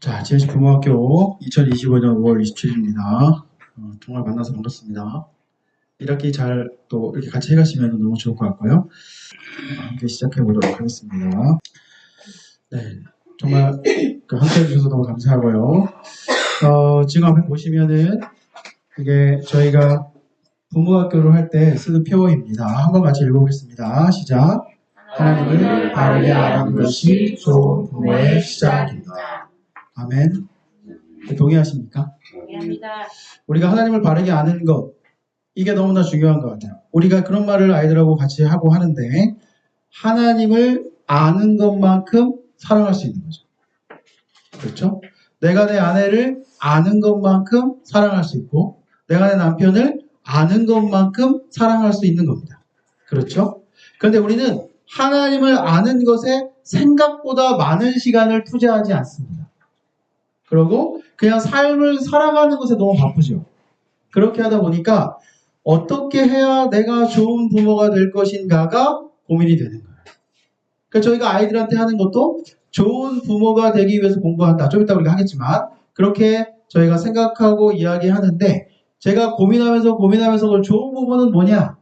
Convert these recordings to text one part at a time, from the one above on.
자, 지혜식 부모학교 2025년 5월 27일입니다. 정말 만나서 반갑습니다. 1학기 잘 또 이렇게 같이 해가시면 너무 좋을 것 같고요. 함께 시작해 보도록 하겠습니다. 네, 정말 함께 해주셔서 너무 감사하고요. 지금 앞에 보시면은 이게 저희가 부모학교를 할 때 쓰는 표어입니다. 한번 같이 읽어보겠습니다. 시작. 하나님을 바르게 아는 것이 좋은 부모의 시작입니다. 아멘. 동의하십니까? 동의합니다. 우리가 하나님을 바르게 아는 것, 이게 너무나 중요한 것 같아요. 우리가 그런 말을 아이들하고 같이 하고 하는데, 하나님을 아는 것만큼 사랑할 수 있는 거죠. 그렇죠? 내가 내 아내를 아는 것만큼 사랑할 수 있고, 내가 내 남편을 아는 것만큼 사랑할 수 있는 겁니다. 그렇죠? 그런데 우리는 하나님을 아는 것에 생각보다 많은 시간을 투자하지 않습니다. 그리고 그냥 삶을 살아가는 것에 너무 바쁘죠. 그렇게 하다 보니까 어떻게 해야 내가 좋은 부모가 될 것인가가 고민이 되는 거예요. 그러니까 저희가 아이들한테 하는 것도 좋은 부모가 되기 위해서 공부한다. 좀 이따 우리가 하겠지만 그렇게 저희가 생각하고 이야기하는데 제가 고민하면서 그 좋은 부모는 뭐냐?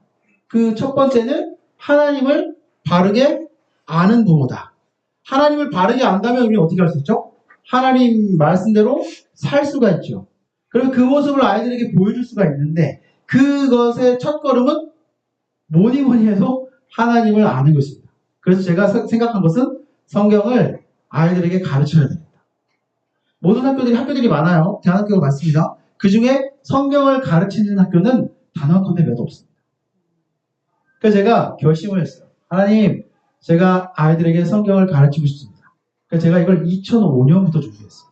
그 첫 번째는 하나님을 바르게 아는 부모다. 하나님을 바르게 안다면 우리는 어떻게 할 수 있죠? 하나님 말씀대로 살 수가 있죠. 그리고 그 모습을 아이들에게 보여줄 수가 있는데 그것의 첫 걸음은 뭐니 해도 하나님을 아는 것입니다. 그래서 제가 생각한 것은 성경을 아이들에게 가르쳐야 됩니다. 모든 학교들이 많아요. 대안학교가 많습니다. 그 중에 성경을 가르치는 학교는 단언컨대 몇 없습니다. 그래서 제가 결심을 했어요. 하나님, 제가 아이들에게 성경을 가르치고 싶습니다. 그래서 제가 이걸 2005년부터 준비했어요.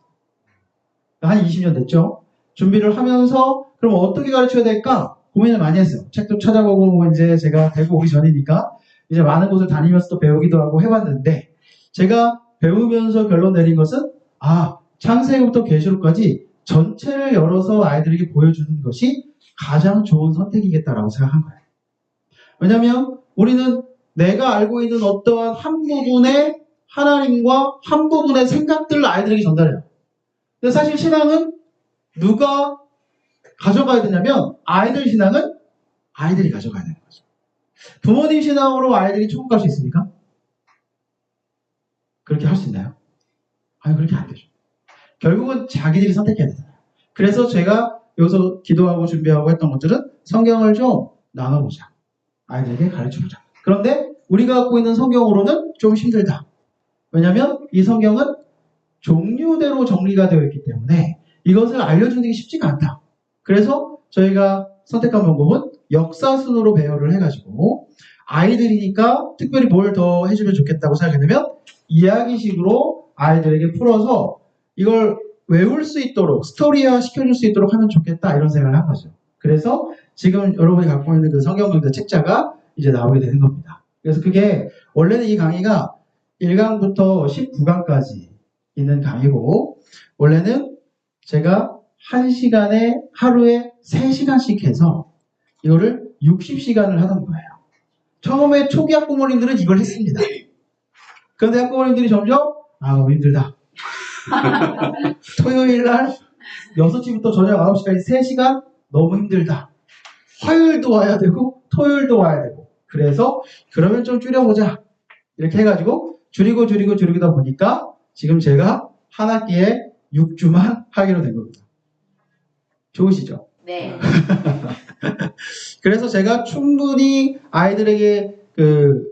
한 20년 됐죠? 준비를 하면서 그럼 어떻게 가르쳐야 될까? 고민을 많이 했어요. 책도 찾아보고 이제 제가 대구 오기 전이니까 이제 많은 곳을 다니면서 또 배우기도 하고 해봤는데 제가 배우면서 결론 내린 것은 창세기부터 계시록까지 전체를 열어서 아이들에게 보여주는 것이 가장 좋은 선택이겠다라고 생각한 거예요. 왜냐하면 우리는 내가 알고 있는 어떠한 한 부분의 하나님과 한 부분의 생각들을 아이들에게 전달해요. 근데 사실 신앙은 누가 가져가야 되냐면 아이들 신앙은 아이들이 가져가야 되는 거죠. 부모님 신앙으로 아이들이 천국 갈 수 있습니까? 그렇게 할 수 있나요? 아니, 그렇게 안 되죠. 결국은 자기들이 선택해야 되잖아요. 그래서 제가 여기서 기도하고 준비하고 했던 것들은 성경을 좀 나눠보자. 아이들에게 가르쳐보자. 그런데 우리가 갖고 있는 성경으로는 좀 힘들다. 왜냐하면 이 성경은 종류대로 정리가 되어 있기 때문에 이것을 알려주는 게 쉽지가 않다. 그래서 저희가 선택한 방법은 역사순으로 배열을 해가지고 아이들이니까 특별히 뭘 더 해주면 좋겠다고 생각했냐면 이야기식으로 아이들에게 풀어서 이걸 외울 수 있도록 스토리화 시켜줄 수 있도록 하면 좋겠다 이런 생각을 한 거죠. 그래서 지금 여러분이 갖고 있는 그 성경 강좌 책자가 이제 나오게 되는 겁니다. 그래서 그게 원래는 이 강의가 1강부터 19강까지 있는 강의고 원래는 제가 1시간에 하루에 3시간씩 해서 이거를 60시간을 하던 거예요. 처음에 초기 학부모님들은 이걸 했습니다. 그런데 학부모님들이 점점 너무 힘들다. 토요일날 6시부터 저녁 9시까지 3시간 너무 힘들다. 화요일도 와야 되고 토요일도 와야 되고 그래서 그러면 좀 줄여보자. 이렇게 해가지고 줄이다 보니까 지금 제가 한 학기에 6주만 하기로 된 겁니다. 좋으시죠? 네. 그래서 제가 충분히 아이들에게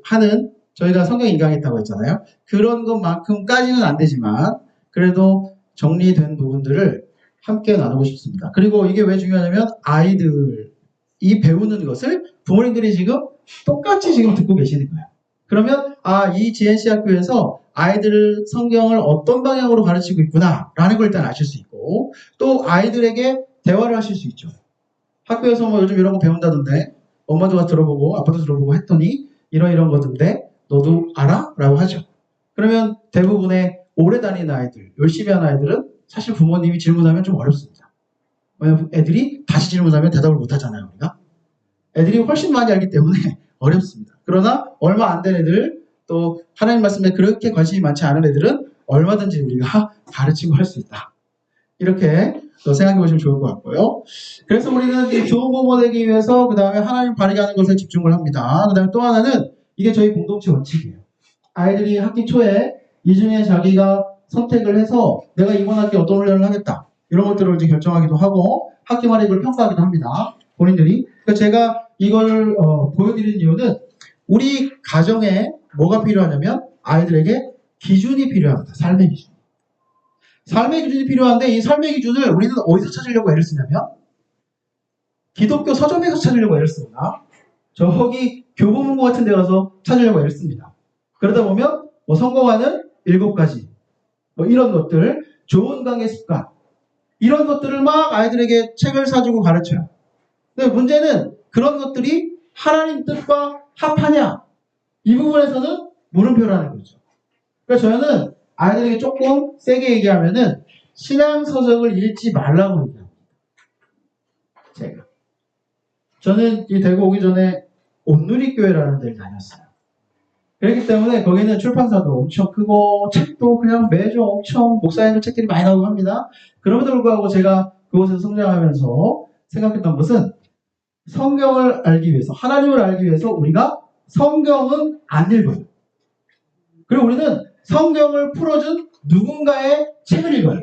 하는 저희가 성경 2강 했다고 했잖아요. 그런 것만큼까지는 안 되지만 그래도 정리된 부분들을 함께 나누고 싶습니다. 그리고 이게 왜 중요하냐면 아이들이 배우는 것을 부모님들이 지금 똑같이 지금 듣고 계시는 거예요. 그러면 이 GNC 학교에서 아이들 성경을 어떤 방향으로 가르치고 있구나 라는 걸 일단 아실 수 있고 또 아이들에게 대화를 하실 수 있죠. 학교에서 뭐 요즘 이런 거 배운다던데 엄마도 가서 들어보고 아빠도 들어보고 했더니 이런 거던데 너도 알아? 라고 하죠. 그러면 대부분의 오래 다니는 아이들, 열심히 하는 아이들은 사실 부모님이 질문하면 좀 어렵습니다. 왜냐면 애들이 다시 질문하면 대답을 못 하잖아요. 우리가. 애들이 훨씬 많이 알기 때문에 어렵습니다. 그러나 얼마 안 된 애들 또 하나님 말씀에 그렇게 관심이 많지 않은 애들은 얼마든지 우리가 가르치고 할 수 있다. 이렇게 생각해 보시면 좋을 것 같고요. 그래서 우리는 이 좋은 부모 되기 위해서 그 다음에 하나님 바르게 하는 것에 집중을 합니다. 그 다음에 또 하나는 이게 저희 공동체 원칙이에요. 아이들이 학기 초에 이 중에 자기가 선택을 해서 내가 이번 학기 어떤 훈련을 하겠다. 이런 것들을 이제 결정하기도 하고 학기 말에 이걸 평가하기도 합니다. 본인들이. 그러니까 제가 이걸 보여드리는 이유는 우리 가정에 뭐가 필요하냐면 아이들에게 기준이 필요합니다. 삶의 기준. 삶의 기준이 필요한데 이 삶의 기준을 우리는 어디서 찾으려고 애를 쓰냐면 기독교 서점에서 찾으려고 애를 씁니다. 저기 교보문고 같은 데 가서 찾으려고 애를 씁니다. 그러다 보면 뭐 성공하는 7가지 뭐 이런 것들, 좋은 관계 습관 이런 것들을 막 아이들에게 책을 사주고 가르쳐요. 근데 문제는 그런 것들이 하나님 뜻과 합하냐 이 부분에서는 물음표라는 거죠. 그래서 저는 아이들에게 조금 세게 얘기하면은 신앙서적을 읽지 말라고 얘기합니다. 저는 이 대구 오기 전에 온누리교회라는 데를 다녔어요. 그렇기 때문에 거기는 출판사도 엄청 크고 책도 그냥 매주 엄청 목사님들 책들이 많이 나오고 합니다. 그럼에도 불구하고 제가 그곳에서 성장하면서 생각했던 것은 성경을 알기 위해서 하나님을 알기 위해서 우리가 성경은 안 읽어요. 그리고 우리는 성경을 풀어준 누군가의 책을 읽어요.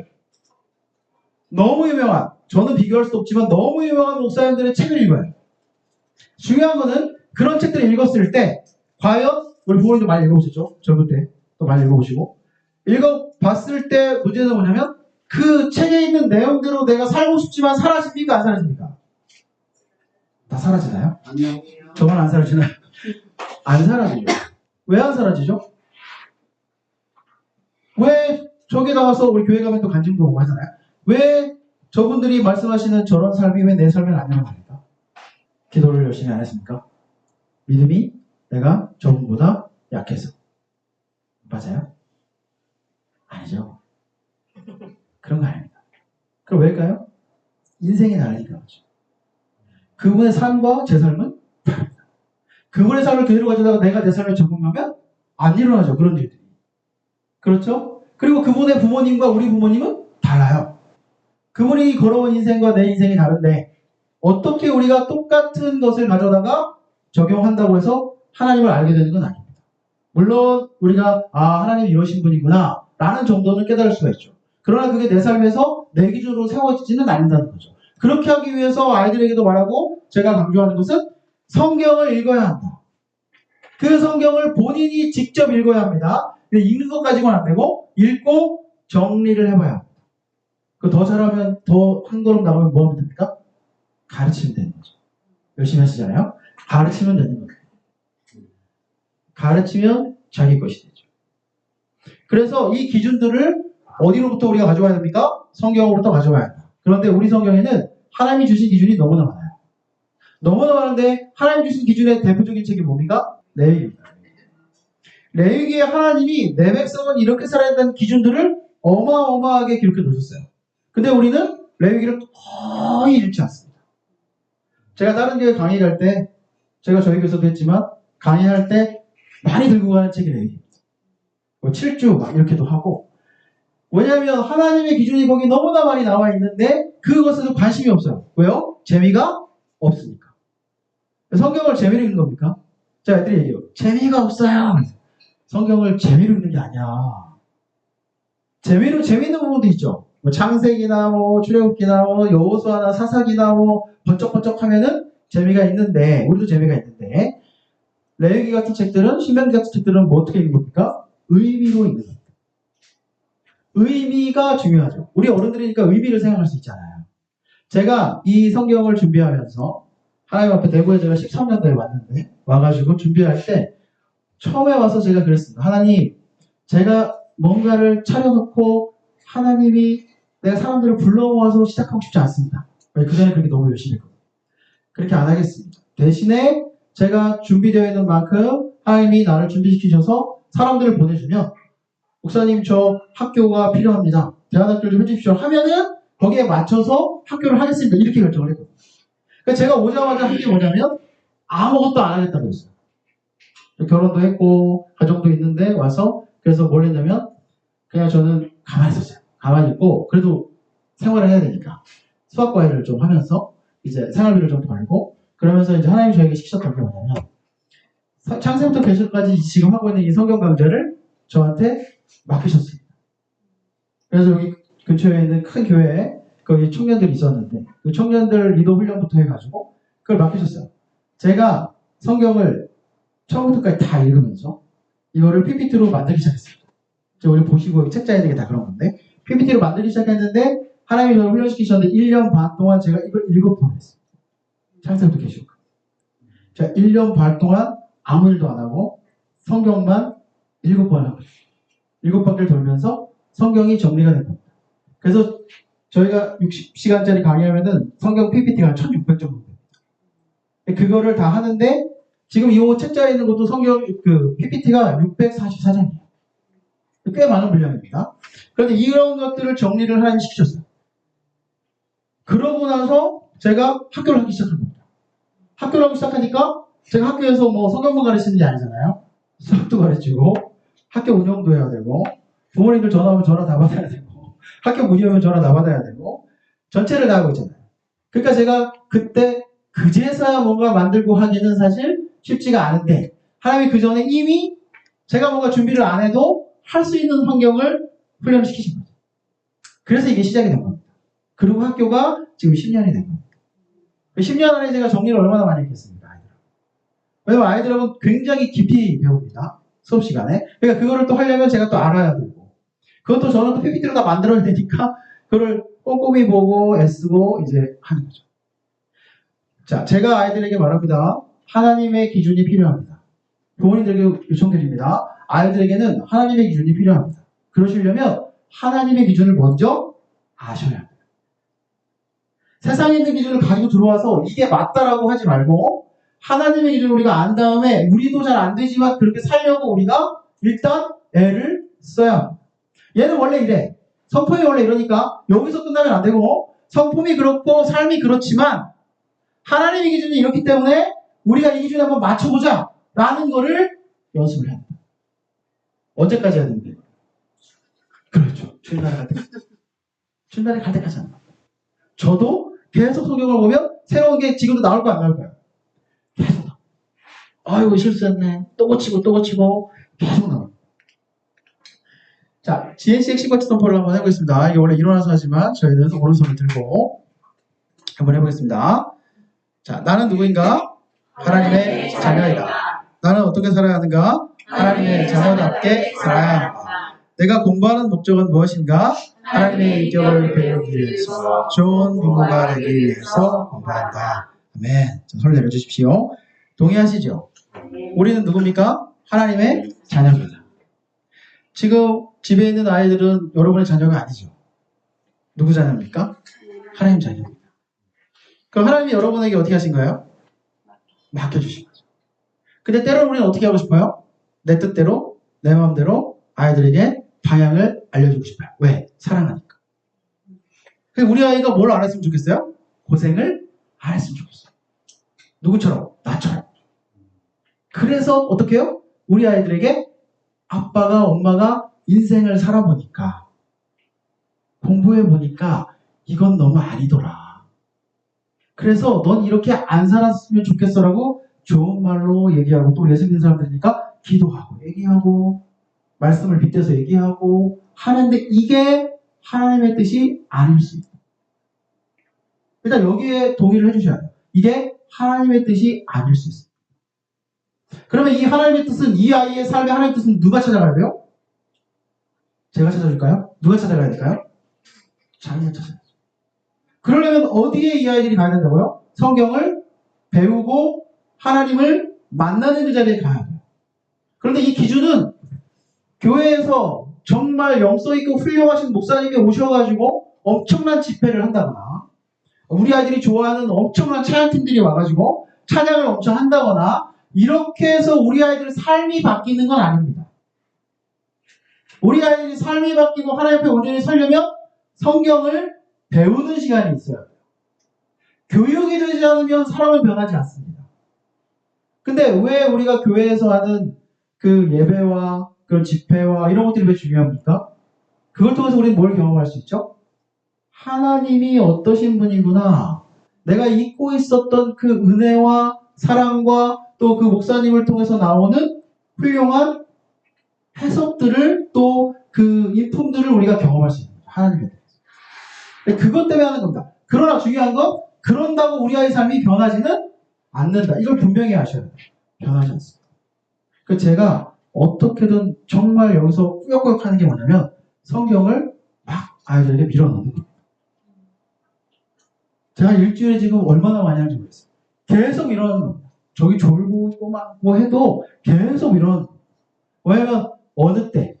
너무 유명한, 저는 비교할 수 없지만 너무 유명한 목사님들의 책을 읽어요. 중요한 거는 그런 책들을 읽었을 때 과연 우리 부모님도 많이 읽어보셨죠? 젊을 때 또 많이 읽어보시고 읽어봤을 때 문제는 뭐냐면 그 책에 있는 내용대로 내가 살고 싶지만 사라집니까? 안 사라집니까? 다 사라지나요? 아니요. 저만 안 사라지나요? 안 사라지죠. 왜 안 사라지죠? 왜 저기 나와서 우리 교회 가면 또 간증도 오고 하잖아요. 왜 저분들이 말씀하시는 저런 삶이 왜 내 삶에 안 일어납니까? 기도를 열심히 안 했습니까? 믿음이 내가 저분보다 약해서. 맞아요? 아니죠. 그런 거 아닙니다. 그럼 왜일까요? 인생이 다르니까 그렇죠. 그분의 삶과 제 삶은 다릅니다. 그분의 삶을 그대로 가져다가 내가 내 삶에 적응하면 안 일어나죠. 그런 일들이. 그렇죠? 그리고 그분의 부모님과 우리 부모님은 달라요. 그분이 걸어온 인생과 내 인생이 다른데 어떻게 우리가 똑같은 것을 가져다가 적용한다고 해서 하나님을 알게 되는 건 아닙니다. 물론 우리가 하나님 이러신 분이구나 라는 정도는 깨달을 수가 있죠. 그러나 그게 내 삶에서 내 기준으로 세워지지는 않는다는 거죠. 그렇게 하기 위해서 아이들에게도 말하고 제가 강조하는 것은 성경을 읽어야 한다. 그 성경을 본인이 직접 읽어야 합니다. 읽는 것 가지고는 안 되고 읽고 정리를 해봐야 합니다. 더 잘하면 더 한 걸음 나가면 뭐 하면 됩니까? 가르치면 되는 거죠. 열심히 하시잖아요. 가르치면 되는 거예요. 가르치면 자기 것이 되죠. 그래서 이 기준들을 어디로부터 우리가 가져와야 됩니까? 성경으로부터 가져와야 한다. 그런데 우리 성경에는 하나님이 주신 기준이 너무나 많아요. 너무나 많은데 하나님 주신 기준의 대표적인 책이 뭡니까? 레위기입니다. 레위기에 하나님이 내 백성은 이렇게 살아야 한다는 기준들을 어마어마하게 기록해 놓으셨어요. 근데 우리는 레위기를 거의 읽지 않습니다. 제가 다른 교회 강의 갈 때, 제가 저희 교회에서도 했지만 강의할 때 많이 들고 가는 책이 레위기입니다. 뭐 7주 막 이렇게도 하고. 왜냐하면 하나님의 기준이 거기 너무나 많이 나와 있는데 그것에도 관심이 없어요. 왜요? 재미가 없으니까. 성경을 재미로 읽는 겁니까? 자, 애들이 얘기해요. 재미가 없어요. 성경을 재미로 읽는 게 아니야. 재미있는 부분도 있죠. 뭐 창세기나 뭐 출애굽기나 뭐 여호수아나 사사기나 뭐 번쩍번쩍 하면은 재미가 있는데 우리도 재미가 있는데 레위기 같은 책들은 신명기 같은 책들은 뭐 어떻게 읽는 겁니까? 의미로 읽는 겁니다. 의미가 중요하죠. 우리 어른들이니까 의미를 생각할 수 있잖아요. 제가 이 성경을 준비하면서 하나님 앞에 대구에 제가 13년도에 왔는데 와가지고 준비할 때 처음에 와서 제가 그랬습니다. 하나님, 제가 뭔가를 차려놓고 하나님이 내가 사람들을 불러모아서 시작하고 싶지 않습니다. 그 전에 그렇게 너무 열심히 했거든요. 그렇게 안 하겠습니다. 대신에 제가 준비되어 있는 만큼 하나님이 나를 준비시키셔서 사람들을 보내주면 목사님 저 학교가 필요합니다. 대안학교를 좀 해주십시오 하면은 거기에 맞춰서 학교를 하겠습니다. 이렇게 결정을 했거든요. 그러니까 제가 오자마자 한 게 뭐냐면 아무것도 안 하겠다고 했어요. 결혼도 했고 가정도 있는데 와서 그래서 뭘 했냐면 그냥 저는 가만히 있었어요. 가만히 있고 그래도 생활을 해야 되니까 수학 과외를 좀 하면서 이제 생활비를 좀 벌고 그러면서 이제 하나님이 저에게 시키셨던 게 뭐냐면 창세부터 계시까지 지금 하고 있는 이 성경 강좌를 저한테 맡기셨습니다. 그래서 여기 근처에 있는 큰 교회에 거기 청년들이 있었는데 그 청년들 리더 훈련부터 해가지고 그걸 맡기셨어요. 제가 성경을 처음부터까지 다 읽으면서 이거를 PPT로 만들기 시작했습니다. 우리 보시고 책자에 있는 게 다 그런 건데 PPT로 만들기 시작했는데 하나님이 저를 훈련시키셨는데 1년 반 동안 제가 이걸 7번 했습니다. 창세부터 계시고 제가 1년 반 동안 아무 일도 안 하고 성경만 7번 하고 7바퀴를 돌면서 성경이 정리가 된 겁니다. 그래서 저희가 60시간짜리 강의하면은 성경 PPT가 한 1600 정도 됩니다. 그거를 다 하는데 지금 이 책자에 있는 것도 성경 그 PPT가 644장이에요. 꽤 많은 분량입니다. 그런데 이런 것들을 정리를 하나님 시키셨어요. 그러고 나서 제가 학교를 하기 시작한 겁니다. 학교를 하기 시작하니까 제가 학교에서 뭐 성경만 가르치는 게 아니잖아요. 수학도 가르치고 학교 운영도 해야 되고 부모님들 전화하면 전화 다 받아야 되고 학교 문의 오면 전화 다 받아야 되고 전체를 다 하고 있잖아요. 그러니까 제가 그때 그제서야 뭔가 만들고 하기는 사실 쉽지가 않은데 하나님이 그 전에 이미 제가 뭔가 준비를 안 해도 할 수 있는 환경을 훈련시키신 거죠. 그래서 이게 시작이 된 겁니다. 그리고 학교가 지금 10년이 된 겁니다. 10년 안에 제가 정리를 얼마나 많이 했겠습니까? 왜냐면 아이들하고는 굉장히 깊이 배웁니다. 수업 시간에. 그러니까 그거를 또 하려면 제가 또 알아야 되고 그것도 저는 또 PPT로 다 만들어야 되니까 그거를 꼼꼼히 보고 애쓰고 이제 하는 거죠. 자, 제가 아이들에게 말합니다. 하나님의 기준이 필요합니다. 부모님들에게 요청드립니다. 아이들에게는 하나님의 기준이 필요합니다. 그러시려면 하나님의 기준을 먼저 아셔야 합니다. 세상에 있는 기준을 가지고 들어와서 이게 맞다라고 하지 말고 하나님의 기준을 우리가 안 다음에 우리도 잘 안 되지만 그렇게 살려고 우리가 일단 애를 써야 합니다. 얘는 원래 이래. 성품이 원래 이러니까 여기서 끝나면 안 되고 성품이 그렇고 삶이 그렇지만 하나님의 기준이 이렇기 때문에 우리가 이 기준에 한번 맞춰보자 라는 거를 연습을 해야 합니다. 언제까지 해야 됩니까? 그렇죠. 주일날에 갈 때까지. 주일날에 갈 때까지 합니다. 저도 계속 성경을 보면 새로운 게 지금도 나올 거 안 나올까요? 계속 나와요. 아이고 실수했네. 또 고치고 또 고치고 계속 나와요. 자, GNC 핵심 가치 점퍼를 한번 해보겠습니다. 이게 원래 일어나서 하지만 저희는 오른손을 들고 한번 해보겠습니다. 자, 나는 누구인가? 하나님의 자녀이다. 나는 어떻게 살아야 하는가? 하나님의 자녀답게 살아야 한다. 내가 공부하는 목적은 무엇인가? 하나님의 인격을 배우기 위해서, 좋은 부모가 되기 위해서 공부한다. 아멘. 자, 손을 내려주십시오. 동의하시죠? 우리는 누굽니까? 하나님의 자녀입니다. 지금 집에 있는 아이들은 여러분의 자녀가 아니죠. 누구 자녀입니까? 하나님 자녀입니다. 그럼 하나님이 여러분에게 어떻게 하신 거예요? 맡겨주신 거죠. 근데 때로는 우리는 어떻게 하고 싶어요? 내 뜻대로, 내 마음대로 아이들에게 방향을 알려주고 싶어요. 왜? 사랑하니까. 우리 아이가 뭘 안 했으면 좋겠어요? 고생을 안 했으면 좋겠어요. 누구처럼? 나처럼. 그래서 어떻게 해요? 우리 아이들에게 아빠가 엄마가 인생을 살아보니까 공부해보니까 이건 너무 아니더라. 그래서 넌 이렇게 안 살았으면 좋겠어라고 좋은 말로 얘기하고 또 예수 믿는 사람들이니까 기도하고 얘기하고 말씀을 빗대서 얘기하고 하는데 이게 하나님의 뜻이 아닐 수 있다. 일단 여기에 동의를 해주셔야 돼요. 이게 하나님의 뜻이 아닐 수 있습니다. 그러면 이 하나님의 뜻은 이 아이의 삶의 하나님의 뜻은 누가 찾아가야 돼요? 제가 찾아줄까요? 누가 찾아가야 될까요? 자기가 찾아야죠. 그러려면 어디에 이 아이들이 가야 된다고요? 성경을 배우고 하나님을 만나는 그 자리에 가야 돼요. 그런데 이 기준은 교회에서 정말 영성 있고 훌륭하신 목사님이 오셔가지고 엄청난 집회를 한다거나 우리 아이들이 좋아하는 엄청난 찬양팀들이 와가지고 찬양을 엄청 한다거나 이렇게 해서 우리 아이들의 삶이 바뀌는 건 아닙니다. 우리 아이들이 삶이 바뀌고 하나님 앞에 온전히 서려면 성경을 배우는 시간이 있어야 돼요. 교육이 되지 않으면 사람은 변하지 않습니다. 근데 왜 우리가 교회에서 하는 그 예배와 그런 집회와 이런 것들이 왜 중요합니까? 그걸 통해서 우리는 뭘 경험할 수 있죠? 하나님이 어떠신 분이구나. 내가 잊고 있었던 그 은혜와 사랑과 또 그 목사님을 통해서 나오는 훌륭한 해석들을 또 그 인품들을 우리가 경험할 수 있는 거예요. 하나님에 대해서. 그것 때문에 하는 겁니다. 그러나 중요한 건 그런다고 우리 아이의 삶이 변하지는 않는다. 이걸 분명히 아셔야 돼요. 변하지 않습니다. 그 제가 어떻게든 정말 여기서 꾸역꾸역 하는 게 뭐냐면 성경을 막 아이들에게 밀어넣는 거예요. 제가 일주일에 지금 얼마나 많이 하는지 모르겠어요. 계속 이런 저기 졸고 있고 막 뭐 해도 계속 이런 왜냐면 어느 때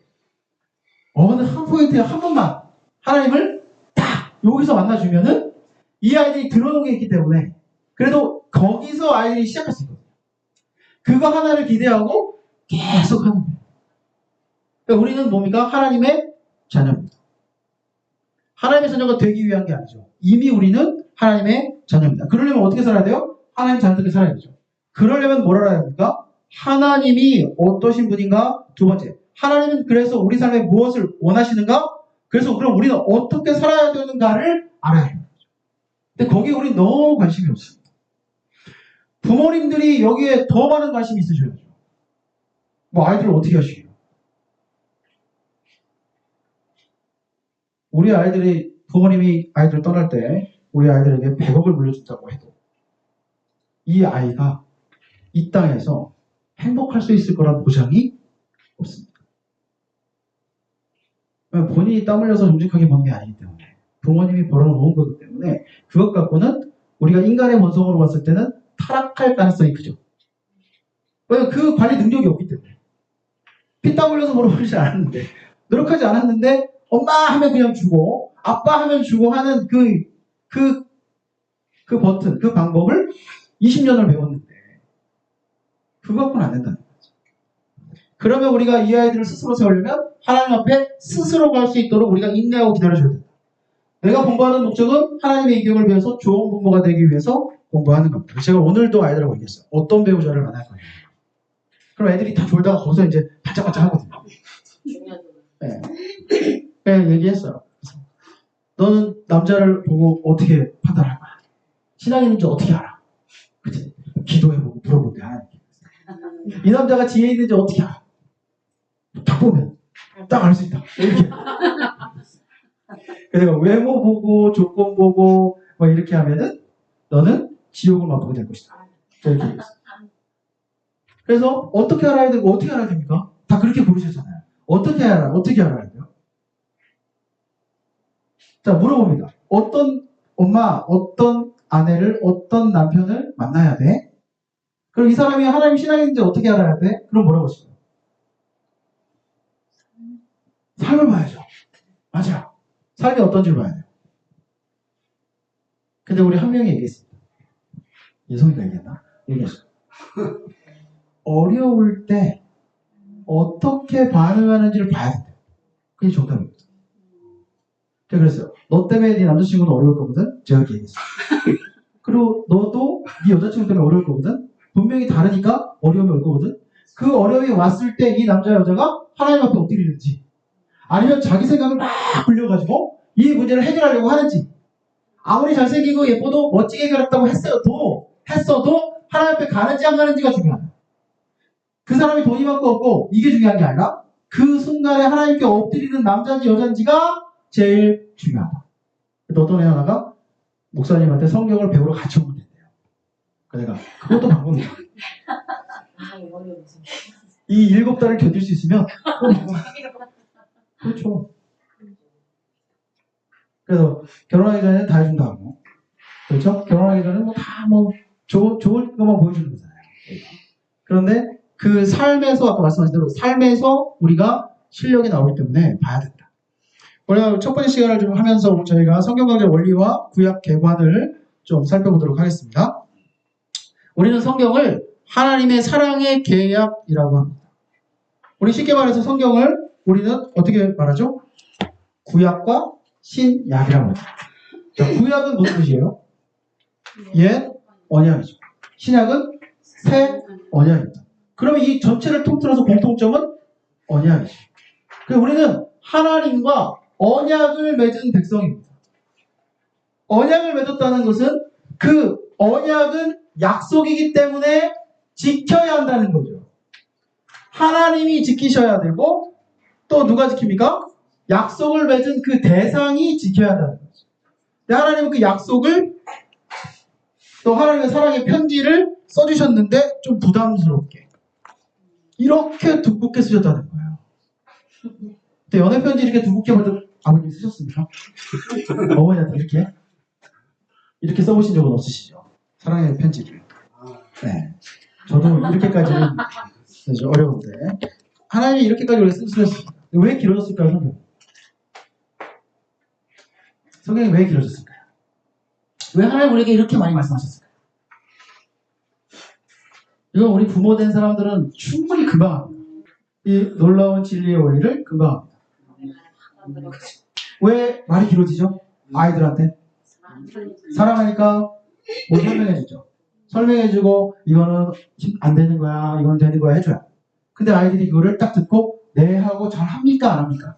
어느 한 포인트에 한 번만 하나님을 딱 여기서 만나주면은 이 아이들이 들어놓은 게 있기 때문에 그래도 거기서 아이들이 시작할 수 있거든요. 그거 하나를 기대하고 계속 하는 거예요. 그러니까 우리는 뭡니까? 하나님의 자녀입니다. 하나님의 자녀가 되기 위한 게 아니죠. 이미 우리는 하나님의 자녀입니다. 그러려면 어떻게 살아야 돼요? 하나님 자녀답게 살아야 되죠. 그러려면 뭘 알아야 합니까? 하나님이 어떠신 분인가? 두 번째, 하나님은 그래서 우리 삶에 무엇을 원하시는가? 그래서 그럼 우리는 어떻게 살아야 되는가를 알아야 합니다. 근데 거기에 우리는 너무 관심이 없습니다. 부모님들이 여기에 더 많은 관심이 있으셔야죠. 뭐 아이들을 어떻게 하시게요? 우리 아이들이 부모님이 아이들을 떠날 때 우리 아이들에게 100억을 물려준다고 해도 이 아이가 이 땅에서 행복할 수 있을 거란 보장이 없습니다. 본인이 땀 흘려서 정직하게 버는 게 아니기 때문에 부모님이 벌어놓은 거기 때문에 그것 갖고는 우리가 인간의 원성으로 봤을 때는 타락할 가능성이 크죠. 왜냐면 그 관리 능력이 없기 때문에 피땀 흘려서 벌어보지 않았는데 노력하지 않았는데 엄마 하면 그냥 주고 아빠 하면 주고 하는 그 버튼, 그 방법을 20년을 배웠는데 그거 갖고는 안 된다는 거죠. 그러면 우리가 이 아이들을 스스로 세우려면 하나님 앞에 스스로 갈 수 있도록 우리가 인내하고 기다려줘야 된다. 내가 공부하는 목적은 하나님의 인격을 배워서 좋은 부모가 되기 위해서 공부하는 겁니다. 제가 오늘도 아이들하고 얘기했어요. 어떤 배우자를 만날 거냐. 그럼 애들이 다 졸다가 거기서 이제 반짝반짝 하거든요. 네. 네, 얘기했어요. 너는 남자를 보고 어떻게 판단할 거야? 신앙이 있는지 어떻게 알아? 그치? 기도해보고 물어본대, 하나님께. 이 남자가 지혜 있는지 어떻게 알아? 딱 보면 딱 알 수 있다. 이렇게. 그래서 외모 보고 조건 보고 뭐 이렇게 하면은 너는 지옥을 맛보게 될 것이다. 이렇게 얘기했어요. 그래서 어떻게 알아야 되고 어떻게 알아야 됩니까? 다 그렇게 고르셨잖아요. 어떻게 알아야 돼요? 자, 물어봅니다. 어떤 엄마, 어떤 아내를, 어떤 남편을 만나야 돼? 그럼 이 사람이 하나님 신앙인지 어떻게 알아야 돼? 그럼 뭐라고 하실까요? 삶을 봐야죠. 맞아요. 삶이 어떤지를 봐야 돼요. 근데 우리 한 명이 얘기했습니다. 예성이가 얘기했나? 얘기했어요. 어려울 때 어떻게 반응하는지를 봐야 된대요. 그게 정답입니다. 제가 그랬어요. 너 때문에 네 남자친구는 어려울 거거든? 제가 그렇게 얘기했어요. 그리고 너도 네 여자친구 때문에 어려울 거거든? 분명히 다르니까 어려움이 올 거거든? 그 어려움이 왔을 때 이 남자 여자가 하나님 앞에 엎드리는지 아니면 자기 생각을 막 굴려가지고 이 문제를 해결하려고 하는지 아무리 잘생기고 예뻐도 멋지게 해결했다고 했어도 하나님 앞에 가는지 안 가는지가 중요하다. 그 사람이 돈이 많고 없고 이게 중요한 게 아니라 그 순간에 하나님께 엎드리는 남자인지 여자인지가 제일 중요하다. 또 어떤 애 하나가 목사님한테 성경을 배우러 같이 오면 된대요. 그래서 내가 그것도 방법이야. 이 7달을 견딜 수 있으면 그렇죠. 그래서 결혼하기 전에는 다 해준다 하고 그렇죠? 결혼하기 전에 뭐 다 좋을 것만 보여주는 거잖아요. 그런데 그 삶에서 아까 말씀하신 대로 삶에서 우리가 실력이 나오기 때문에 봐야 된다. 우리가 첫 번째 시간을 좀 하면서 저희가 성경 강좌 원리와 구약 개관을 좀 살펴보도록 하겠습니다. 우리는 성경을 하나님의 사랑의 계약이라고 합니다. 우리 쉽게 말해서 성경을 우리는 어떻게 말하죠? 구약과 신약이라고 합니다. 자, 구약은 무슨 뜻이에요? 옛 언약이죠. 신약은 새 언약입니다. 그러면 이 전체를 통틀어서 공통점은 언약이죠. 그래서 우리는 하나님과 언약을 맺은 백성입니다. 언약을 맺었다는 것은 그 언약은 약속이기 때문에 지켜야 한다는 거죠. 하나님이 지키셔야 되고 또 누가 지킵니까? 약속을 맺은 그 대상이 지켜야 한다는 거죠. 하나님은 그 약속을 또 하나님의 사랑의 편지를 써주셨는데 좀 부담스럽게 이렇게 두껍게 쓰셨다는 거예요. 근데 연애 편지 이렇게 두껍게 먼저 아버님 쓰셨습니까? 어머니한테 이렇게 써보신 적은 없으시죠? 사랑의 편지를. 네. 저도 이렇게까지는 어려운데 하나님이 이렇게까지 원래 쓰셨습니다. 왜 길어졌을까요, 성경? 성경이 왜 길어졌을까요? 왜 하나님 우리에게 이렇게 많이 말씀하셨을까요? 이건 우리 부모 된 사람들은 충분히 금방 합니다. 이 놀라운 진리의 원리를 금방 합니다. 왜 말이 길어지죠? 아이들한테 사랑하니까 뭐 설명해주죠. 설명해주고 이거는 안 되는 거야, 이건 되는 거야 해줘요. 근데 아이들이 그거를 딱 듣고 네 하고 잘 합니까 안 합니까?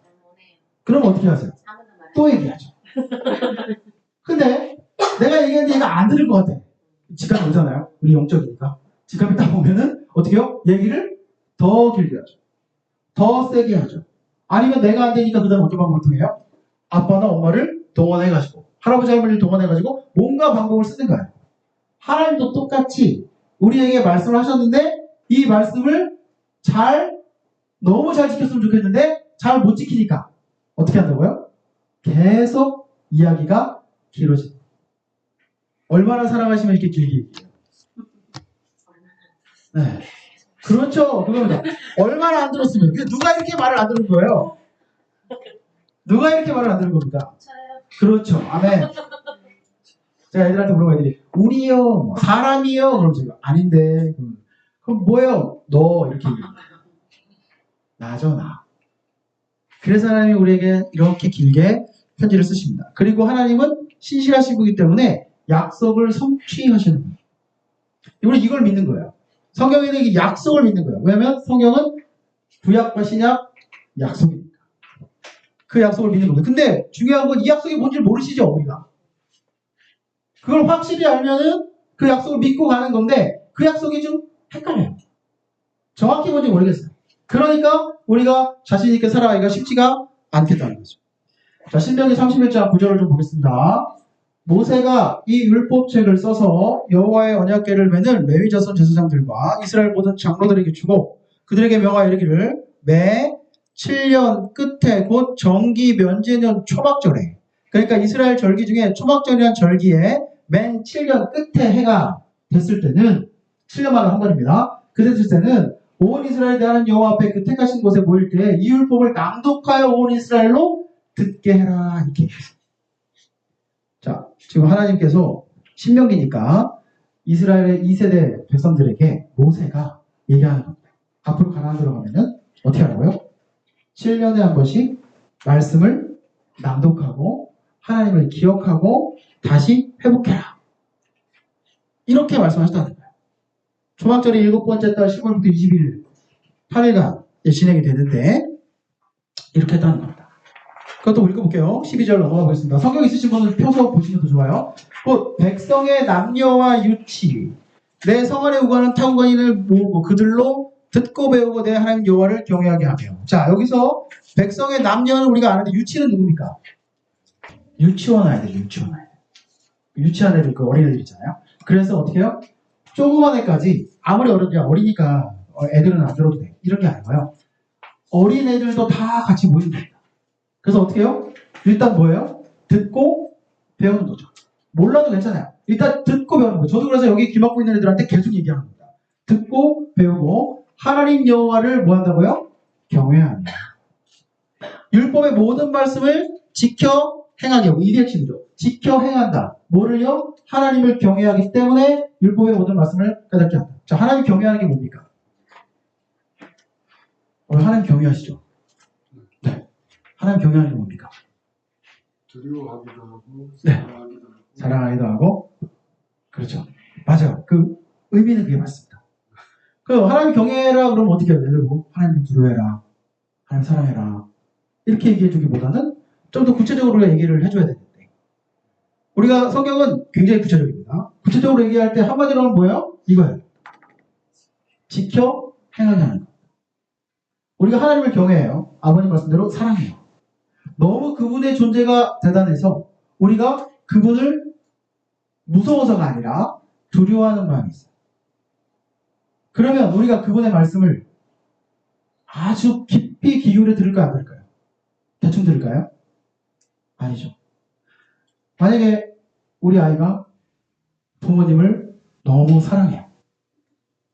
그럼 어떻게 하세요? 또 얘기하죠. 근데 내가 얘기했는데 얘가 안 들을 것 같아. 직감이 오잖아요. 우리 영적이니까. 직감이 딱 보면은 어떻게 해요? 얘기를 더 길게 하죠. 더 세게 하죠. 아니면 내가 안 되니까 그 다음 어떤 방법을 통해요? 아빠나 엄마를 동원해가지고 할아버지 할머니를 동원해가지고 뭔가 방법을 쓰는 거예요. 하나님도 똑같이 우리에게 말씀을 하셨는데 이 말씀을 너무 잘 지켰으면 좋겠는데 잘 못 지키니까 어떻게 한다고요? 계속 이야기가 길어집니다. 얼마나 사랑하시면 이렇게 길게 얘기해요? 네. 그렇죠. 그겁니다. 얼마나 안 들었으면. 누가 이렇게 말을 안 들은 거예요? 누가 이렇게 말을 안 들은 겁니까? 그렇죠. 아멘. 제가 애들한테 물어봐 애들이 우리요, 사람이요. 그럼 제가 아닌데. 그럼 뭐예요? 너 이렇게 얘기합니다. 나죠, 나. 그래서 하나님이 우리에게 이렇게 길게 편지를 쓰십니다. 그리고 하나님은 신실하신 분이기 때문에 약속을 성취하시는 분이에요. 우리 이걸 믿는 거예요. 성경에는 이 약속을 믿는 거예요. 왜냐하면 성경은 구약과 신약 약속이니까. 그 약속을 믿는 겁니다. 근데 중요한 건 이 약속이 뭔지 모르시죠, 우리가. 그걸 확실히 알면은 그 약속을 믿고 가는 건데 그 약속이 좀 헷갈려요. 정확히 뭔지 모르겠어요. 그러니까 우리가 자신 있게 살아가기가 쉽지가 않겠다는 거죠. 자, 신명기 31장 9절을 좀 보겠습니다. 모세가 이 율법책을 써서 여호와의 언약궤를 매는 레위 자손 제사장들과 이스라엘 모든 장로들에게 주고 그들에게 명하여 이르기를 매 7년 끝에 곧 정기 면제년 초막절에, 그러니까 이스라엘 절기 중에 초막절이라는 절기에 맨 7년 끝에 해가 됐을 때는 7년마다 한 번입니다. 그랬을 때는 온 이스라엘 대하는 여호와 앞에 그 택하신 곳에 모일 때 이 율법을 낭독하여 온 이스라엘로 듣게 해라 이렇게 얘기했어요. 자, 지금 하나님께서 신명기니까 이스라엘의 2세대 백성들에게 모세가 얘기하는 겁니다. 앞으로 가나안 들어가면은 어떻게 하라고요? 7년에 한 번씩 말씀을 낭독하고 하나님을 기억하고 다시 회복해라. 이렇게 말씀하셨다는 거예요. 초막절이 7번째 달 10월부터 20일 8일간 진행이 되는데 이렇게 했다는 겁니다. 그것도 읽어볼게요. 12절 넘어가 보겠습니다. 성경 있으신 분은 펴서 보시면 더 좋아요. 곧 백성의 남녀와 유치 내 성 안에 우거하는 타국관인을 모으고 그들로 듣고 배우고 내 하나님 여호와를 경외하게 하며. 자, 여기서 백성의 남녀는 우리가 아는데 유치는 누굽니까? 유치원 아이들, 유치원 아이들. 유치한 애들, 그 어린애들 있잖아요. 그래서 어떻게 해요? 조그만 애까지 아무리 어리니까 애들은 안 들어도 돼. 이런 게 아니고요. 어린 애들도 다 같이 모인다. 그래서 어떻게 해요? 일단 뭐예요? 듣고 배우는 거죠. 몰라도 괜찮아요. 일단 듣고 배우는 거죠. 저도 그래서 여기 귀 막고 있는 애들한테 계속 얘기하는 겁니다. 듣고 배우고 하나님 여호와를 뭐 한다고요? 경외하며 율법의 모든 말씀을 지켜 행하게 하고 이게 핵심이죠. 지켜 행한다. 뭐를요? 하나님을 경외하기 때문에 율법의 모든 말씀을 깨닫게 한다. 자, 하나님 경외하는 게 뭡니까? 하나님 경외하시죠? 네. 하나님 경외하는 게 뭡니까? 두려워하기도 하고 네. 사랑하기도 하고 그렇죠. 맞아요. 그 의미는 그게 맞습니다. 그 하나님 경외해라 그러면 어떻게 해야 돼요? 하나님 두려워해라. 하나님 사랑해라. 이렇게 얘기해 주기보다는 좀 더 구체적으로 우리가 얘기를 해줘야 되는데 우리가 성경은 굉장히 구체적입니다. 구체적으로 얘기할 때 한마디로는 뭐예요? 이거예요. 지켜 행하게 하는 것. 우리가 하나님을 경외해요. 아버님 말씀대로 사랑해요. 너무 그분의 존재가 대단해서 우리가 그분을 무서워서가 아니라 두려워하는 마음이 있어요. 그러면 우리가 그분의 말씀을 아주 깊이 기울여 들을까요? 안 들을까요? 대충 들을까요? 아니죠. 만약에 우리 아이가 부모님을 너무 사랑해요.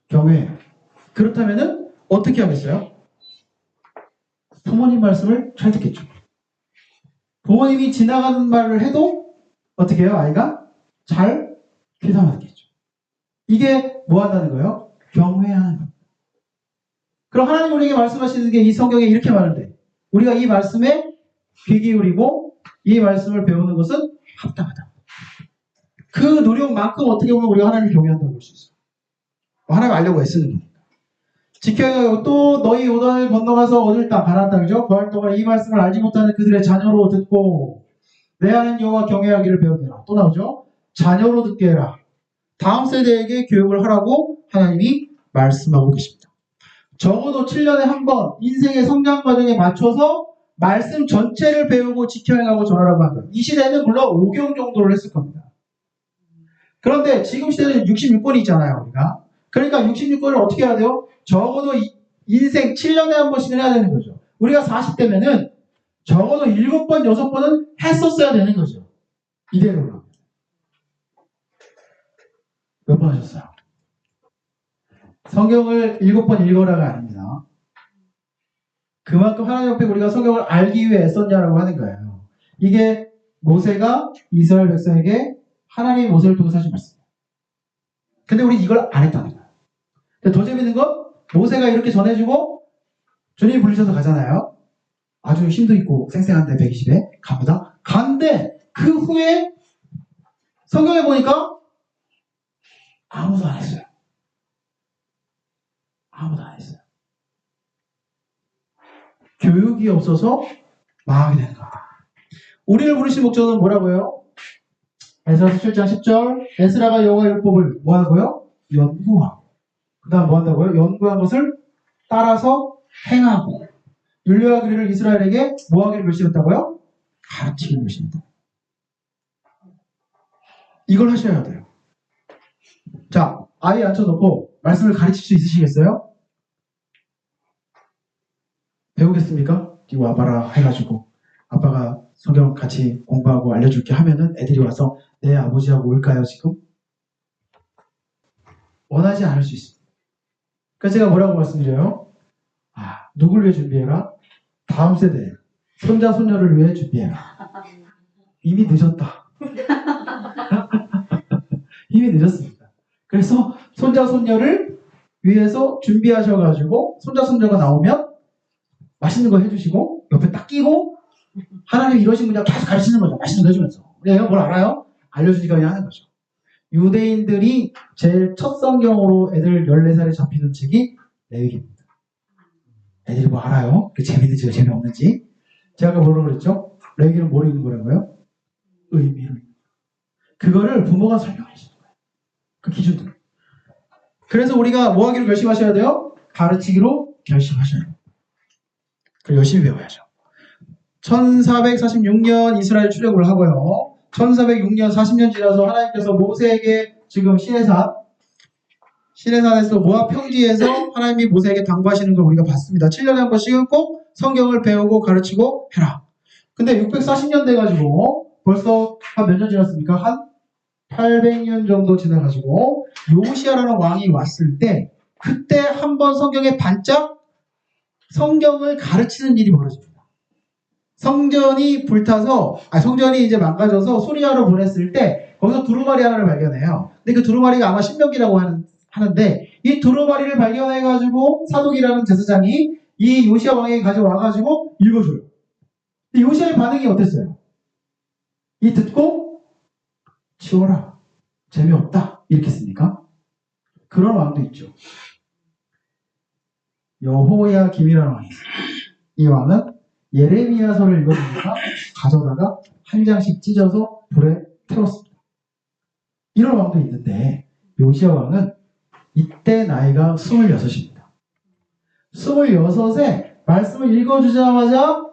경외해요. 그렇다면은 어떻게 하겠어요? 부모님 말씀을 잘 듣겠죠. 부모님이 지나가는 말을 해도 어떻게 해요? 아이가 잘 귀담아 듣겠죠. 이게 뭐 한다는 거예요? 경외하는 겁니다. 그럼 하나님 우리에게 말씀하시는 게 이 성경에 이렇게 말하는데 우리가 이 말씀에 귀 기울이고 이 말씀을 배우는 것은 합당하다. 그 노력만큼 어떻게 보면 우리가 하나님을 경외한다고 볼 수 있어요. 하나님 알려고 애쓰는 거니까. 지켜야 또 너희 요단을 건너가서 얻을 땅 가나안 땅이죠. 구할 동안 이 말씀을 알지 못하는 그들의 자녀로 듣고 내 하나님 여호와 경외하기를 배우게 해라. 또 나오죠. 자녀로 듣게 해라. 다음 세대에게 교육을 하라고 하나님이 말씀하고 계십니다. 적어도 7년에 한 번 인생의 성장 과정에 맞춰서 말씀 전체를 배우고 지켜행하고 전하라고 한 거예요. 이 시대는 물론 5경 정도를 했을 겁니다. 그런데 지금 시대는 66권이 있잖아요. 우리가. 그러니까 66권을 어떻게 해야 돼요? 적어도 인생 7년에 한 번씩은 해야 되는 거죠. 우리가 40대면은 적어도 7번, 6번은 했었어야 되는 거죠. 이대로는. 몇 번 하셨어요? 성경을 7번 읽어라가 아닙니다. 그만큼 하나님 옆에 우리가 성경을 알기 위해 애썼냐라고 하는 거예요. 이게 모세가 이스라엘 백성에게 하나님의 모세를 통해서 하신 말씀이에요. 근데 우리 이걸 안 했다는 거예요. 근데 더 재밌는 건 모세가 이렇게 전해주고 주님이 부르셔서 가잖아요. 아주 힘도 있고 쌩쌩한데 120에 갑니다. 간데 그 후에 성경에 보니까 아무도 안 했어요. 아무도 안 했어요. 교육이 없어서 망하게 되는 거야. 우리를 부르신 목적은 뭐라고요? 에스라서 7장 10절 에스라가 여호와 율법을 뭐 하고요? 연구하고 그 다음 뭐 한다고요? 연구한 것을 따라서 행하고 율례와 규례를 이스라엘에게 뭐 하기를 결심했다고요? 가르치기를 결심했다. 이걸 하셔야 돼요. 자, 아이 앉혀놓고 말씀을 가르칠 수 있으시겠어요? 배우겠습니까? 이거 와봐라 해가지고 아빠가 성경 같이 공부하고 알려줄게 하면은 애들이 와서 내 아버지하고 올까요 지금? 원하지 않을 수 있습니다. 그래서 제가 뭐라고 말씀드려요? 누굴 위해 준비해라? 다음 세대 손자 손녀를 위해 준비해라. 이미 늦었다. 이미 늦었습니다. 그래서 손자 손녀를 위해서 준비하셔가지고 손자 손녀가 나오면 맛있는 거 해주시고 옆에 딱 끼고 하나님 이러신 분야 계속 가르치는 거죠. 맛있는 거 해주면서. 얘가 뭘 알아요? 알려주니까 그냥 하는 거죠. 유대인들이 제일 첫 성경으로 애들 14살에 잡히는 책이 레위기입니다. 애들이 뭐 알아요? 그 재밌는지 재미없는지. 제가 아까 뭐라고 그랬죠? 레위기는 뭘 읽는 거라고요? 의미를. 그거를 부모가 설명해 주는 거예요. 그 기준들. 그래서 우리가 뭐 하기로 결심하셔야 돼요? 가르치기로 결심하셔야 돼요. 그걸 열심히 배워야죠. 1446년 이스라엘 출애굽을 하고요. 1406년 40년 지나서 하나님께서 모세에게 지금 시내산에서 모압 평지에서 하나님이 모세에게 당부하시는 걸 우리가 봤습니다. 7년에 한 번씩은 꼭 성경을 배우고 가르치고 해라. 근데 640년 돼가지고 벌써 한 몇 년 지났습니까? 한 800년 정도 지나가지고 요시아라는 왕이 왔을 때 그때 한 번 성경에 반짝 성경을 가르치는 일이 벌어집니다. 성전이 불타서 성전이 이제 망가져서 수리아로 보냈을 때 거기서 두루마리 하나를 발견해요. 근데 그 두루마리가 아마 신명기라고 하는데 이 두루마리를 발견해가지고 사독이라는 제사장이 이 요시아 왕에게 가져와가지고 읽어줘요. 근데 요시아의 반응이 어땠어요? 이 듣고 치워라. 재미없다. 이렇게 했습니까? 그런 왕도 있죠. 여호야김이라는 왕이 있어요. 이 왕은 예레미야서를 읽어보니까 가져다가 한 장씩 찢어서 불에 태웠습니다. 이런 왕도 있는데 요시야 왕은 이때 나이가 26입니다. 26에 말씀을 읽어주자마자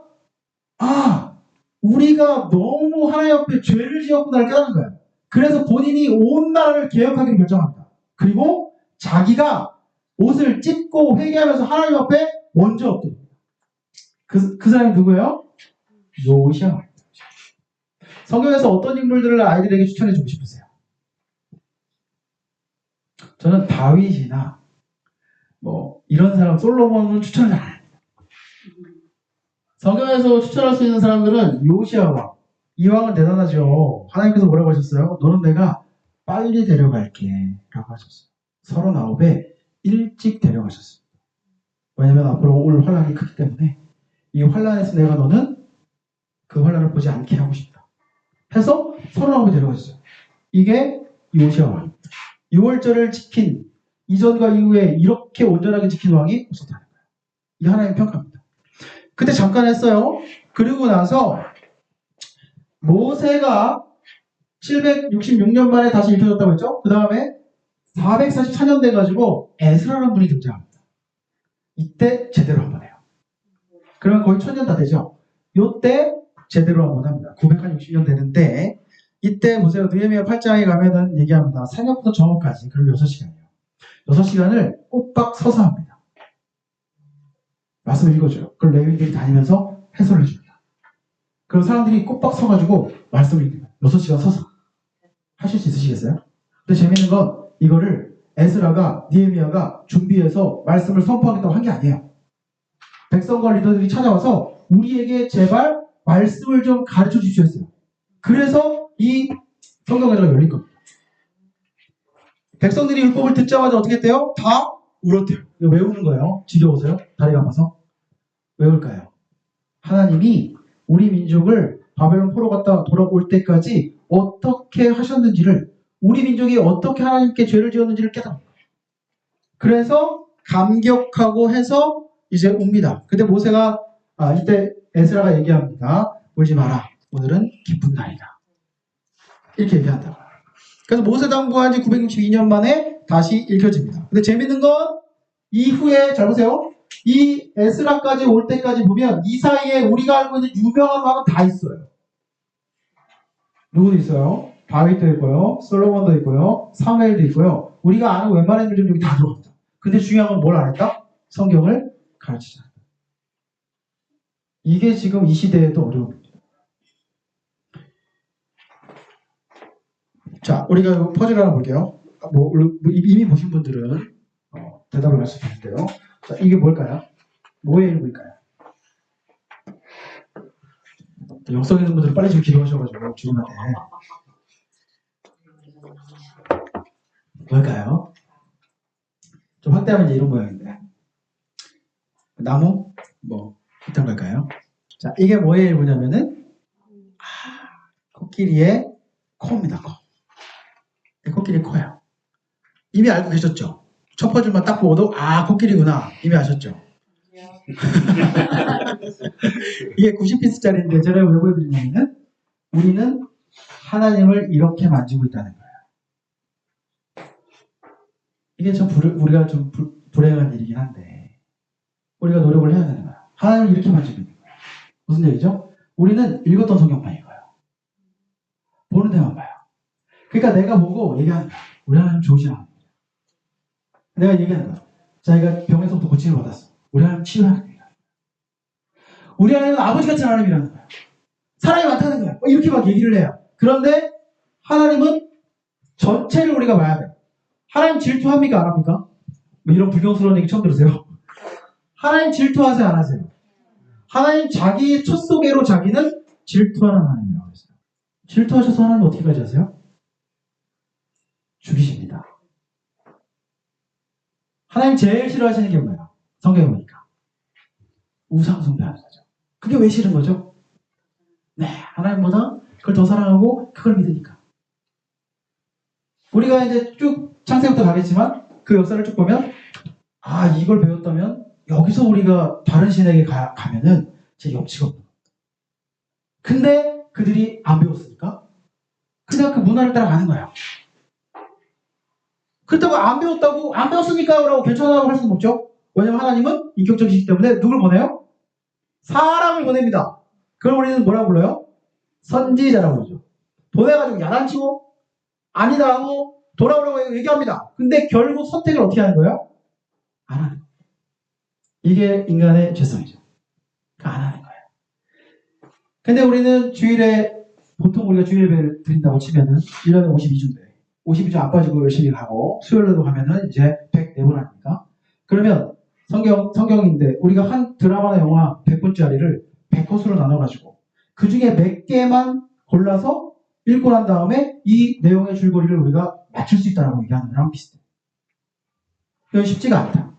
우리가 너무 하나님 앞에 죄를 지었구나를 깨닫는 거예요. 그래서 본인이 온 나라를 개혁하기로 결정합니다. 그리고 자기가 옷을 찢고 회개하면서 하나님 앞에 먼저 엎드립니다. 그 사람이 누구예요? 요시야. 성경에서 어떤 인물들을 아이들에게 추천해 주고 싶으세요? 저는 다윗이나 이런 사람, 솔로몬은 추천을 안 합니다. 성경에서 추천할 수 있는 사람들은 요시야 왕. 이 왕은 대단하죠. 하나님께서 뭐라고 하셨어요? 너는 내가 빨리 데려갈게 라고 하셨어요. 39에 일찍 데려가셨습니다. 왜냐면 앞으로 올 환란이 크기 때문에 이 환란에서 내가 너는 그 환란을 보지 않게 하고 싶다 해서 39에 데려가셨어요. 이게 요시야 왕. 6월절을 지킨 이전과 이후에 이렇게 온전하게 지킨 왕이 없었다는 거예요. 이 하나님의 평가입니다. 그때 잠깐 했어요. 그리고 나서 모세가 766년 만에 다시 읽혀졌다고 했죠. 그 다음에 444년 돼가지고 에스라라는 분이 등장합니다. 이때 제대로 한번 해요. 그러면 거의 1000년 다 되죠. 이때 제대로 한번 합니다. 960년 되는데 이때 보세요. 느헤미야 8장에 가면은 얘기합니다. 새벽부터 저녁까지. 그럼 6시간이에요. 6시간을 꼬박 서서 합니다. 말씀을 읽어줘요. 그럼 레위인들이 다니면서 해설을 해줍니다. 그럼 사람들이 꼬박 서가지고 말씀을 읽습니다. 6시간 서서. 하실 수 있으시겠어요? 근데 재밌는 건 이거를 에스라가, 느헤미야가 준비해서 말씀을 선포하겠다고 한 게 아니에요. 백성과 리더들이 찾아와서 우리에게 제발 말씀을 좀 가르쳐 주십시오 했어요. 그래서 이 성경회가 열린 겁니다. 백성들이 율법을 듣자마자 어떻게 했대요? 다 울었대요. 이거 왜 우는 거예요? 지겨우세요? 다리가 아파서? 왜 울까요? 하나님이 우리 민족을 바벨론 포로 갔다 돌아올 때까지 어떻게 하셨는지를, 우리 민족이 어떻게 하나님께 죄를 지었는지를 깨닫는 거예요. 그래서 감격하고 해서 이제 웁니다. 근데 모세가 이때 에스라가 얘기합니다. 울지 마라. 오늘은 기쁜 날이다. 이렇게 얘기한다고. 그래서 모세 당부한 지 962년 만에 다시 읽혀집니다. 근데 재밌는 건 이후에 잘 보세요. 이 에스라까지 올 때까지 보면 이 사이에 우리가 알고 있는 유명한 왕은 다 있어요. 누구도 있어요? 다윗도 있고요. 솔로몬도 있고요. 사무엘도 있고요. 우리가 아는 웬만한 인물들 여기 다 들어갑니다. 근데 중요한 건 뭘 안 했다? 성경을 가르치지 않았다. 이게 지금 이 시대에도 어려움입니다. 자, 우리가 퍼즐 하나 볼게요. 이미 보신 분들은 대답을 할 수 있는데요. 자, 이게 뭘까요? 뭐의 일부일까요? 영성 있는 분들은 빨리 좀 기도하셔가지고 주님한테. 뭘까요? 좀 확대하면 이제 이런 모양인데. 나무? 어떤 걸까요? 자, 이게 뭐의 일부냐면은 코끼리의 코입니다. 코. 코끼리 코예요. 이미 알고 계셨죠? 첫 퍼즐만 딱 보고도 코끼리구나 이미 아셨죠? 이게 90피스짜리인데 제가 왜 보여드리냐면 우리는 하나님을 이렇게 만지고 있다는 거예요. 이게 우리가 좀 불행한 일이긴 한데 우리가 노력을 해야 되는 거예요. 하나님을 이렇게 만지고 있는 거예요. 무슨 얘기죠? 우리는 읽었던 성경만 읽어요. 보는 데만 봐요. 그러니까 내가 보고 얘기하는 거야. 우리 하나님 좋으신 하나님. 내가 얘기하는 거야. 자기가 병에서부터 고침을 받았어. 우리 하나님 치유하는 거야. 우리 하나님은 아버지 같은 하나님이라는 거야. 사랑이 많다는 거야. 이렇게 막 얘기를 해요. 그런데 하나님은 전체를 우리가 봐야 돼. 하나님 질투합니까? 안 합니까? 이런 불경스러운 얘기 처음 들으세요? 하나님 질투하세요? 안 하세요? 하나님 자기 첫 소개로 자기는 질투하는 하나님이라고 했어요. 질투하셔서 하나님 어떻게까지 하세요? 죽이십니다. 하나님 제일 싫어하시는 게 뭐예요? 성경에 보니까 우상 숭배하는 거죠. 그게 왜 싫은 거죠? 네, 하나님보다 그걸 더 사랑하고 그걸 믿으니까. 우리가 이제 쭉 창세부터 가겠지만 그 역사를 쭉 보면 이걸 배웠다면 여기서 우리가 다른 신에게 가면은 제 염치가 없는 겁니다. 근데 그들이 안 배웠으니까 그냥 그 문화를 따라가는 거예요. 그렇다고 안 배웠다고 안 배웠으니까라고 괜찮다고 할 수는 없죠. 왜냐면 하나님은 인격적이시기 때문에 누굴 보내요? 사람을 보냅니다. 그걸 우리는 뭐라고 불러요? 선지자라고 그러죠. 보내가지고 야단치고 아니다 하고 돌아오라고 얘기합니다. 근데 결국 선택을 어떻게 하는 거예요? 안 하는 거예요. 이게 인간의 죄성이죠. 안 하는 거예요. 근데 우리는 주일에 보통 우리가 주일 예배를 드린다고 치면은 1년에 52주인데 52주 안 빠지고 열심히 가고 수요일에도 가면은 이제 104번 아닙니까? 그러면 성경인데 우리가 한 드라마나 영화 100분짜리를 100컷으로 나눠가지고 그 중에 몇 개만 골라서 읽고 난 다음에 이 내용의 줄거리를 우리가 맞출 수 있다고 얘기하는 거랑 비슷해요. 이건 쉽지가 않다.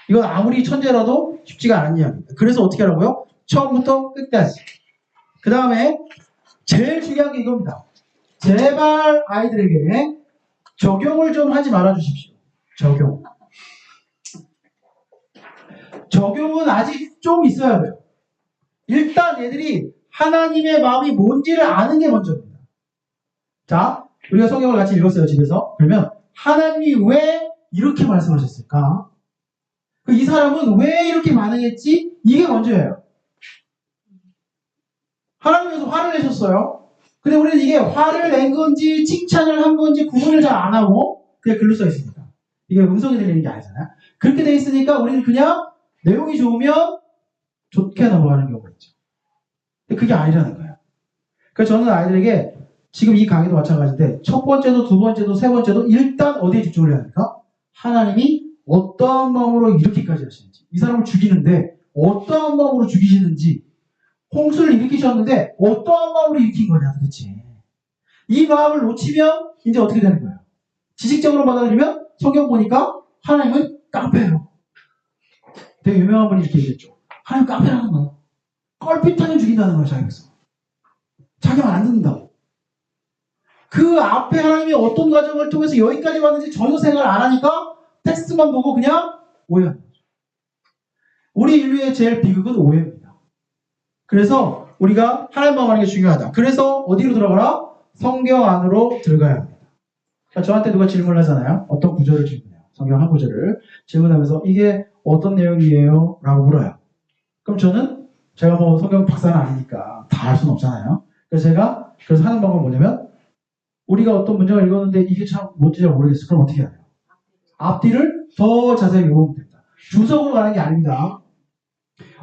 이건 아무리 천재라도 쉽지가 않은 이야기입니다. 그래서 어떻게 하라고요? 처음부터 끝까지. 그 다음에 제일 중요한 게 이겁니다. 제발 아이들에게 적용을 좀 하지 말아 주십시오. 적용은 아직 좀 있어야 돼요. 일단 얘들이 하나님의 마음이 뭔지를 아는 게 먼저입니다. 자, 우리가 성경을 같이 읽었어요, 집에서. 그러면 하나님이 왜 이렇게 말씀하셨을까? 이 사람은 왜 이렇게 반응했지? 이게 먼저예요. 하나님께서 화를 내셨어요. 근데 우리는 이게 화를 낸 건지 칭찬을 한 건지 구분을 잘 안 하고 그냥 글로 써 있습니다. 이게 음성이 들리는 게 아니잖아요. 그렇게 돼 있으니까 우리는 그냥 내용이 좋으면 좋게 넘어가는 경우가 있죠. 근데 그게 아니라는 거예요. 그래서 저는 아이들에게 지금 이 강의도 마찬가지인데 첫 번째도 두 번째도 세 번째도 일단 어디에 집중을 해야 합니까? 하나님이 어떠한 마음으로 이렇게까지 하시는지, 이 사람을 죽이는데 어떠한 마음으로 죽이시는지, 홍수를 일으키셨는데 어떠한 마음으로 일으킨 거냐 도대체. 이 마음을 놓치면 이제 어떻게 되는 거예요? 지식적으로 받아들이면 성경 보니까 하나님은 깡패예요. 되게 유명한 분이 이렇게 얘기했죠. 하나님 깡패라는 거예요. 껄핏하면 죽인다는 거예요. 자기에서. 자기 말 안 듣는다고. 그 앞에 하나님이 어떤 과정을 통해서 여기까지 왔는지 전혀 생각을 안 하니까 텍스트만 보고 그냥 오해하는 거죠. 우리 인류의 제일 비극은 오해입니다. 그래서 우리가 하나님 마음 하는 게 중요하다. 그래서 어디로 들어가라? 성경 안으로 들어가야 합니다. 그러니까 저한테 누가 질문을 하잖아요. 어떤 구절을 질문해요. 성경 한 구절을 질문하면서 이게 어떤 내용이에요? 라고 물어요. 그럼 저는 제가 뭐 성경 박사는 아니니까 다 알 수는 없잖아요. 그래서 제가 하는 방법은 뭐냐면 우리가 어떤 문장을 읽었는데 이게 참 뭔지 잘 모르겠어. 그럼 어떻게 해야 돼요? 앞뒤를 더 자세히 읽어보면 됩니다. 주석으로 가는 게 아닙니다.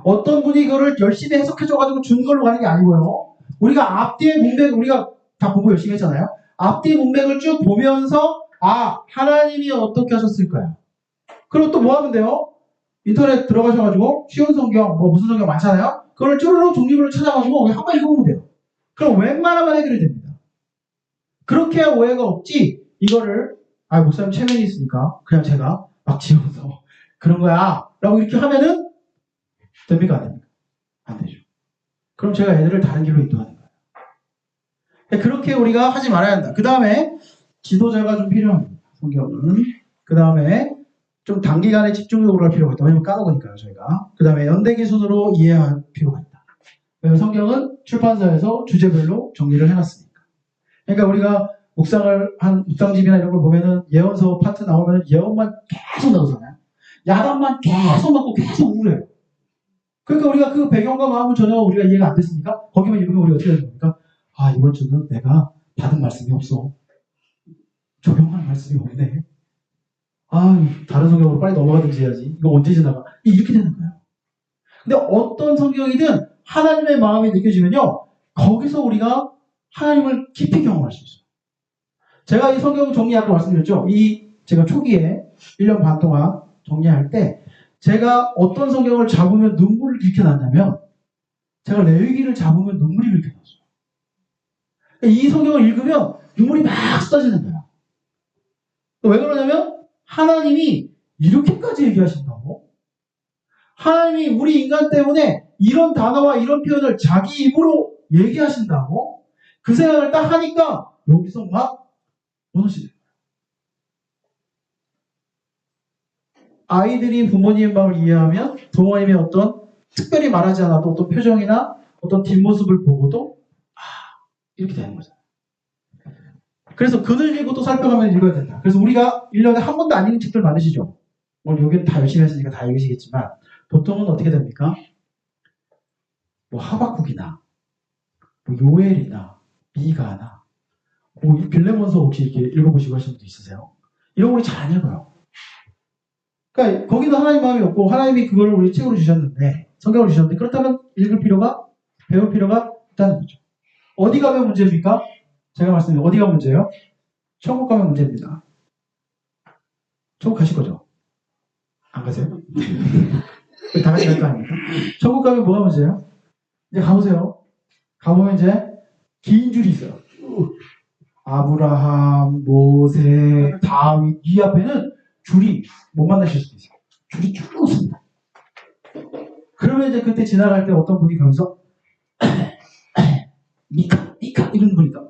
어떤 분이 이거를 열심히 해석해줘가지고 준 걸로 가는 게 아니고요. 우리가 앞뒤의 문맥, 우리가 다 공부 열심히 했잖아요. 앞뒤 문맥을 쭉 보면서 하나님이 어떻게 하셨을까요? 그리고 또 뭐 하면 돼요? 인터넷 들어가셔가지고 쉬운 성경, 뭐 무슨 성경 많잖아요. 그걸 쭈루루 종류별로 찾아가지고 한 번 읽어보면 돼요. 그럼 웬만하면 해결이 됩니다. 그렇게 해야 오해가 없지. 이거를 목사님 체면이 있으니까 그냥 제가 막 지어서 그런 거야 라고 이렇게 하면은 됩니까? 안 됩니까? 안 되죠. 그럼 제가 애들을 다른 길로 인도하는 거예요. 그렇게 우리가 하지 말아야 한다. 그 다음에 지도자가 좀 필요합니다. 성경은. 그 다음에 좀 단기간에 집중적으로 할 필요가 있다. 왜냐면 까먹으니까요, 저희가. 그 다음에 연대 기준으로 이해할 필요가 있다. 왜냐면 성경은 출판사에서 주제별로 정리를 해놨으니까. 그러니까 우리가 묵상집이나 이런 걸 보면은 예언서 파트 나오면 예언만 계속 나오잖아요. 야단만 계속 맞고 계속 우울해요. 그러니까 우리가 그 배경과 마음은 전혀 우리가 이해가 안 됐으니까 거기만 읽으면 우리가 어떻게 되는 겁니까? 이번 주는 내가 받은 말씀이 없어. 적용하는 말씀이 없네. 다른 성경으로 빨리 넘어가든지 해야지. 이거 언제 지나가? 이렇게 되는 거예요. 근데 어떤 성경이든 하나님의 마음이 느껴지면요. 거기서 우리가 하나님을 깊이 경험할 수 있어요. 제가 이 성경 정리 아까 말씀드렸죠. 제가 초기에 1년 반 동안 정리할 때 제가 어떤 성경을 잡으면 눈물을 이렇게 났냐면 제가 레위기를 잡으면 눈물이 이렇게 났어요. 이 성경을 읽으면 눈물이 막 쏟아지는 거예요. 왜 그러냐면 하나님이 이렇게까지 얘기하신다고? 하나님이 우리 인간 때문에 이런 단어와 이런 표현을 자기 입으로 얘기하신다고? 그 생각을 딱 하니까 여기서 막 무너지는 거예요. 아이들이 부모님의 마음을 이해하면 부모님의 어떤 특별히 말하지 않아도 어떤 표정이나 어떤 뒷모습을 보고도 이렇게 되는 거잖아요. 그래서 글을 읽고 또 살펴가면 읽어야 된다. 그래서 우리가 1년에 한 번도 안 읽는 책들 많으시죠? 오늘 여기는 다 열심히 했으니까 다 읽으시겠지만 보통은 어떻게 됩니까? 뭐 하박국이나 뭐 요엘이나 미가나 뭐 빌레몬서 혹시 이렇게 읽어보시고 하시는 분도 있으세요? 이런 거 우리 잘 안 읽어요. 그러니까 거기도 하나님 마음이 없고 하나님이 그걸 우리 책으로 주셨는데 성경으로 주셨는데 그렇다면 읽을 필요가 배울 필요가 있다는 거죠. 어디 가면 문제입니까? 제가 말씀드린 어디가 문제예요? 천국 가면 문제입니다. 천국 가실 거죠? 안 가세요? 다 같이 갈 거 아닙니까? 천국 가면 뭐가 문제예요? 이제 가보세요. 가보면 이제 긴 줄이 있어요. 아브라함, 모세, 다윗 이 앞에는 줄이 못 만나실 수도 있어요. 줄이 쭉 있습니다. 그러면 이제 그때 지나갈 때 어떤 분이 가면서 미카 이런 분이 있다.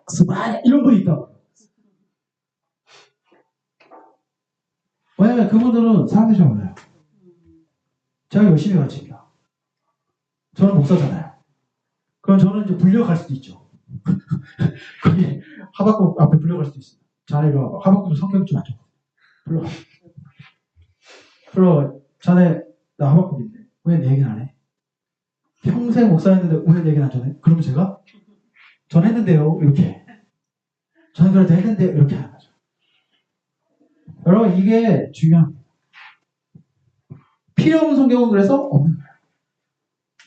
스바냐 이런 분이 있다. 왜냐면 그분들은 사람들이 잘 몰라요. 제가 열심히 가르칩니다. 저는 목사잖아요. 그럼 저는 이제 불려갈 수도 있죠. 거기 하박국 앞에 불려갈 수도 있습니다. 자네 이리 와봐. 하박국도 성격이 좀 안 좋고. 불러가. 자네 나 하박국인데 왜 내 얘기는 안 해? 평생 목사했는데 왜 내 얘기는 안 전해? 그러면 제가 전했는데요 이렇게. 저는 그래도 했는데 이렇게 하는 거죠. 여러분 이게 중요합니다. 필요 없는 성경은 그래서 없는 거예요.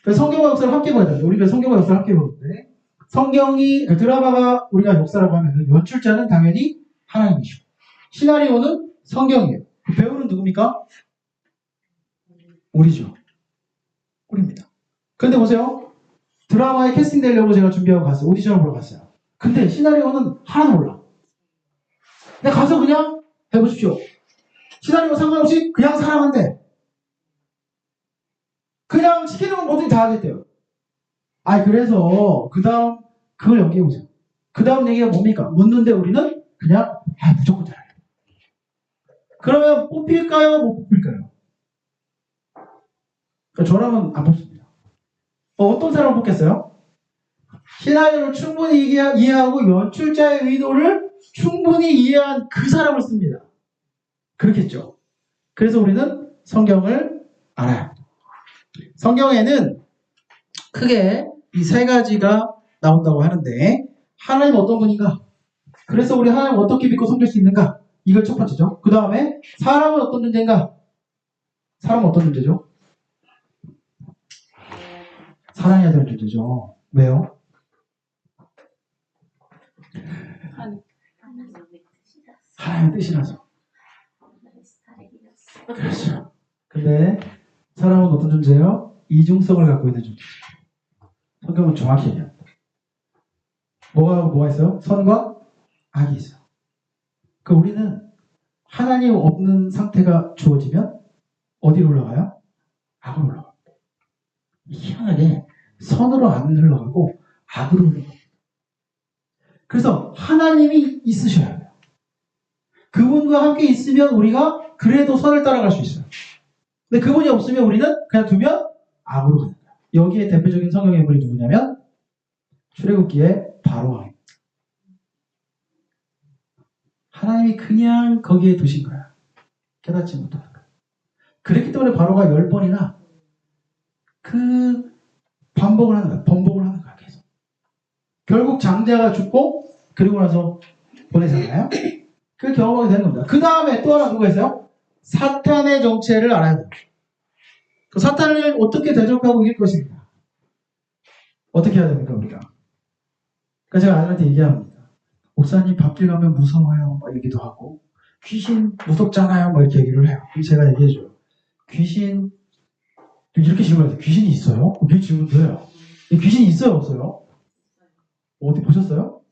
그래서 성경과 역사를 함께 봐야 돼요. 우리가 성경과 역사를 함께 보는데 성경이 드라마가 우리가 역사라고 하면 연출자는 당연히 하나님이시고 시나리오는 성경이에요. 배우는 누굽니까? 우리죠. 우리입니다. 근데 보세요. 드라마에 캐스팅 되려고 제가 준비하고 갔어요. 오디션을 보러 갔어요. 근데 시나리오는 하나도 몰라. 근데 가서 그냥 해보십시오. 시나리오 상관없이 그냥 사랑한대. 그냥 시키는 건 뭐든지 다 하겠대요. 그래서 그 다음 그걸 연기해보세요. 그 다음 얘기가 뭡니까? 묻는데 우리는 그냥 무조건 잘해요. 그러면 뽑힐까요? 못 뽑힐까요? 그러니까 저라면 안 뽑습니다. 어떤 사람을 뽑겠어요? 시나리오를 충분히 이해하고 연출자의 의도를 충분히 이해한 그 사람을 씁니다. 그렇겠죠. 그래서 우리는 성경을 알아야 합니다. 성경에는 크게 이 세 가지가 나온다고 하는데 하나님 어떤 분인가? 그래서 우리 하나님 어떻게 믿고 섬길 수 있는가? 이걸 첫 번째죠. 그 다음에 사람은 어떤 존재인가? 사람은 어떤 존재죠? 사랑해야 되는 존재죠. 왜요? 하나님의 뜻이라서. 그렇죠. 근데 사람은 어떤 존재예요? 이중성을 갖고 있는 존재죠. 성경은 정확히 얘기합니다. 뭐가 있어요? 선과 악이 있어요. 우리는 하나님 없는 상태가 주어지면 어디로 올라가요? 악으로 올라갑니다. 희한하게 선으로 안 흘러가고 악으로 흘러갑니다. 그래서 하나님이 있으셔야 돼요. 그분과 함께 있으면 우리가 그래도 선을 따라갈 수 있어요. 근데 그분이 없으면 우리는 그냥 두면 악으로 가는 거예요. 여기에 대표적인 성경의 인물이 누구냐면 출애굽기의 바로왕입니다. 하나님이 그냥 거기에 두신 거야. 깨닫지 못하는 거야. 그랬기 때문에 바로가 10번이나 그 반복을 하는 거야. 번복을 하는 거야. 계속. 결국 장자가 죽고 그리고 나서 보내잖아요. 그 경험하게 되는 겁니다. 그 다음에 또 하나 누가 있어요? 사탄의 정체를 알아야 돼요. 그 사탄을 어떻게 대적하고 이길 것입니다. 어떻게 해야 됩니까 우리가? 그러니까 제가 아들한테 얘기합니다. 목사님 밥길 가면 무서워요. 막 얘기도 하고 귀신 무섭잖아요. 막 이렇게 얘기를 해요. 그럼 제가 얘기해줘요. 귀신 이렇게 질문해요. 귀신이 있어요? 그게 질문돼요. 귀신이 있어요? 없어요? 어디 보셨어요?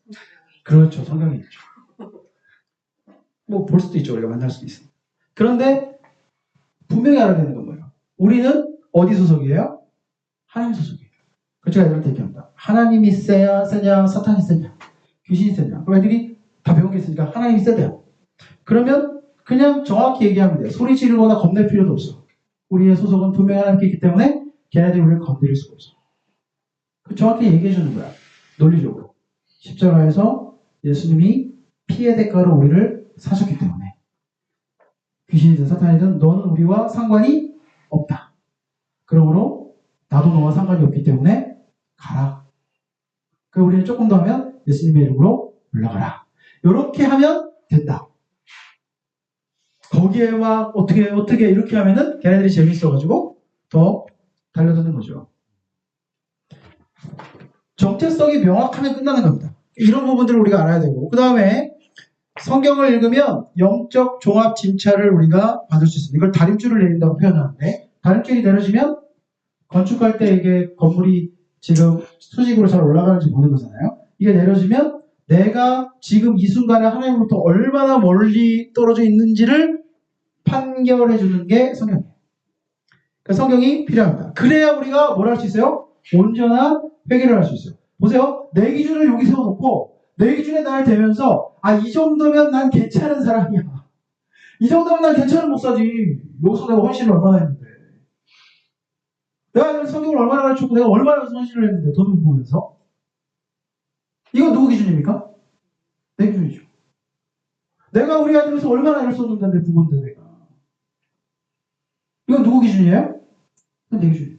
그렇죠. 성경에 있죠. 뭐 볼 수도 있죠. 우리가 만날 수도 있습니다. 그런데 분명히 알아야 되는 건 뭐예요? 우리는 어디 소속이에요? 하나님 소속이에요. 그래서 제가 애들한테 얘기합니다. 하나님이 세냐 사탄이 세냐 귀신이 세냐. 그럼 애들이 다 배운 게 있으니까 하나님이 세대요. 그러면 그냥 정확히 얘기하면 돼요. 소리 지르거나 겁낼 필요도 없어. 우리의 소속은 분명히 하나님께 있기 때문에 걔네들이 우리를 건드릴 수가 없어. 정확히 얘기해 주는 거야. 논리적으로. 십자가에서 예수님이 피의 대가로 우리를 사셨기 때문에 귀신이든 사탄이든 너는 우리와 상관이 없다. 그러므로 나도 너와 상관이 없기 때문에 가라. 그리고 우리는 조금 더 하면 예수님의 이름으로 올라가라. 이렇게 하면 된다. 거기에 막 어떻게 이렇게 하면은 걔네들이 재밌어가지고 더 달려드는 거죠. 정체성이 명확하면 끝나는 겁니다. 이런 부분들을 우리가 알아야 되고, 그 다음에 성경을 읽으면 영적 종합 진찰을 우리가 받을 수 있습니다. 이걸 다림줄을 내린다고 표현하는데, 다림줄이 내려지면 건축할 때 이게 건물이 지금 수직으로 잘 올라가는지 보는 거잖아요. 이게 내려지면 내가 지금 이 순간에 하나님으로부터 얼마나 멀리 떨어져 있는지를 판결해 주는 게 성경이에요. 그러니까 성경이 필요합니다. 그래야 우리가 뭘 할 수 있어요? 온전한 회개를 할 수 있어요. 보세요. 내 기준을 여기 세워놓고 내 기준에 나를 대면서 이 정도면 난 괜찮은 사람이야. 이 정도면 난 괜찮은 목사지. 여기서 내가 헌신을 얼마나 했는데. 내가 성경을 얼마나 가르쳤고 내가 얼마나 헌신을 했는데 돈 보면서. 이건 누구 기준입니까? 내 기준이죠. 내가 우리 아들에서 얼마나 애를 썼는데 내 부모인데 내가. 이건 누구 기준이에요? 이건 내 기준이에요.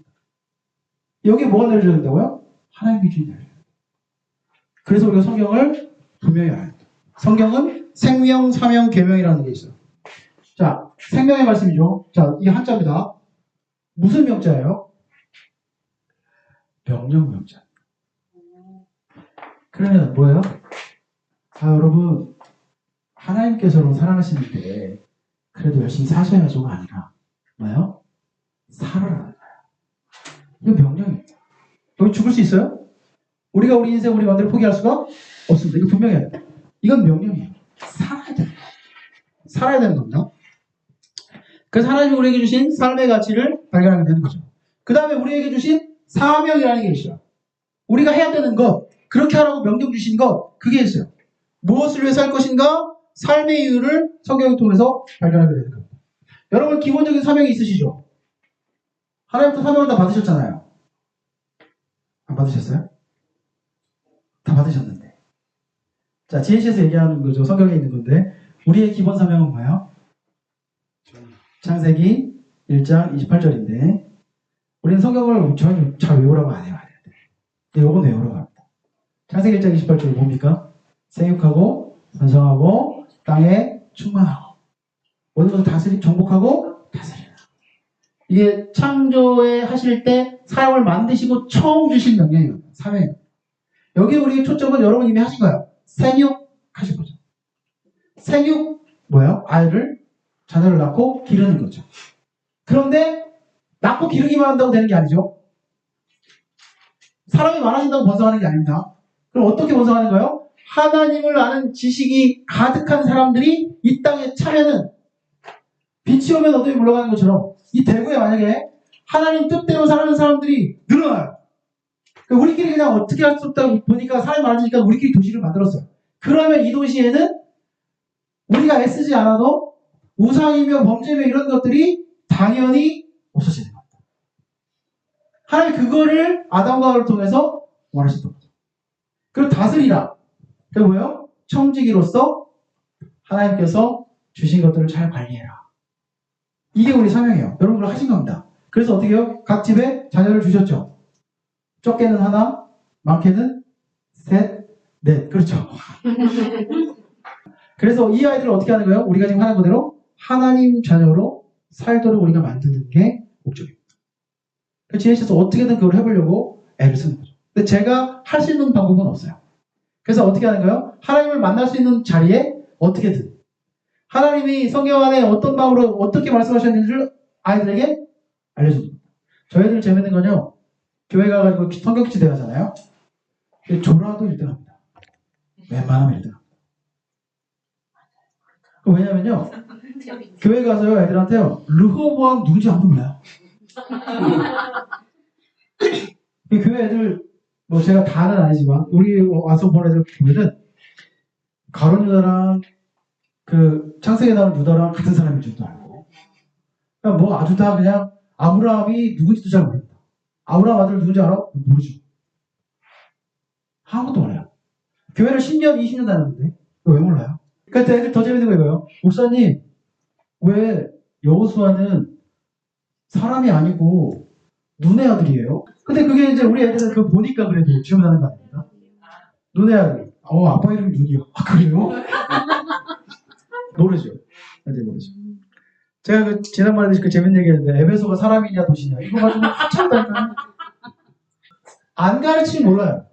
여기에 뭐가 내려져야 된다고요? 하나님 기준이 내려져야 돼요. 그래서 우리가 성경을 분명히 알아야 돼요. 성경은 생명, 사명, 계명이라는 게 있어요. 자, 생명의 말씀이죠. 자, 이게 한자입니다. 무슨 명자예요? 명령 명자. 그러면 뭐예요? 여러분, 하나님께서는 사랑하시는데 그래도 열심히 사셔야죠가 아니라 뭐예요? 살아라. 이거 명령입니다. 여기 죽을 수 있어요? 우리가 우리 인생 우리 마음대로 포기할 수가 없습니다. 이거 분명히 해야 돼요. 이건 명령이에요. 살아야 됩니다. 살아야 되는 겁니다. 그래서 하나님이 우리에게 주신 삶의 가치를 발견하게 되는 거죠. 그 다음에 우리에게 주신 사명이라는 게 있어요. 우리가 해야 되는 것, 그렇게 하라고 명령 주신 것, 그게 있어요. 무엇을 위해서 할 것인가? 삶의 이유를 성경을 통해서 발견하게 되는 겁니다. 여러분 기본적인 사명이 있으시죠? 하나님부터 사명을 다 받으셨잖아요. 안 받으셨어요? 다 받으셨는데. 자, 지혜시에서 얘기하는 거죠. 성경에 있는 건데 우리의 기본 사명은 뭐예요? 창세기 1장 28절인데 우리는 성경을 저는 잘 외우라고 안 해요. 근데 이건 외우라고 합니다. 창세기 1장 28절이 뭡니까? 생육하고 번성하고 땅에 충만하고 모든 것을 다스리 정복하고 다스리라. 이게 창조에 하실 때 사람을 만드시고 처음 주신 명령이에요. 사명. 여기 우리의 초점은 여러분 이미 하신 거예요. 생육하신 거죠. 생육 뭐예요? 자녀를 낳고 기르는 거죠. 그런데 낳고 기르기만 한다고 되는 게 아니죠. 사람이 많아진다고 번성하는 게 아닙니다. 그럼 어떻게 번성하는 거예요? 하나님을 아는 지식이 가득한 사람들이 이 땅에 차면은 빛이 오면 어둠이 물러가는 것처럼 이 대구에 만약에 하나님 뜻대로 사는 사람들이 늘어나요. 우리끼리 그냥 어떻게 할 수 없다고 보니까 사람이 많아지니까 우리끼리 도시를 만들었어요. 그러면 이 도시에는 우리가 애쓰지 않아도 우상이며 범죄며 이런 것들이 당연히 없어지는 겁니다. 하나님 그거를 아담과 하와를 통해서 원하셨던 거죠. 그리고 다스리라. 그게 뭐예요? 청지기로서 하나님께서 주신 것들을 잘 관리해라. 이게 우리 사명이에요. 여러분 그걸 하신 겁니다. 그래서 어떻게 해요? 각 집에 자녀를 주셨죠. 적게는 하나, 많게는 셋, 넷. 그렇죠. 그래서 이 아이들을 어떻게 하는 거예요? 우리가 지금 하는 거대로 하나님 자녀로 살도록 우리가 만드는 게 목적입니다. 그 지혜씨에서 어떻게든 그걸 해보려고 애를 쓰는 거죠. 근데 제가 할 수 있는 방법은 없어요. 그래서 어떻게 하는 거예요? 하나님을 만날 수 있는 자리에 어떻게든 하나님이 성경 안에 어떤 방으로 어떻게 말씀하셨는지를 아이들에게 알려줍니다. 저희들 재밌는 건요. 교회 가가지고 성경기치 대회하잖아요. 조라도 1등합니다. 웬만하면 1등합니다. 왜냐면요. 교회 가서요. 애들한테요. 르호보암 누군지 안 몰라요. 이 교회 애들 뭐 제가 다는 아니지만 우리 와서 본 애들 보면은 가론 유다랑 그 창세기에 나온 유다랑 같은 사람인 줄도 알고 그러니까 뭐 아주 다 그냥 아브라함이 누군지도 잘 모릅니다. 아브라함 아들 누군지 알아? 모르죠. 아무것도 몰라요. 교회를 10년, 20년 다녔는데 왜 몰라요? 그러니까 애들 더 재밌는 거 이거예요. 목사님, 왜 여호수아는 사람이 아니고 눈의 아들이에요? 근데 그게 이제 우리 애들은 그거 보니까 그래도 질문하는 거 아닙니까? 눈의 아들. 아빠 이름이 눈이요. 그래요? 모르죠. 애들 모르죠. 제가 지난번에 그 재밌는 얘기 했는데 에베소가 사람이냐 도시냐 이거 가지고 한참 다니까 안 가르치면 몰라요.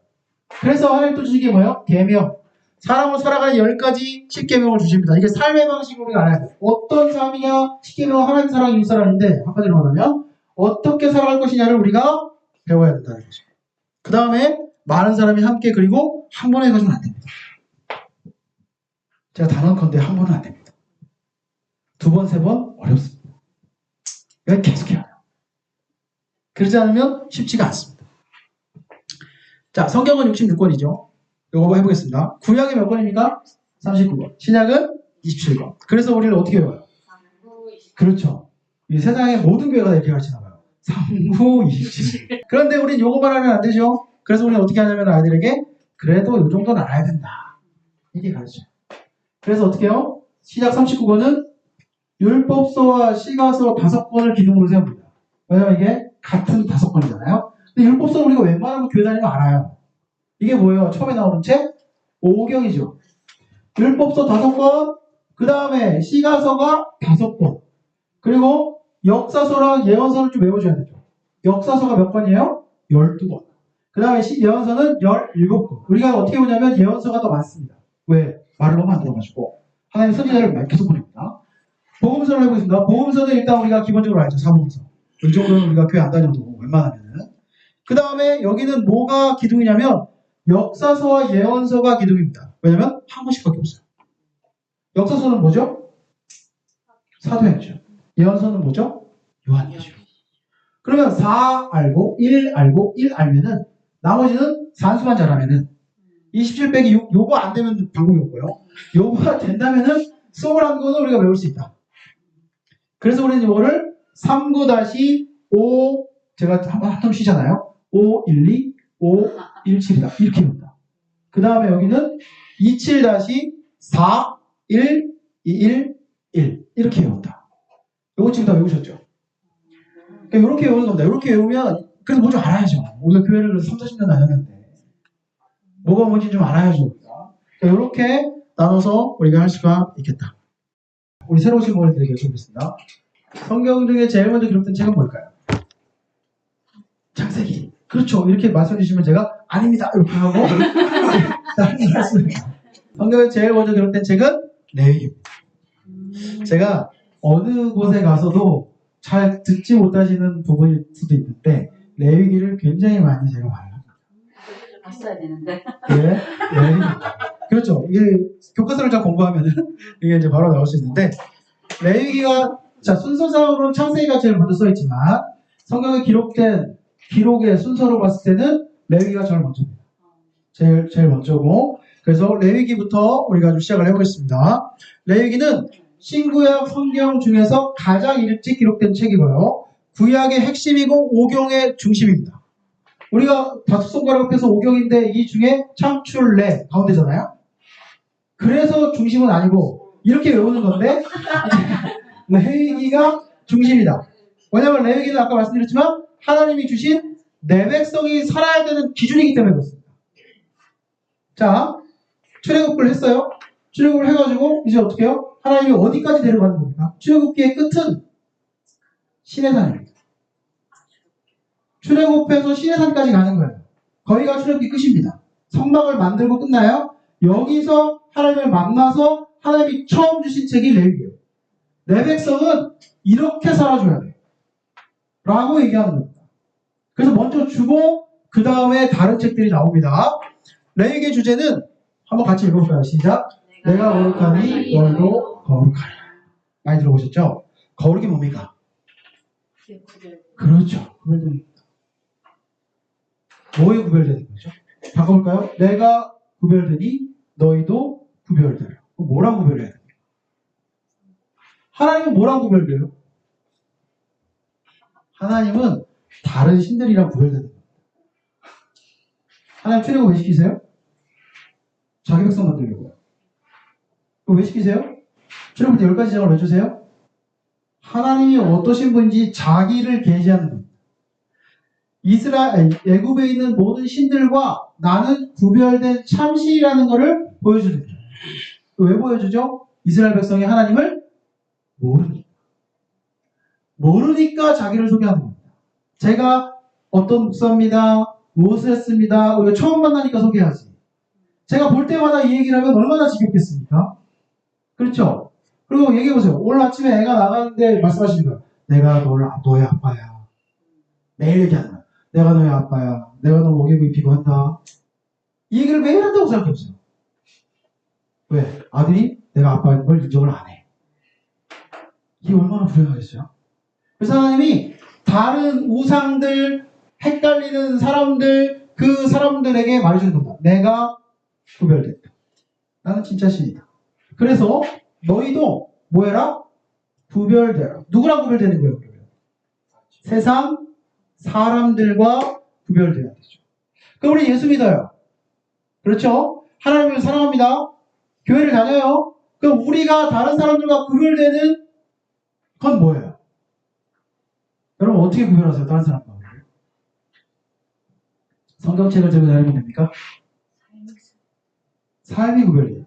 그래서 하나님 또 주신 게 뭐예요? 계명. 사람으로 살아가는 10가지 10계명을 주십니다. 이게 삶의 방식으로 우리가 알아야 돼요. 어떤 삶이냐? 10계명은 하나님 사랑, 이웃사랑인데 한마디로 말하면 어떻게 살아갈 것이냐를 우리가 배워야 된다는 거죠. 그 다음에 많은 사람이 함께 그리고 한 번에 해가지고는 안 됩니다. 제가 단언컨대 한 번은 안 됩니다. 2번, 3번 어렵습니다. 이건 계속해야 돼요. 그러지 않으면 쉽지가 않습니다. 자, 성경은 66권이죠. 이거 해보겠습니다. 구약이 몇 권입니까? 39권. 신약은 27권. 그래서 우리는 어떻게 외워요? 그렇죠. 이 세상의 모든 교회가 다 이렇게 가르치나 봐요. 39, 27. 그런데 우린 요거만 하면 안 되죠. 그래서 우리는 어떻게 하냐면 아이들에게 그래도 요 정도는 알아야 된다. 이렇게 가르쳐요. 그래서 어떻게 해요? 시작 39권은 율법서와 시가서 5권을 기둥으로 세웁니다. 왜냐면 이게 같은 5권이잖아요. 근데 율법서는 우리가 웬만하면 교회 다니면 알아요. 이게 뭐예요? 처음에 나오는 책? 오경이죠. 율법서 5권, 그 다음에 시가서가 5권, 그리고 역사서랑 예언서를 좀 외워줘야 되죠. 역사서가 몇 권이에요? 12권. 그 다음에 예언서는 17권. 우리가 어떻게 보냐면 예언서가 더 많습니다. 왜? 말을 너무 안 들어가지고. 하나님 선지자를 계속 보냅니다. 복음서를 해보겠습니다. 복음서는 일단 우리가 기본적으로 알죠. 사복음서. 이 정도는 우리가 교회 안 다녀도 웬만하면은. 그 다음에 여기는 뭐가 기둥이냐면 역사서와 예언서가 기둥입니다. 왜냐면 한 권씩밖에 없어요. 역사서는 뭐죠? 사도행전. 예언서는 뭐죠? 요한계시록. 그러면 4 알고 1 알고 1 알면은 나머지는 산수만 잘하면은 27 빼기 6 요거 안 되면 방법이 없고요. 요거가 된다면은 21권은 우리가 외울 수 있다. 그래서 우리는 이거를 39-5 제가 한번 쉬잖아요. 512 517이다. 이렇게 외운다. 그 다음에 여기는 27-4 1 21 1 이렇게 외운다. 요거 지금 다 외우셨죠? 그러니까 이렇게 외우는 겁니다. 이렇게 외우면 그래서 뭐 좀 알아야죠. 우리가 교회를 30-40년 다녔는데 뭐가 뭔지 좀 알아야죠. 우리가. 그러니까 이렇게 나눠서 우리가 할 수가 있겠다. 우리 새로 오신 분들에게 여쭤보겠습니다. 성경 중에 제일 먼저 기록된 책은 뭘까요? 창세기. 그렇죠. 이렇게 말씀해 주시면 제가 아닙니다. 이렇게 하고 성경에 제일 먼저 기록된 책은 레위기입니다. 제가 어느 곳에 가서도 잘 듣지 못하시는 부분일 수도 있는데 레위기를 굉장히 많이 제가 말합니다. 봤어야 되는데. 예, 레위기. 그렇죠. 이게 교과서를 잘 공부하면은 이게 이제 바로 나올 수 있는데 레위기가 자 순서상으로는 창세기가 제일 먼저 써 있지만 성경에 기록된 기록의 순서로 봤을 때는 레위기가 제일 먼저입니다. 제일 먼저고 그래서 레위기부터 우리가 좀 시작을 해보겠습니다. 레위기는 신구약 성경 중에서 가장 일찍 기록된 책이고요. 구약의 핵심이고 오경의 중심입니다. 우리가 다섯 손가락 합해서 오경인데 이 중에 창출래 가운데잖아요. 그래서 중심은 아니고 이렇게 외우는 건데 레위기가 중심이다. 왜냐하면 레위기는 아까 말씀드렸지만 하나님이 주신 내 백성이 살아야 되는 기준이기 때문에 그렇습니다. 자, 출애굽을 했어요. 출애굽을 해가지고 이제 어떻게 해요? 하나님이 어디까지 데려가는 겁니까? 출애굽기의 끝은 시내산입니다. 출애굽해서 시내산까지 가는 거예요. 거기가 출애굽기 끝입니다. 성막을 만들고 끝나요. 여기서 하나님을 만나서 하나님이 처음 주신 책이 레위기예요. 내 백성은 이렇게 살아줘야 돼. 라고 얘기하는 겁니다. 그래서 먼저 주고 그 다음에 다른 책들이 나옵니다. 레위기의 주제는 한번 같이 읽어볼까요? 시작. 내가 거룩하니 너희도 거룩하라. 많이 들어보셨죠? 거룩이 뭡니까? 그렇죠. 구별됩니다. 뭐에 구별되는 거죠? 바꿔볼까요? 내가 구별되니 너희도 구별되라. 뭐랑 구별해야 됩니까? 하나님은 뭐랑 구별돼요? 하나님은 다른 신들이랑 구별되는 거예요. 하나님 출애굽 왜 시키세요? 자기 백성 만들려고요. 그거 왜 시키세요? 출애굽 때 10가지 장을 왜 주세요? 하나님이 어떠신 분인지 자기를 계시하는 겁니다. 애굽에 있는 모든 신들과 나는 구별된 참신이라는 것을 보여주는 거예요. 왜 보여주죠? 이스라엘 백성이 하나님을 모르니까 자기를 소개하는 겁니다. 제가 어떤 목사입니다. 무엇을 했습니다. 우리가 처음 만나니까 소개하지. 제가 볼 때마다 이 얘기를 하면 얼마나 지겹겠습니까? 그렇죠? 그리고 얘기해보세요. 오늘 아침에 애가 나가는데 말씀하시는 거예요. 내가 너의 아빠야. 매일 얘기하는 거야. 내가 너의 아빠야. 내가 너 먹이고 입히고 한다. 이 얘기를 매일 한다고 생각해보세요. 왜? 아들이 내가 아빠인 걸 인정을 안 해. 이게 얼마나 불행하겠어요? 그래서 하나님이 다른 우상들, 헷갈리는 사람들, 그 사람들에게 말해주는 겁니다. 내가 구별됐다. 나는 진짜 신이다. 그래서 너희도 뭐해라? 구별되라. 누구랑 구별되는 거예요? 그러면? 세상 사람들과 구별돼야 되죠. 그럼 우리 예수 믿어요. 그렇죠? 하나님을 사랑합니다. 교회를 다녀요. 그럼 우리가 다른 사람들과 구별되는 건 뭐예요? 여러분 어떻게 구별하세요? 다른 사람과. 성경책을 들고 다니면 됩니까? 삶이 구별돼요.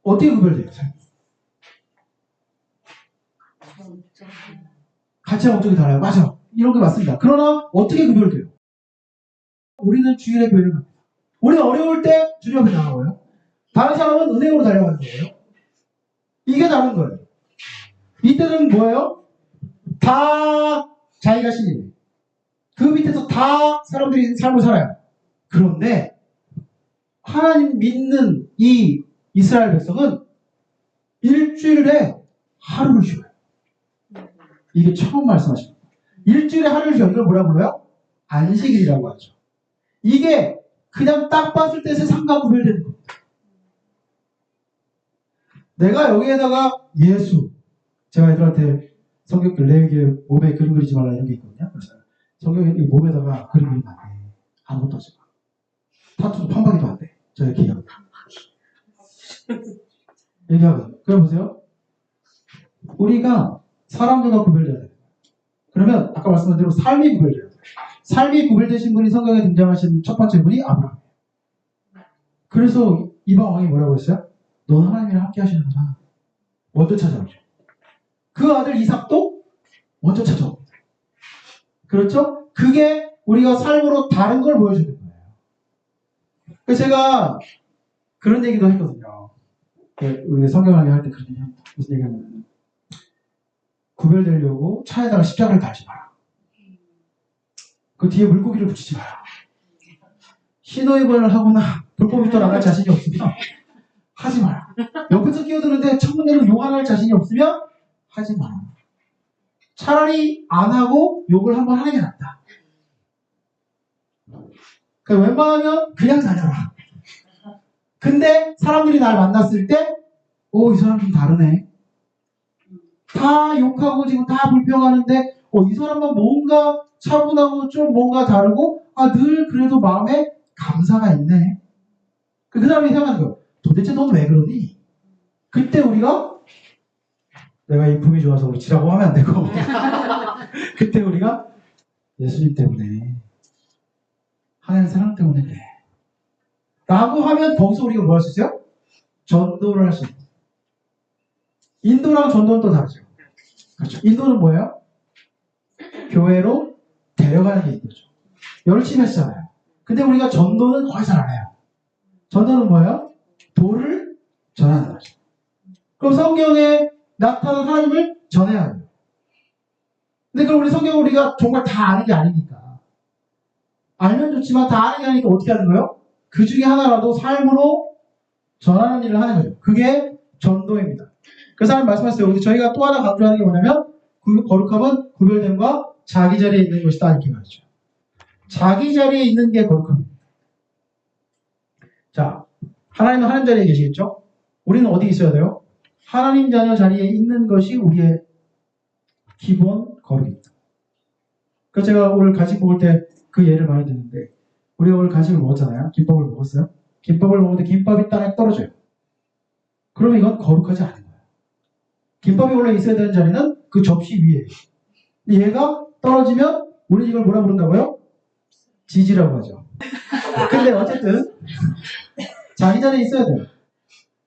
어떻게 구별돼요? 삶이? 가치와 목적이 달라요. 맞아. 이런 게 맞습니다. 그러나 어떻게 구별돼요? 우리는 주일에 교회를 갑니다. 우리는 어려울 때 주님 앞에 나가고요. 다른 사람은 은행으로 달려가는 거예요. 이게 다른 거예요. 이때는 뭐예요? 다 자기가 신이에요. 그 밑에서 다 사람들이 삶을 살아요. 그런데 하나님 믿는 이 이스라엘 백성은 일주일에 하루를 쉬어요. 이게 처음 말씀하신 겁니다. 일주일에 하루를 쉬어요. 이걸 뭐라 불러요? 안식일이라고 하죠. 이게 그냥 딱 봤을 때 세상과 구별되는 겁니다. 내가 여기에다가 예수, 제가 애들한테 성경 레위기에 몸에 그림 그리지 말라 이런 게 있거든요. 그래서 성경에 몸에다가 그림 그리면 안 돼. 아무것도 하지 마. 타투도 판박이도 안 돼. 저 이렇게 얘기하거든요. 그래 보세요. 우리가 사람들과 구별돼야 돼요. 그러면 아까 말씀한 대로 삶이 구별돼요. 삶이 구별되신 분이 성경에 등장하신 첫 번째 분이 아브라함이에요. 그래서 이방 왕이 뭐라고 했어요? 너는 하나님이랑 함께 하시는구나. 먼저 찾아오죠. 그 아들 이삭도 먼저 찾아옵니다. 그렇죠? 그게 우리가 삶으로 다른 걸 보여주는 거예요. 그래서 제가 그런 얘기도 했거든요. 우리가 성경 강의 할 때 그런 얘기 합니다. 무슨 얘기 하냐면 구별되려고 차에다가 십자가를 달지 마라. 그 뒤에 물고기를 붙이지 마라. 신호위반을 하거나 불법 위반을 안 할 자신이 없으면 하지 마라. 옆에서 끼어드는데 창문으로 욕 안 할 자신이 없으면 하지 마라. 차라리 안 하고 욕을 한번 하는 게 낫다. 그러니까 웬만하면 그냥 다녀라. 근데 사람들이 날 만났을 때 이 사람 좀 다르네. 다 욕하고 지금 다 불평하는데 이 사람은 뭔가 차분하고 좀 뭔가 다르고 늘 그래도 마음에 감사가 있네. 그 사람이 생각하는 거예요. 도대체 넌 왜 그러니? 그때 우리가 내가 인품이 좋아서 그렇지라고 하면 안 되고 그때 우리가 예수님 때문에 하나님 사랑 때문에 그래 라고 하면 거기서 우리가 뭐 할 수 있어요? 전도를 할 수 있어요. 인도랑 전도는 또 다르죠. 그렇죠. 인도는 뭐예요? 교회로 데려가는 게 인도죠. 열심히 하시잖아요. 근데 우리가 전도는 거의 잘 안 해요. 전도는 뭐예요? 도를 전하는 거죠. 그럼 성경에 나타난 하나님을 전해야 해요. 근데 그럼 우리 성경을 우리가 정말 다 아는 게 아니니까. 알면 좋지만 다 아는 게 아니니까 어떻게 하는 거예요? 그 중에 하나라도 삶으로 전하는 일을 하는 거죠. 그게 전도입니다. 그래서 하나님 말씀하셨어요. 여기 저희가 또 하나 강조하는 게 뭐냐면 그 거룩함은 구별됨과 자기 자리에 있는 것이다 이렇게 말이죠. 자기 자리에 있는 게 거룩함입니다. 자, 하나님은 하나님 자리에 계시겠죠? 우리는 어디 있어야 돼요? 하나님 자녀 자리에 있는 것이 우리의 기본 거룩입니다. 그래서 제가 오늘 간식 먹을 때 그 예를 많이 드는데, 우리가 오늘 간식을 먹었잖아요. 김밥을 먹었어요. 김밥을 먹는데 김밥이 땅에 떨어져요. 그러면 이건 거룩하지 않은 거예요. 김밥이 원래 있어야 되는 자리는 그 접시 위에. 근데 얘가 떨어지면 우리 이걸 뭐라 부른다고요? 지지라고 하죠. 근데 어쨌든 자기 자리에 있어야 돼요.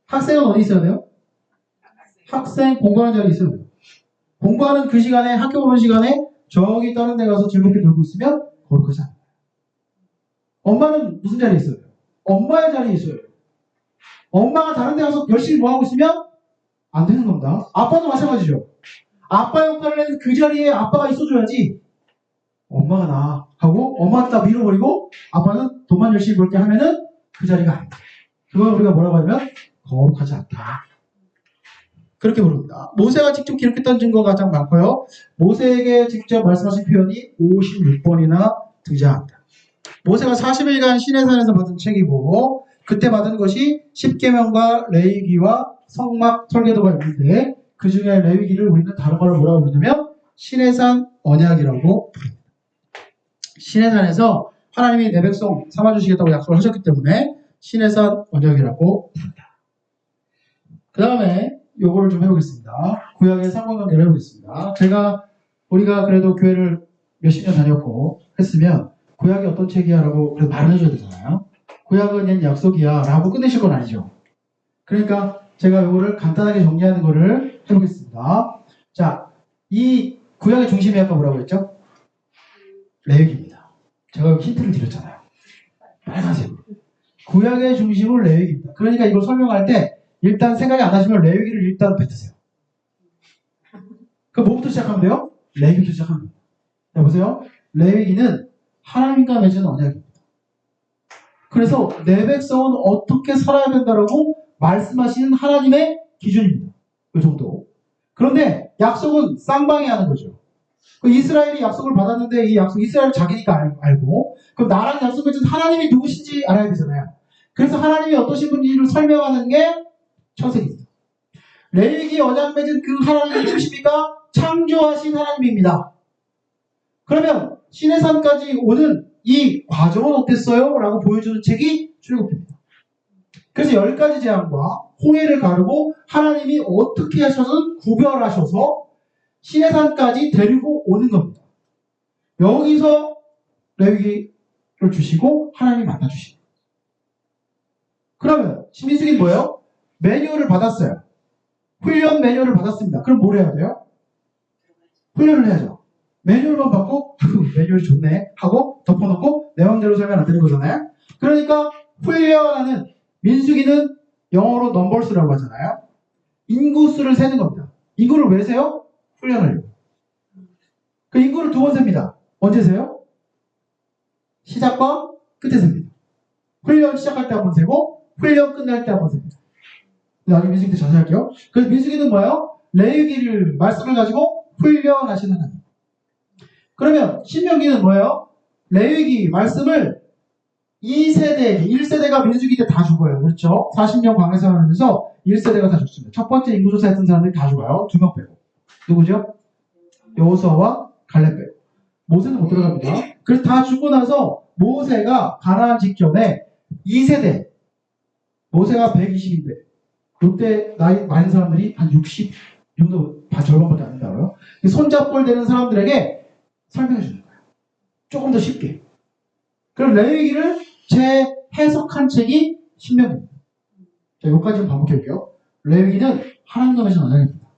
학생은 어디 있어야 돼요? 학생 공부하는 자리에 있어야 돼요. 공부하는 그 시간에, 학교 오는 시간에 저기 다른 데 가서 즐겁게 놀고 있으면 거룩하지 않아요. 엄마는 무슨 자리에 있어야 돼요? 엄마의 자리에 있어야 돼요. 엄마가 다른 데 가서 열심히 뭐 하고 있으면 안 되는 겁니다. 아빠도 마찬가지죠. 아빠 역할을 해서 그 자리에 아빠가 있어줘야지. 엄마가 나 하고 엄마한테 다 밀어버리고 아빠는 돈만 열심히 벌게 하면은 그 자리가 아니다. 그걸 우리가 뭐라고 하면 거룩하지 않다. 그렇게 부릅니다. 모세가 직접 기록했던 증거가 가장 많고요. 모세에게 직접 말씀하신 표현이 56번이나 등장합니다. 모세가 40일간 시내산에서 받은 책이고 그때 받은 것이 십계명과 레위기와 성막 설계도가 있는데 그 중에 레위기를 우리는 다른 말로 뭐라고 부르냐면 시내산 언약이라고 부릅니다. 시내산에서 하나님이 내 백성 삼아주시겠다고 약속을 하셨기 때문에 시내산 언약이라고 부릅니다. 그 다음에 요거를 좀 해보겠습니다. 구약의 상관관계를 해보겠습니다. 우리가 그래도 교회를 몇십 년 다녔고 했으면 구약이 어떤 책이야 라고 그래도 말을 해줘야 되잖아요. 구약은 옛 약속이야 라고 끝내실 건 아니죠. 그러니까 제가 요거를 간단하게 정리하는 거를 해보겠습니다. 자, 이 구약의 중심이 아까 뭐라고 했죠? 레위기입니다. 제가 힌트를 드렸잖아요. 빨간색으로. 구약의 중심은 레위기입니다. 그러니까 이걸 설명할 때 일단 생각이 안 나시면 레위기를 일단 뱉으세요. 그 뭐부터 시작하면 돼요? 레위기부터 시작하면 돼요. 자, 보세요. 레위기는 하나님과 맺은 언약입니다. 그래서 내 백성은 어떻게 살아야 된다라고 말씀하시는 하나님의 기준입니다. 이 정도. 그런데 약속은 쌍방이 하는 거죠. 이스라엘이 약속을 받았는데 이 약속 이스라엘 자기니까 알고 그럼 나랑 약속 맺은 하나님이 누구신지 알아야 되잖아요. 그래서 하나님이 어떠신 분인지를 설명하는 게 창세기입니다. 레위기 언약 맺은 그 하나님이 누구십니까? 창조하신 하나님입니다. 그러면 시내산까지 오는 이 과정은 어땠어요? 라고 보여주는 책이 출애굽기입니다. 그래서 10가지 재앙과 홍해를 가르고 하나님이 어떻게 하셔서 구별하셔서 시내산까지 데리고 오는 겁니다. 여기서 레위기를 주시고 하나님이 만나주시고 그러면 신민수기는 뭐예요? 매뉴얼을 받았어요. 훈련 매뉴얼을 받았습니다. 그럼 뭘 해야 돼요? 훈련을 해야죠. 매뉴얼만 받고 매뉴얼이 좋네 하고 덮어놓고 내 마음대로 살면 안 되는 거잖아요. 그러니까 훈련하는 민수기는 영어로 넘버스라고 하잖아요. 인구수를 세는 겁니다. 인구를 왜 세요? 훈련을. 그 인구를 2번 셉니다. 언제 세요? 시작과 끝에 셉니다. 훈련 시작할 때 한 번 세고 훈련 끝날 때 한 번 셉니다. 나중에 민수기 때 자세히 할게요. 그래서 민수기는 뭐예요? 레위기를 말씀을 가지고 훈련하시는 하나님. 그러면 신명기는 뭐예요? 레위기 말씀을 2세대에게 1세대가 민수기 때 다 죽어요. 그렇죠? 40년 광야생활 하면서 1세대가 다 죽습니다. 첫 번째 인구조사 했던 사람들이 다 죽어요. 2명 빼고. 누구죠? 여호수아와 갈렙 빼고. 모세는 못 들어갑니다. 그래서 다 죽고 나서 모세가 가나안 직전에 2세대 모세가 120인데 이때 나이 많은 사람들이 한 60 정도 절반밖에 안 된다고요. 손잡골 되는 사람들에게 설명해 주는 거예요. 조금 더 쉽게. 그럼 레위기를 재해석한 책이 신명기입니다. 자, 여기까지 좀 반복해 볼게요. 레위기는 하나님과 맺은 언약입니다.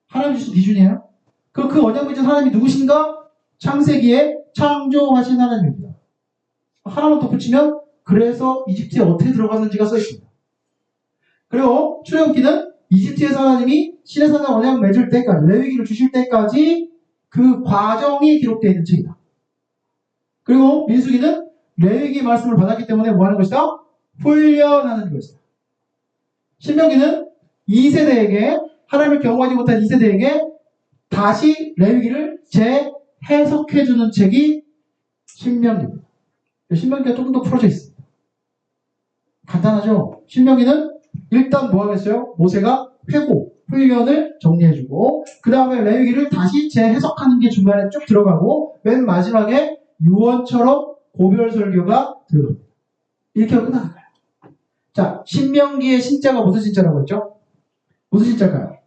하나님 주신 기준이에요. 그 언약 맺은 하나님이 누구신가? 창세기에 창조하신 하나님입니다. 하나만 덧붙이면 그래서 이집트에 어떻게 들어갔는지가 써 있습니다. 그리고 출애굽기는 이집트에서 하나님이 시내산에 언약 맺을 때까지 레위기를 주실 때까지 그 과정이 기록되어 있는 책이다. 그리고 민수기는 레위기 말씀을 받았기 때문에 뭐 하는 것이다? 훈련하는 것이다. 신명기는 2세대에게 하나님을 경험하지 못한 2세대에게 다시 레위기를 재해석해주는 책이 신명기입니다. 신명기가 조금 더 풀어져 있습니다. 간단하죠? 신명기는 일단 뭐 하겠어요? 모세가 회고, 훈련을 정리해주고 그 다음에 레위기를 다시 재해석하는 게 중간에 쭉 들어가고 맨 마지막에 유언처럼 고별 설교가 들어갑니다. 이렇게 하고 끝나는 거예요. 자, 신명기의 신자가 무슨 신자라고 했죠? 무슨 신자일까요?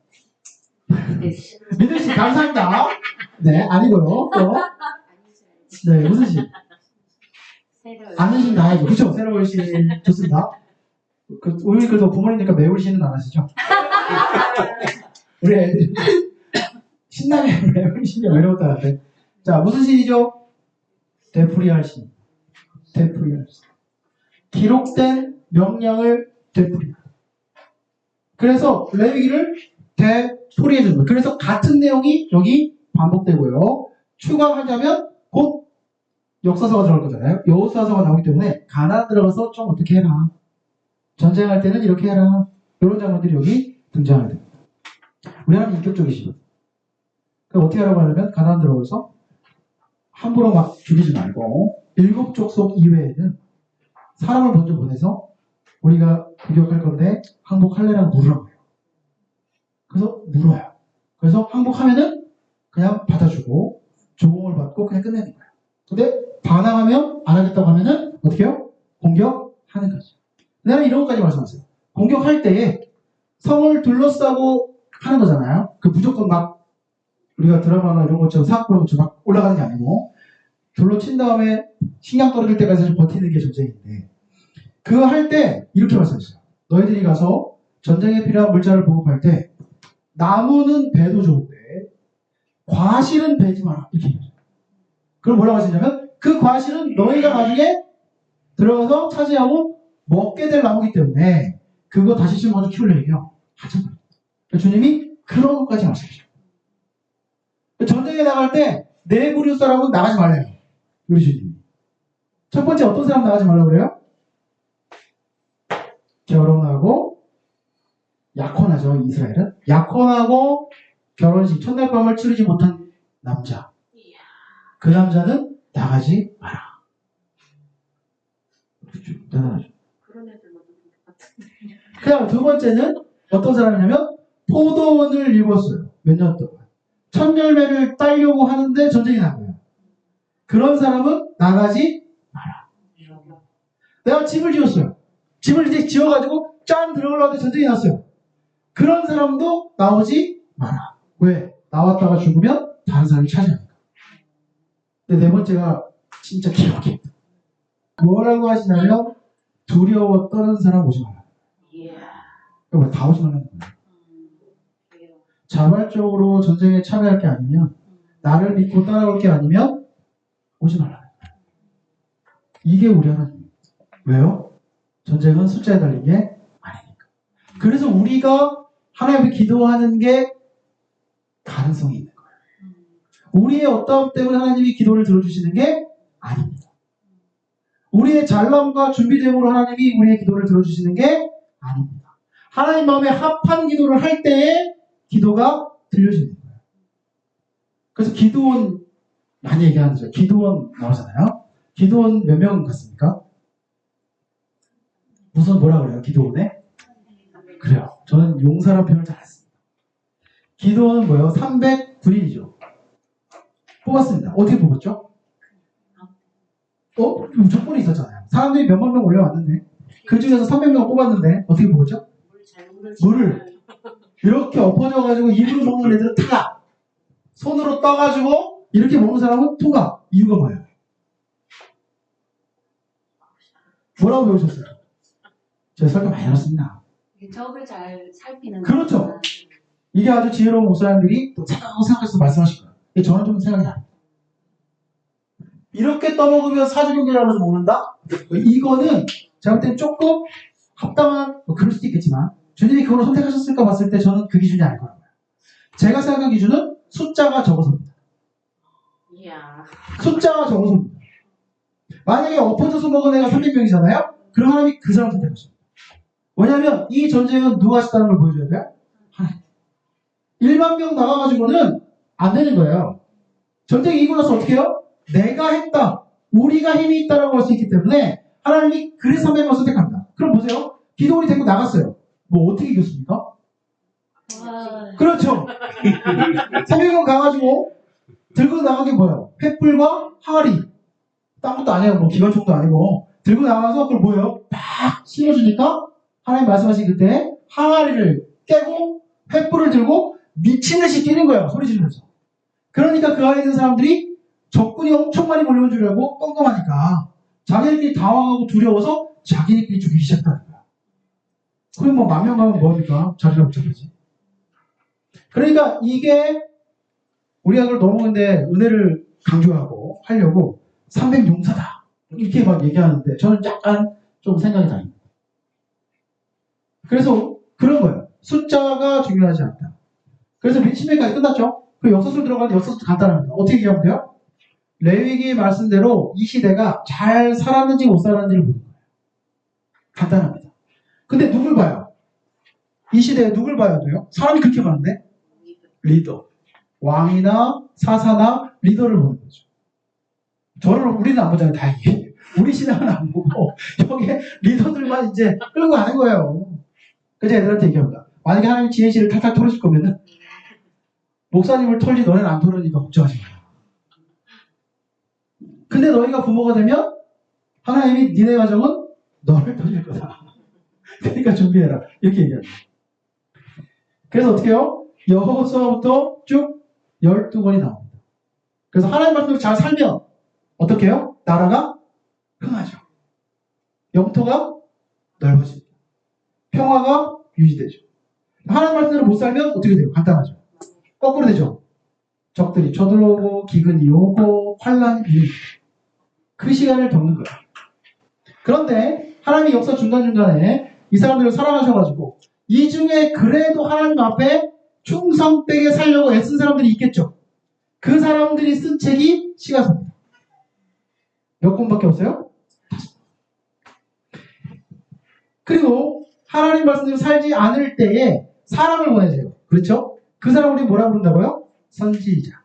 믿으시 감사합니다. 네, 아니고요. 또 네, 무슨 신? 아는 신 나야죠. 그렇죠? 새로운 신 좋습니다. 우리 그래도 부모님이니까 매울 신은 안 하시죠? 우리 애들이 신나게 매울 신이 어려웠다는데. 자, 무슨 신이죠? 되풀이할 신. 되풀이할 신. 기록된 명령을 되풀이. 그래서 레위기를 되풀이해 주는 거예요. 그래서 같은 내용이 여기 반복되고요. 추가하자면 곧 역사서가 들어갈 거잖아요. 여호수아서가 나오기 때문에 가나안 들어가서 좀 어떻게 해라. 전쟁할 때는 이렇게 해라. 이런 장면들이 여기 등장을 됩니다. 우리 하나님 인격적이시거든요. 그럼 어떻게 하라고 하냐면 가나안 들어가서 함부로 막 죽이지 말고 7 족속 이외에는 사람을 먼저 보내서 우리가 공격할 건데 항복할래라고 물으라고 해요. 그래서 물어요. 그래서 항복하면은 그냥 받아주고 조공을 받고 그냥 끝내는 거예요. 근데 반항하면 안 하겠다고 하면은 어떻게 해요? 공격하는 거죠. 내가 이런 것까지 말씀하세요. 공격할 때에 성을 둘러싸고 하는 거잖아요. 그 무조건 막 우리가 드라마나 이런 것처럼 사고로 막 올라가는 게 아니고 둘러친 다음에 식량 떨어질 때까지 사실 버티는 게 전쟁인데 그거 할 때 이렇게 말씀하셨어요. 너희들이 가서 전쟁에 필요한 물자를 보급할 때 나무는 배도 좋은데 과실은 베지 마라. 이렇게 얘기해요. 그럼 뭐라고 하시냐면 그 과실은 너희가 나중에 들어가서 차지하고 먹게 될 나무기 때문에 그거 다시 심어가지고 키우려면 하지 말아요. 주님이 그런 것까지 말씀하셔요. 전쟁에 나갈 때 내 부류 사람은 나가지 말래요. 우리 주님이. 첫 번째 어떤 사람 나가지 말라고 그래요? 결혼하고 약혼하죠. 이스라엘은. 약혼하고 결혼식 첫날 밤을 치르지 못한 남자. 그 남자는 나가지 마라. 대단하죠. 그런 애들만 같은데. 그 다음 두 번째는 어떤 사람이냐면 포도원을 읽었어요. 몇 년 동안. 첫 열매를 따려고 하는데 전쟁이 난 거예요. 그런 사람은 나가지 마라. 내가 집을 지었어요. 집을 이제 지어가지고 짠 들어가려고 하는데 전쟁이 났어요. 그런 사람도 나오지 마라. 왜? 나왔다가 죽으면 다른 사람이 차지하니까. 근데 네 번째가 진짜 기억해. 뭐라고 하시냐면 두려워 떠는 사람 오지 마라. 그러니까 다 오지 말라는 거예요. 자발적으로 전쟁에 참여할 게 아니면 나를 믿고 따라올 게 아니면 오지 말라는 거예요. 이게 우리 하나님. 왜요? 전쟁은 숫자에 달린 게 아니니까. 그래서 우리가 하나님 앞에 기도하는 게 가능성이 있는 거예요. 우리의 어떠함 때문에 하나님이 기도를 들어주시는 게 아닙니다. 우리의 잘남과 준비됨으로 하나님이 우리의 기도를 들어주시는 게 아닙니다. 하나님 마음에 합한 기도를 할 때에 기도가 들려지는 거예요. 그래서 기도원 많이 얘기하는 거죠. 기도원 나오잖아요. 기도원 몇 명 같습니까? 우선 뭐라 그래요? 기도원에? 그래요. 저는 용사라는 표현을 잘 안 씁니다. 기도원은 뭐예요? 309인이죠. 뽑았습니다. 어떻게 뽑았죠? 조건이 있었잖아요. 사람들이 몇만 명 올려왔는데 그 중에서 300명을 뽑았는데 어떻게 뽑았죠? 물을 이렇게 엎어져가지고 입으로 먹는 애들은 탈락. 손으로 떠가지고 이렇게 먹는 사람은 통과. 이유가 뭐예요? 뭐라고 배우셨어요? 제가 설교 많이 들었습니다. 적을 잘 살피는. 그렇죠. 이게 아주 지혜로운 목사님들이 또 생각해서 말씀하실 거예요. 저는 좀 생각이 납니다. 이렇게 떠먹으면 사주경제라고 해서 먹는다? 이거는 제가 볼 때는 조금 합당한, 그럴 수도 있겠지만 주님이 그걸 선택하셨을까 봤을 때 저는 그 기준이 아닐 거라고요. 제가 생각한 기준은 숫자가 적어서입니다. 숫자가 적어서입니다. 만약에 엎어져서 먹은 애가 300명이잖아요? 그럼 하나님이 그 사람 선택하십니다. 왜냐하면 이 전쟁은 누가 하셨다는 걸 보여줘야 돼요? 하나님. 1만 명 나가가지고는 안 되는 거예요. 전쟁이 이기고 나서 어떻게 해요? 내가 했다. 우리가 힘이 있다라고 할 수 있기 때문에 하나님이 그래서 300명을 선택합니다. 그럼 보세요. 기도원이 데리고 나갔어요. 뭐 어떻게 이겼습니까? 그렇죠. 300원 가가지고 들고 나간 게 뭐예요? 횃불과 항아리. 딴 것도 아니에요. 뭐 기관총도 아니고. 들고 나가서 그걸 뭐예요? 막 씌워주니까 하나님 말씀하신 그때 항아리를 깨고 횃불을 들고 미친 듯이 뛰는 거예요. 소리 지르면서. 그러니까 그 안에 있는 사람들이 적군이 엄청 많이 몰려온 줄 알고 껌껌하니까 자기들끼리 당황하고 두려워서 자기들끼리 죽이기 시작하는 거야. 그럼 뭐 만 명 가면 뭐합니까? 자리가 붙잡히지. 그러니까 이게 우리가 그걸 너무 근데 은혜를 강조하고 하려고 300용사다 이렇게 막 얘기하는데 저는 약간 좀 생각이 다릅니다. 그래서 그런 거예요. 숫자가 중요하지 않다. 그래서 맨 처음에까지 끝났죠. 그 역사술 들어가는데 역사술 간단합니다. 어떻게 얘기하면 돼요? 레위기 말씀대로 이 시대가 잘 살았는지 못 살았는지를 보는 거예요. 간단합니다. 근데 누굴 봐요? 이 시대에 누굴 봐야 돼요? 사람이 그렇게 많은데? 리더. 왕이나 사사나 리더를 보는 거죠. 우리는 안 보잖아요, 다행히. 우리 신앙은 안 보고, 여기에 리더들만 이제 끌고 가는 거예요. 그래서 애들한테 얘기합니다. 만약에 하나님 지혜실을 탈탈 털으실 거면은, 목사님을 털지 너네는 안 털으니까 걱정하지 마. 근데 너희가 부모가 되면, 하나님이 니네 가정은 너를 털릴 거다. 그러니까 준비해라. 이렇게 얘기합니다. 그래서 어떻게 해요? 여호수아부터 쭉 12권이 나옵니다. 그래서 하나님 말씀을 잘 살면 어떻게 해요? 나라가 흥하죠. 영토가 넓어집니다. 평화가 유지되죠. 하나님 말씀대로 못 살면 어떻게 돼요? 간단하죠. 거꾸로 되죠. 적들이 쳐들어오고 기근이 오고 환란이 비립니다. 그 시간을 겪는 거예요. 그런데 하나님이 역사 중간중간에 이 사람들을 사랑하셔가지고 이 중에 그래도 하나님 앞에 충성되게 살려고 애쓴 사람들이 있겠죠. 그 사람들이 쓴 책이 시가서입니다. 몇 권밖에 없어요? 그리고 하나님 말씀대로 살지 않을 때에 사람을 보내세요. 그렇죠? 그 사람을 우리 뭐라고 부른다고요? 선지자.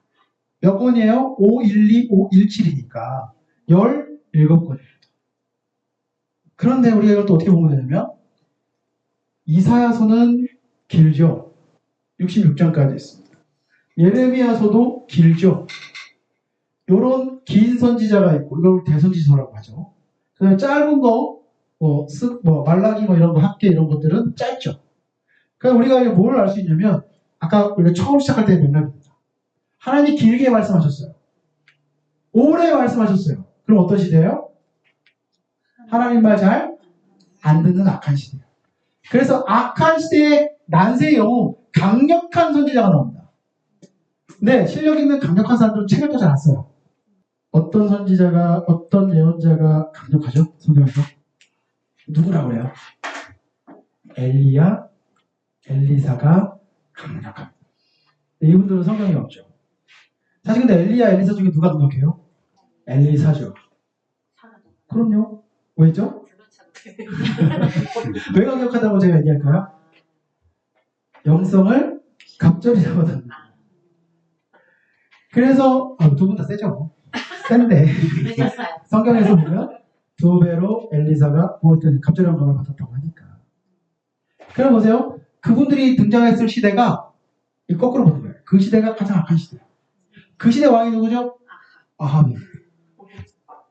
몇 권이에요? 5, 1, 2, 5, 1, 7이니까 17권입니다. 그런데 우리가 이걸 또 어떻게 보면 되냐면 이사야서는 길죠. 66장까지 있습니다. 예레미야서도 길죠. 요런 긴 선지자가 있고 이걸 대선지서라고 하죠. 그다음에 짧은 거 말라기 이런 거 학계 이런 것들은 짧죠. 그러니까 우리가 뭘 알 수 있냐면 아까 우리가 처음 시작할 때 맥락입니다. 하나님이 길게 말씀하셨어요. 오래 말씀하셨어요. 그럼 어떤 시대예요? 하나님 말 잘 안 듣는 악한 시대예요. 그래서 악한 시대의 난세의 영웅 강력한 선지자가 나옵니다. 근데 실력 있는 강력한 사람들은 책을 또 잘 안 써요. 어떤 선지자가 어떤 예언자가 강력하죠? 성경에서 누구라고 그래요? 엘리야, 엘리사가 강력합니다. 이분들은 성경에 없죠. 사실 근데 엘리야, 엘리사 중에 누가 강력해요? 엘리사죠. 그럼요. 왜죠? 왜 강력하다고 제가 얘기할까요? 영성을 갑절이 잡아답니다. 그래서 두 분 다 세죠. 센데 성경에서 보면 2배로 엘리사가 무엇든 갑절의 영광을 받았다고 하니까. 그럼 보세요. 그분들이 등장했을 시대가 거꾸로 보는 거예요. 그 시대가 가장 악한 시대예요. 그 시대 왕이 누구죠? 아합이.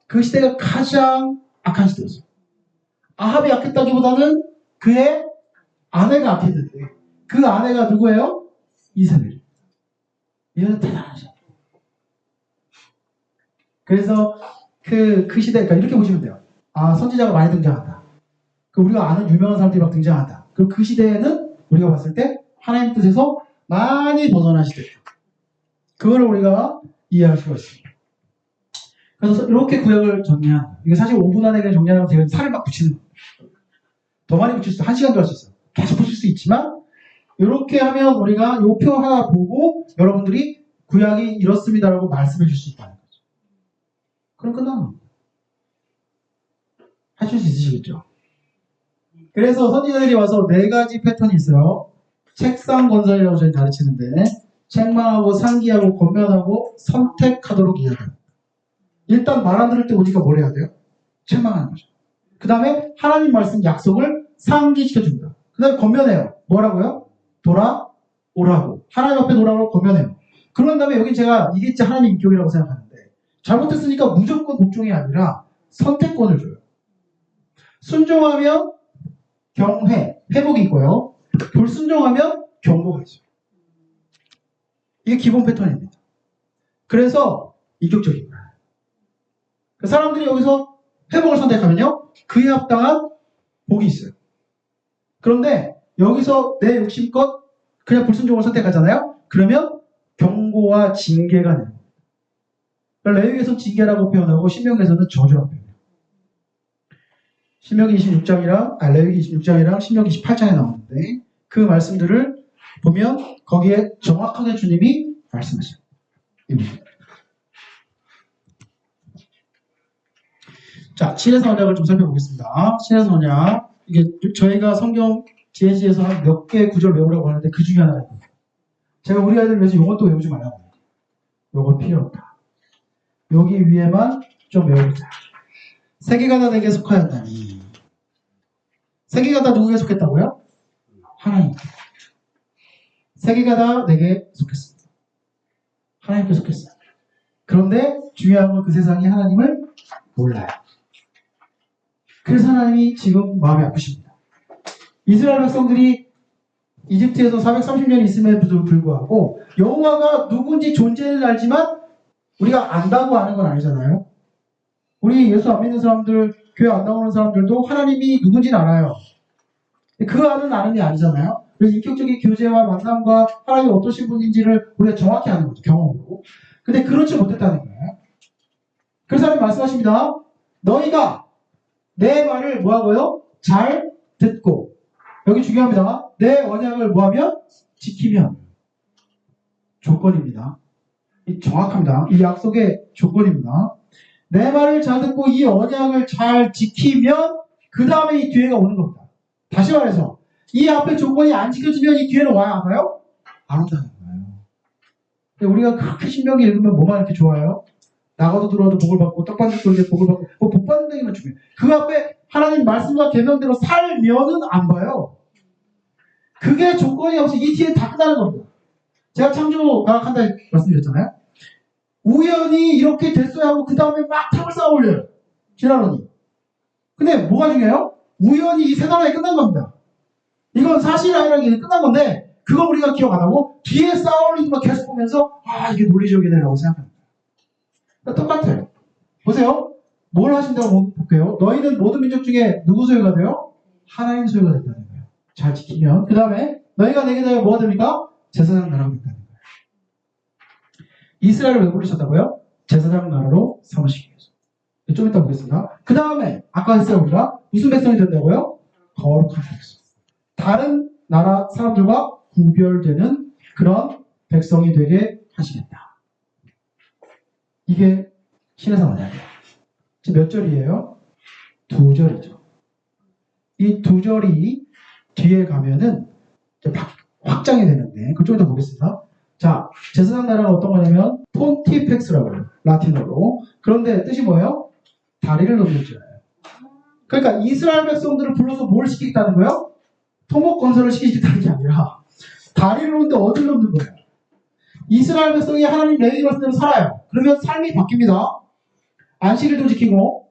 그 시대가 가장 악한 시대였어요. 아합이 악했다기보다는 그의 아내가 악했는데 그 아내가 누구예요? 이세벨. 이거는 대단하죠. 그래서 그 시대, 그러니까 이렇게 보시면 돼요. 선지자가 많이 등장한다. 우리가 아는 유명한 사람들이 막 등장한다. 그리고 그 시대에는 우리가 봤을 때 하나님 뜻에서 많이 벗어난 시대예요. 그거를 우리가 이해할 수가 있습니다. 그래서 이렇게 구역을 정리한, 이게 사실 5분 안에 그냥 정리하면 제가 살을 막 붙이는 거예요. 더 많이 붙일 수 있어요. 1시간도 할 수 있어요. 계속 붙일 수 있지만 이렇게 하면 우리가 이 표 하나 보고 여러분들이 구약이 이렇습니다라고 말씀해 줄 수 있다는 거죠. 그럼 끝나는 겁니다. 하실 수 있으시겠죠? 그래서 선지자들이 와서 4가지 패턴이 있어요. 책상 건설이라고 저희 가르치는데 책망하고 상기하고 권면하고 선택하도록 이야기합니다. 일단 말 안 들을 때 우리가 뭘 해야 돼요? 책망하는 거죠. 그 다음에 하나님 말씀 약속을 상기시켜줍니다. 그 다음에 권면해요. 뭐라고요? 돌아오라. 오라고. 하나님 앞에 오라고 권면해요. 그런 다음에 여기 제가 이게 진짜 하나님 인격이라고 생각하는데 잘못했으니까 무조건 복종이 아니라 선택권을 줘요. 순종하면 경회, 회복이 있고요. 불순종하면 경고가 있어요. 이게 기본 패턴입니다. 그래서 인격적인 거예요. 사람들이 여기서 회복을 선택하면요. 그에 합당한 복이 있어요. 그런데 여기서 내 욕심껏 그냥 불순종을 선택하잖아요. 그러면 경고와 징계가 나요. 레위기에서 징계라고 표현하고 신명기에서는 저주라고 표현해요. 신명기 26장이랑 레위기 26장이랑 신명기 28장에 나오는데 그 말씀들을 보면 거기에 정확하게 주님이 말씀하셔요. 자, 신해서 언약을 좀 살펴보겠습니다. 신해서 언약. 이게 저희가 성경 지혜지에서 한 몇 개 구절 외우라고 하는데 그 중에 하나입니다. 제가 우리 아이들 위해서 이것도 외우지 말라고 합니다. 이거 필요 없다. 여기 위에만 좀 외우자. 세계가 다 내게 속하였다니. 세계가 다 누구에게 속했다고요? 하나님께. 세계가 다 내게 속했습니다. 하나님께 속했어요. 그런데 중요한 건 그 세상이 하나님을 몰라요. 그래서 하나님이 지금 마음이 아프십니다. 이스라엘 백성들이 이집트에서 430년 있음에도 불구하고 여호와가 누군지 존재는 알지만 우리가 안다고 아는 건 아니잖아요. 우리 예수 안 믿는 사람들, 교회 안 나오는 사람들도 하나님이 누군지는 알아요. 그 아는 게 아니잖아요. 그래서 인격적인 교제와 만남과 하나님이 어떠신 분인지를 우리가 정확히 아는 거죠. 경험으로. 근데 그렇지 못했다는 거예요. 그래서 하나님 말씀하십니다. 너희가 내 말을 뭐하고요? 잘 듣고. 여기 중요합니다. 내 언약을 뭐하면? 지키면. 조건입니다. 정확합니다. 이 약속의 조건입니다. 내 말을 잘 듣고 이 언약을 잘 지키면 그 다음에 이 기회가 오는 겁니다. 다시 말해서 이 앞에 조건이 안 지켜지면 이 기회는 와요? 안 와요? 안 온다는 거예요. 우리가 그렇게 신명기 읽으면 뭐만 이렇게 좋아요? 나가도 들어와도 복을 받고 떡반죽 돌게 복을 받고 복 받는 데기만 중요해요. 그 앞에 하나님 말씀과 계명대로 살면은 안 봐요. 그게 조건이 없이 이 뒤에 다 끝나는 겁니다. 제가 창조가 한다 말씀드렸잖아요. 우연히 이렇게 됐어야 하고 그 다음에 막 탑을 쌓아 올려요. 지나러니. 근데 뭐가 중요해요? 우연히 이 세상에 끝난 겁니다. 이건 사실이 아니라는 게 끝난 건데 그걸 우리가 기억 안 하고 뒤에 쌓아 올리는 거 계속 보면서 이게 논리적이네라고 생각합니다. 똑같아요. 보세요. 뭘 하신다고 볼게요. 너희는 모든 민족 중에 누구 소유가 돼요? 하나님 소유가 된다는 거예요. 잘 지키면. 그 다음에 너희가 내게 대하여 뭐가 됩니까? 제사장 나라가 된다는 거예요. 이스라엘을 왜 부르셨다고요? 제사장 나라로 삼으시기 위해서. 좀 이따 보겠습니다. 그 다음에 아까 했어요 우리가 무슨 백성이 된다고요? 거룩한 백성. 다른 나라 사람들과 구별되는 그런 백성이 되게 하시겠다. 이게 신해서 언약이에요. 지금 몇 절이에요? 2절이죠. 이 2절이 뒤에 가면은 이제 확장이 되는데 그걸 좀 이따 보겠습니다. 자, 제사장 나라가 어떤 거냐면 폰티펙스라고 해요. 라틴어로. 그런데 뜻이 뭐예요? 다리를 놓는 자예요. 그러니까 이스라엘 백성들을 불러서 뭘 시키겠다는 거예요? 토목 건설을 시키겠다는 게 아니라 다리를 놓는데 어디를 놓는 거예요? 이스라엘 백성이 하나님 레위기 말씀대로 살아요. 그러면 삶이 바뀝니다. 안식일도 지키고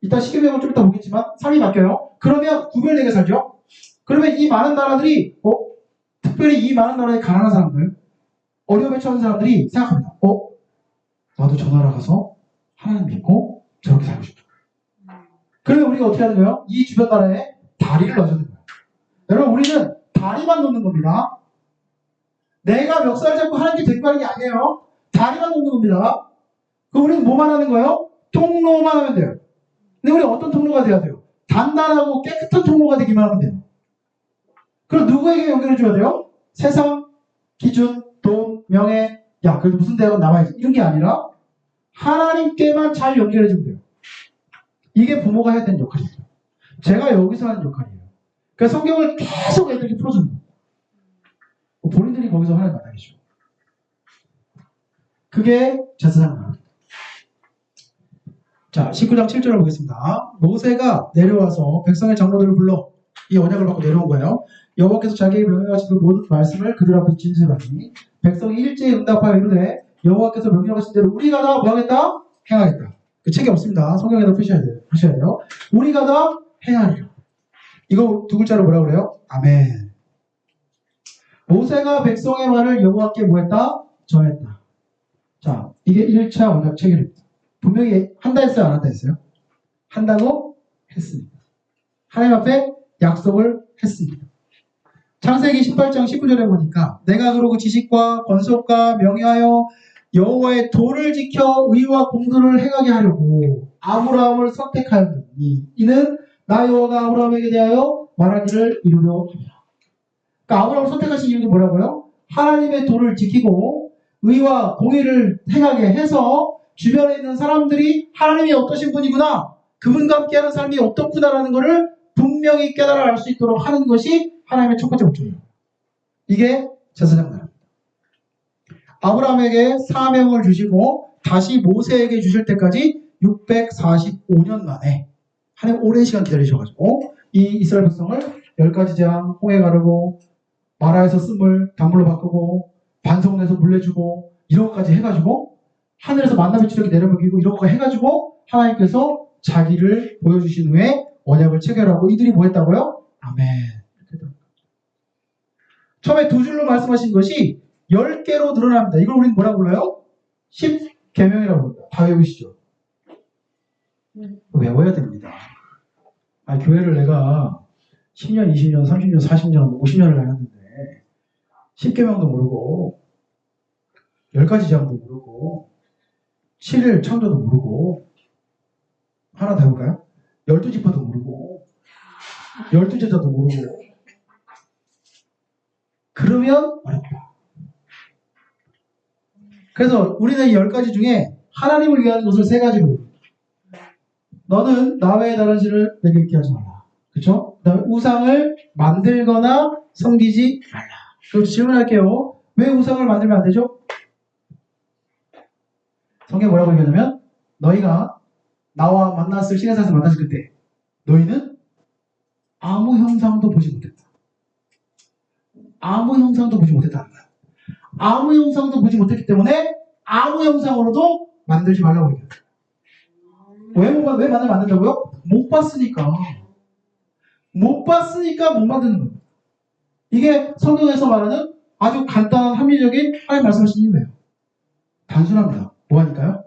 이따 시계명은 좀 이따 보겠지만 삶이 바뀌어요. 그러면 구별되게 살죠. 그러면 이 많은 나라들이 특별히 이 많은 나라의 가난한 사람들 어려움에 처한 사람들이 생각합니다. 나도 저 나라 가서 하나님 믿고 저렇게 살고 싶다. 그러면 우리가 어떻게 하는 거예요? 이 주변 나라에 다리를 놔주는 거예요. 여러분 우리는 다리만 놓는 겁니다. 내가 멱살 잡고 하나님께 대꾸하는 게 아니에요. 다리만 놓는 겁니다. 그럼 우리는 뭐만 하는 거예요? 통로만 하면 돼요. 근데 우리 어떤 통로가 돼야 돼요? 단단하고 깨끗한 통로가 되기만 하면 돼요. 그럼 누구에게 연결해줘야 돼요? 세상, 기준, 돈, 명예, 그래도 무슨 대학은 나와야지. 이런 게 아니라 하나님께만 잘 연결해주면 돼요. 이게 부모가 해야 되는 역할이에요. 제가 여기서 하는 역할이에요. 그러니까 성경을 계속 애들에게 풀어주는 거예요. 본인들이 거기서 하나님 만나겠죠. 그게 제사장 나라. 자, 19장 7절을 보겠습니다. 모세가 내려와서 백성의 장로들을 불러 이 언약을 받고 내려온 거예요. 여호와께서 자기의 명령하신 그 모든 말씀을 그들 앞에서 진술하니 백성이 일제히 응답하여 이르되 여호와께서 명령하신 대로 우리가 다 뭐하겠다? 행하겠다. 그 책이 없습니다. 성경에다 하셔야 돼요. 우리가 다 행하리라. 이거 두 글자로 뭐라고 그래요? 아멘. 모세가 백성의 말을 여호와께 뭐했다? 전했다. 자, 이게 1차 언약 체결입니다. 분명히 한다 했어요? 안 한다 했어요? 한다고 했습니다. 하나님 앞에 약속을 했습니다. 창세기 18장 19절에 보니까 내가 그러고 지식과 권속과 명예하여 여호와의 도를 지켜 의와 공도를 행하게 하려고 아브라함을 선택하였느니 이는 나 여호와가 아브라함에게 대하여 말하기를 이루려 합니다. 그러니까 아브라함을 선택하신 이유는 뭐라고요? 하나님의 도를 지키고 의와 공의를 행하게 해서 주변에 있는 사람들이 하나님이 어떠신 분이구나, 그분과 함께하는 삶이 어떻구나라는 것을 분명히 깨달아 알 수 있도록 하는 것이 하나님의 첫 번째 목적이에요. 이게 제사장 나라입니다. 아브라함에게 사명을 주시고 다시 모세에게 주실 때까지 645년 만에 하나님 오랜 시간 기다리셔가지고 이 이스라엘 백성을 10가지 재앙, 홍해 가르고 마라에서 쓴 물 단물로 바꾸고 반송돼서 물내주고 이런 것까지 해가지고 하늘에서 만나 비추력이 내려먹이고 이런 거 해가지고 하나님께서 자기를 보여주신 후에 언약을 체결하고 이들이 뭐 했다고요? 아멘. 처음에 두 줄로 말씀하신 것이 10개로 늘어납니다. 이걸 우리는 뭐라고 불러요? 10계명이라고 부릅니다. 다 외우시죠? 외워야 됩니다. 교회를 내가 10년, 20년, 30년, 40년, 50년을 다녔는데 10계명도 모르고 10가지 제왕도 모르고 7일 창조도 모르고 하나 더 해볼까요? 12지파도 모르고 12제자도 모르고 그러면 어렵다. 그래서 우리는 이 10가지 중에 하나님을 위한 것을 3가지로 너는 나 외에 다른 신을 내게 있게 하지 말라. 그렇죠? 그다음에 우상을 만들거나 섬기지 말라. 그럼 질문할게요. 왜 우상을 만들면 안 되죠? 성경에 뭐라고 얘기하냐면 너희가 나와 만났을 신의 산에서 만났을 그때 너희는 아무 형상도 보지 못했다. 아무 형상도 보지 못했다는 거야. 아무 형상도 보지 못했기 때문에 아무 형상으로도 만들지 말라고 얘기해요. 왜 만들면 안 된다고요? 못 봤으니까. 못 봤으니까 못 만드는 거예요. 이게 성경에서 말하는 아주 간단한 합리적인 하나님 말씀하신 이유예요. 단순합니다. 뭐 하니까요?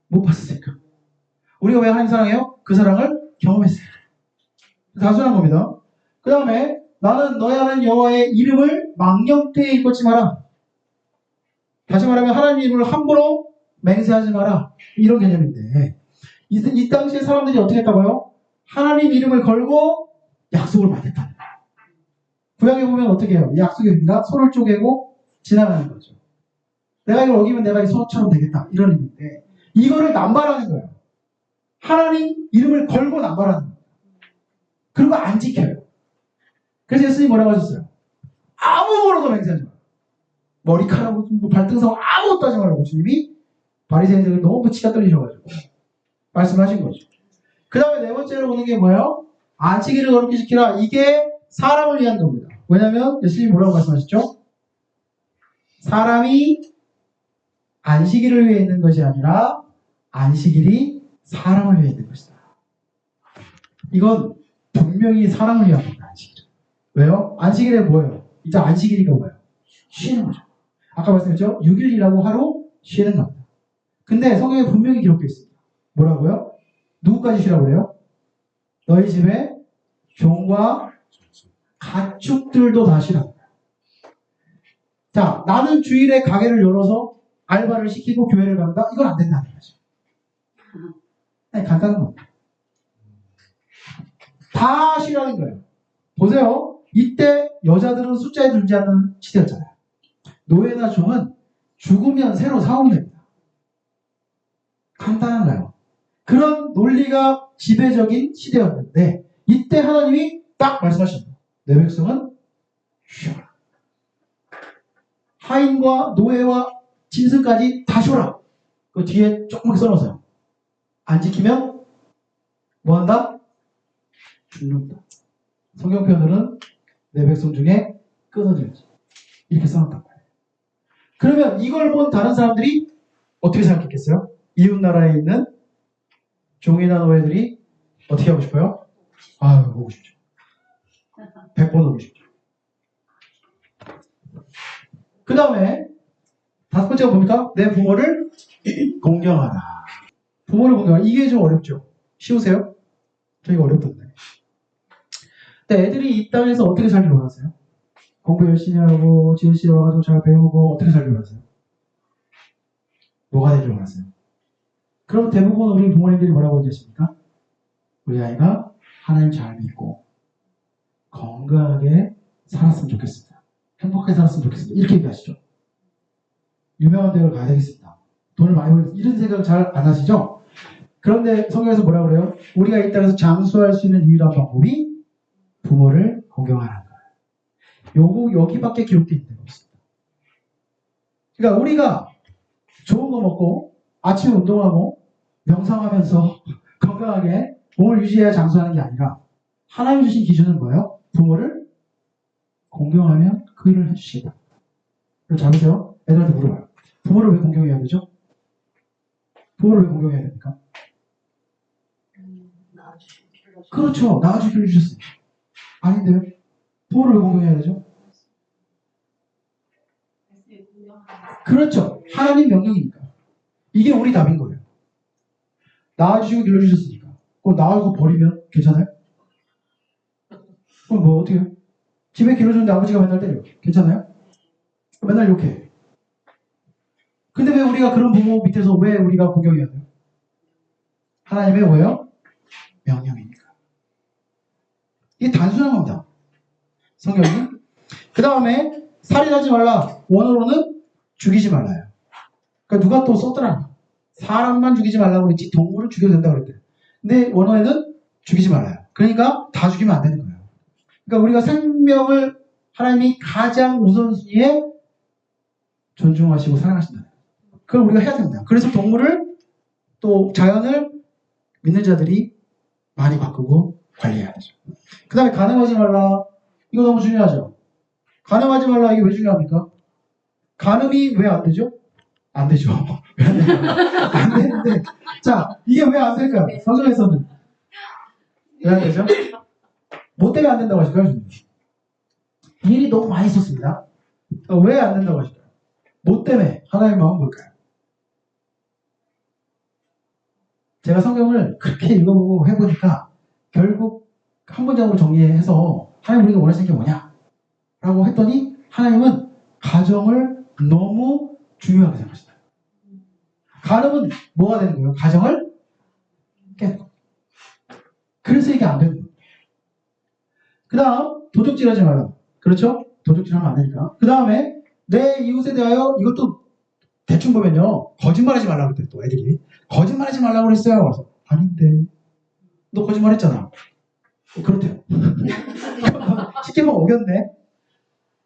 못 봤으니까. 우리가 왜 하나님 사랑해요? 그 사랑을 경험했어요. 단순한 겁니다. 그 다음에 나는 너희 하나님 여호와의 이름을 망령되이 일컫지 마라. 다시 말하면 하나님 이름을 함부로 맹세하지 마라. 이런 개념인데 이 당시에 사람들이 어떻게 했다고요? 하나님 이름을 걸고 약속을 맡았다. 구약에 보면 어떻게 해요? 약속이 뭡니까? 손을 쪼개고 지나가는 거죠. 내가 이걸 어기면 내가 이 손처럼 되겠다. 이런 의미인데 이거를 남발하는 거예요. 하나님 이름을 걸고 남발하는 거예요. 그리고 안 지켜요. 그래서 예수님이 뭐라고 하셨어요? 아무거나도 맹세하지 마라. 머리카락, 발등상 아무것도 하지 말라고 주님이 바리새인들을 너무 치가 떨리셔가지고 말씀하신 거죠. 그 다음에 네 번째로 오는 게 뭐예요? 안식일을 거룩히 지키라. 이게 사람을 위한 겁니다. 왜냐하면 예수님이 뭐라고 말씀하셨죠? 사람이 안식일을 위해 있는 것이 아니라 안식일이 사람을 위해 있는 것이다. 이건 분명히 사람을 위한 겁니다. 안식일은. 왜요? 안식일에 뭐예요? 이제 안식일이가 뭐예요? 쉬는 거죠. 아까 말씀했죠? 6일이라고 하루 쉬는 겁니다. 근데 성경에 분명히 기록되어 있습니다. 뭐라고요? 누구까지 쉬라고 그래요? 너희 집에 종과 가축들도 다 쉬라고. 자, 나는 주일에 가게를 열어서 알바를 시키고 교회를 간다? 이건 안 된다는 거죠. 아니, 간단한 겁니다. 다 쉬라는 거예요. 보세요. 이때 여자들은 숫자에 들지 않는 시대였잖아요. 노예나 종은 죽으면 새로 사오면 됩니다. 간단한 거예요. 그런 논리가 지배적인 시대였는데 이때 하나님이 딱 말씀하십니다. 내 백성은 쉬어라. 하인과 노예와 짐승까지 다 쉬어라. 그 뒤에 조금 써놓으세요. 안 지키면 뭐 한다? 죽는다. 성경 표현으로는 내 백성 중에 끊어들지. 이렇게 써놨단 말이에요. 그러면 이걸 본 다른 사람들이 어떻게 생각했겠어요? 이웃나라에 있는 종이나 노예들이 어떻게 하고 싶어요? 아, 보고 싶죠. 100번 오고 싶죠. 그 다음에 다섯 번째가 뭡니까? 내 부모를 공경하라. 부모를 공경하라. 이게 좀 어렵죠? 쉬우세요? 저희가 어렵던데. 근데 애들이 이 땅에서 어떻게 살길 원하세요? 공부 열심히 하고 지은씨 와가지고 잘 배우고 어떻게 살길 원하세요? 뭐가 되길 원하세요? 그럼 대부분 우리 부모님들이 뭐라고 얘기하십니까? 우리 아이가 하나님 잘 믿고 건강하게 살았으면 좋겠습니다. 행복하게 살았으면 좋겠습니다. 이렇게 얘기하시죠. 유명한 대학을 가야 되겠습니다. 돈을 많이 벌겠습니다. 이런 생각 잘 안 하시죠? 그런데 성경에서 뭐라 그래요? 우리가 이 땅에서 장수할 수 있는 유일한 방법이 부모를 공경하는 거예요. 여기밖에 기록되어 있는 게 없습니다. 그러니까 우리가 좋은 거 먹고 아침에 운동하고 명상하면서 건강하게 몸을 유지해야 장수하는 게 아니라 하나님 주신 기준은 뭐예요? 부모를 공경하면 그 일을 해주시겠다. 그럼 잘 보세요. 애들한테 물어봐요. 부모를 왜 공경해야 되죠? 부모를 왜 공경해야 됩니까? 그렇죠. 낳아주기 를 주셨으니까. 아닌데요? 부모를 왜 공경해야 되죠? 그렇죠. 하나님 명령이니까. 이게 우리 답인 거예요. 낳아주시고 길러주셨으니까. 그거 낳아서 버리면 괜찮아요? 그럼 뭐 어떻게 해요? 집에 길러주는데 아버지가 맨날 때려요. 괜찮아요? 맨날 욕해. 근데 왜 우리가 그런 부모 밑에서 왜 우리가 공경해야 돼요? 하나님의 뭐예요? 명령이니까. 이게 단순한 겁니다. 성경이. 그 다음에 살인하지 말라. 원어로는 죽이지 말라요. 그러니까 누가 또 썼더라. 사람만 죽이지 말라고 그랬지 동물을 죽여도 된다고 그랬대. 근데 원어에는 죽이지 말라요. 그러니까 다 죽이면 안 되는 거예요. 그러니까 우리가 생명을 하나님이 가장 우선순위에 존중하시고 사랑하신다. 그걸 우리가 해야 됩니다. 그래서 동물을 또 자연을 믿는 자들이 많이 바꾸고 관리해야 되죠. 그 다음에 간음하지 말라. 이거 너무 중요하죠. 간음하지 말라. 이게 왜 중요합니까? 간음이 왜 안 되죠? 안 되죠. 왜 안 되죠? 안 되는데. 자, 이게 왜 안 될까요? 성경에서는. 왜 안 되죠? 뭐 때문에 안 된다고 하실까요? 일이 너무 많이 있었습니다. 왜 안 된다고 하실까요? 뭐 때문에? 하나님의 마음은 뭘까요? 제가 성경을 그렇게 읽어보고 해보니까 결국 한 문장으로 정리해서 하나님 우리가 원하시는 게 뭐냐? 라고 했더니 하나님은 가정을 너무 중요하게 생각하시다. 간음은 뭐가 되는 거예요? 가정을 깨는 거. 그래서 이게 안 되는 거예요. 그 다음 도둑질하지 말라. 그렇죠? 도둑질하면 안 되니까. 그 다음에 내 이웃에 대하여 이것도 대충 보면요. 거짓말하지 말라고 그랬대 또 애들이. 거짓말하지 말라고 그랬어요. 그래서 아닌데. 너 거짓말했잖아. 그렇대요. 쉽게 보면 오겼네.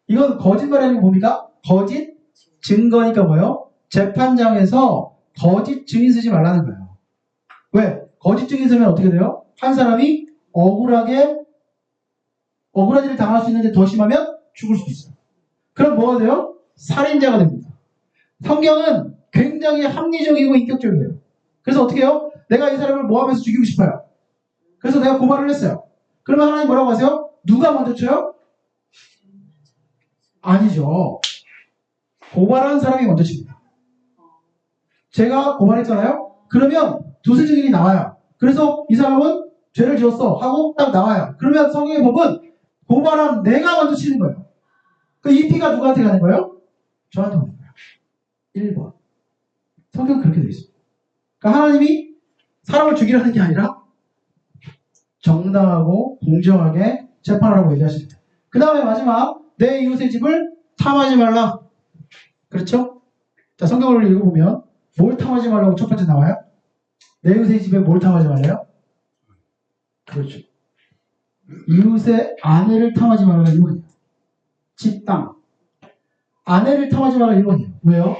이건 거짓말하는 게 뭡니까? 거짓 증거니까 뭐예요? 재판장에서 거짓 증인 쓰지 말라는 거예요. 왜? 거짓 증인 쓰면 어떻게 돼요? 한 사람이 억울한 일을 당할 수 있는데 더 심하면 죽을 수도 있어요. 그럼 뭐가 돼요? 살인자가 됩니다. 성경은 굉장히 합리적이고 인격적이에요. 그래서 어떻게 해요? 내가 이 사람을 모함해서 죽이고 싶어요. 그래서 내가 고발을 했어요. 그러면 하나님 뭐라고 하세요? 누가 먼저 쳐요? 아니죠. 고발한 사람이 먼저 칩니다. 제가 고발했잖아요? 그러면 두세 증인이 나와요. 그래서 이 사람은 죄를 지었어 하고 딱 나와요. 그러면 성경의 법은 고발한 내가 먼저 치는 거예요. 그 이 피가 누구한테 가는 거예요? 저한테 오는 거예요. 1번. 성경은 그렇게 되어 있습니다. 그러니까 하나님이 사람을 죽이라는 게 아니라 정당하고 공정하게 재판하라고 얘기하십니다. 그 다음에 마지막 내 이웃의 집을 탐하지 말라. 그렇죠? 자, 성경을 읽어보면 뭘 탐하지 말라고 첫 번째 나와요? 내 이웃의 집에 뭘 탐하지 말래요? 그렇죠. 이웃의 아내를 탐하지 말라가 1번이에요. 집, 땅. 아내를 탐하지 말라가 1번이에요. 왜요?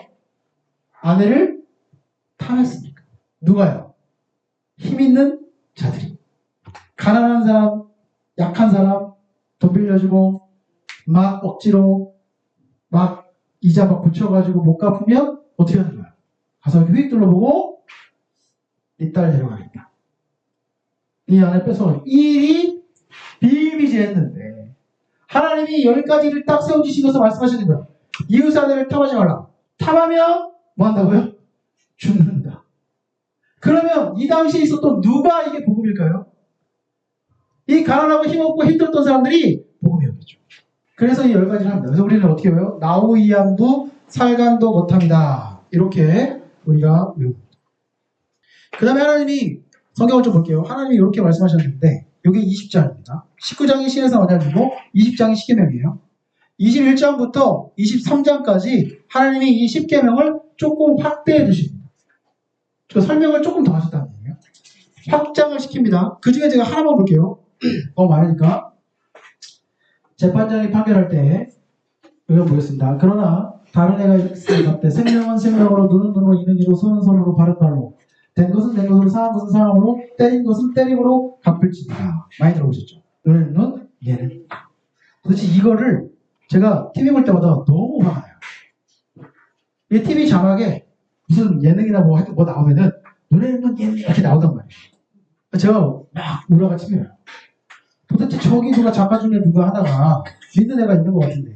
아내를 탐했으니까. 누가요? 힘 있는 자들이. 가난한 사람, 약한 사람, 돈 빌려주고 막 억지로 막 이자 막 붙여가지고 못 갚으면 어떻게 하는 거야? 가서 이렇게 휙 둘러보고 네 딸 데려가겠다. 네 안에 뺏어. 이 일이 비일비재했는데 하나님이 10가지를 딱 세워주시면서 말씀하시는 거야. 이웃 아내를 탐하지 말라. 탐하면 뭐 한다고요? 죽는다. 그러면 이 당시에 있었던 누가 이게 복음일까요? 이 가난하고 힘없고 힘들었던 사람들이 복음이었겠죠. 그래서 이 10가지를 합니다. 그래서 우리는 어떻게 외워요? 나우이안부 살간도 거탐이다. 이렇게 우리가 외웁니다. 그 다음에 하나님이 성경을 좀 볼게요. 하나님이 이렇게 말씀하셨는데 이게 20장입니다. 19장이 신에서 언약이고 20장이 십계명이에요. 21장부터 23장까지 하나님이 이 십계명을 조금 확대해 주십니다. 저 설명을 조금 더 하셨다는 얘기예요. 확장을 시킵니다. 그 중에 제가 하나만 볼게요. 너무 많으니까. 재판장이 판결할 때 이걸 보겠습니다. 그러나 다른 애가 이렇게 생명은 생명으로, 눈은 눈으로, 이는 이로, 손은 손으로, 발은 발로, 된 것은 된 것으로, 상한 것은 상함으로, 때린 것은 때림으로 갚을지니라. 많이 들어보셨죠? 눈은 눈, 얘는 도대체 이거를 제가 TV 볼 때마다 너무 화가 나요. 이 TV 자막에 무슨 예능이나 뭐 하여튼 뭐 나오면은 눈에는 눈, 얘는 이렇게 나오단 말이에요. 제가 막 우라가 치밀어요. 도대체 저기 누가 작가 중에 누가 하다가 믿는 애가 있는 것 같은데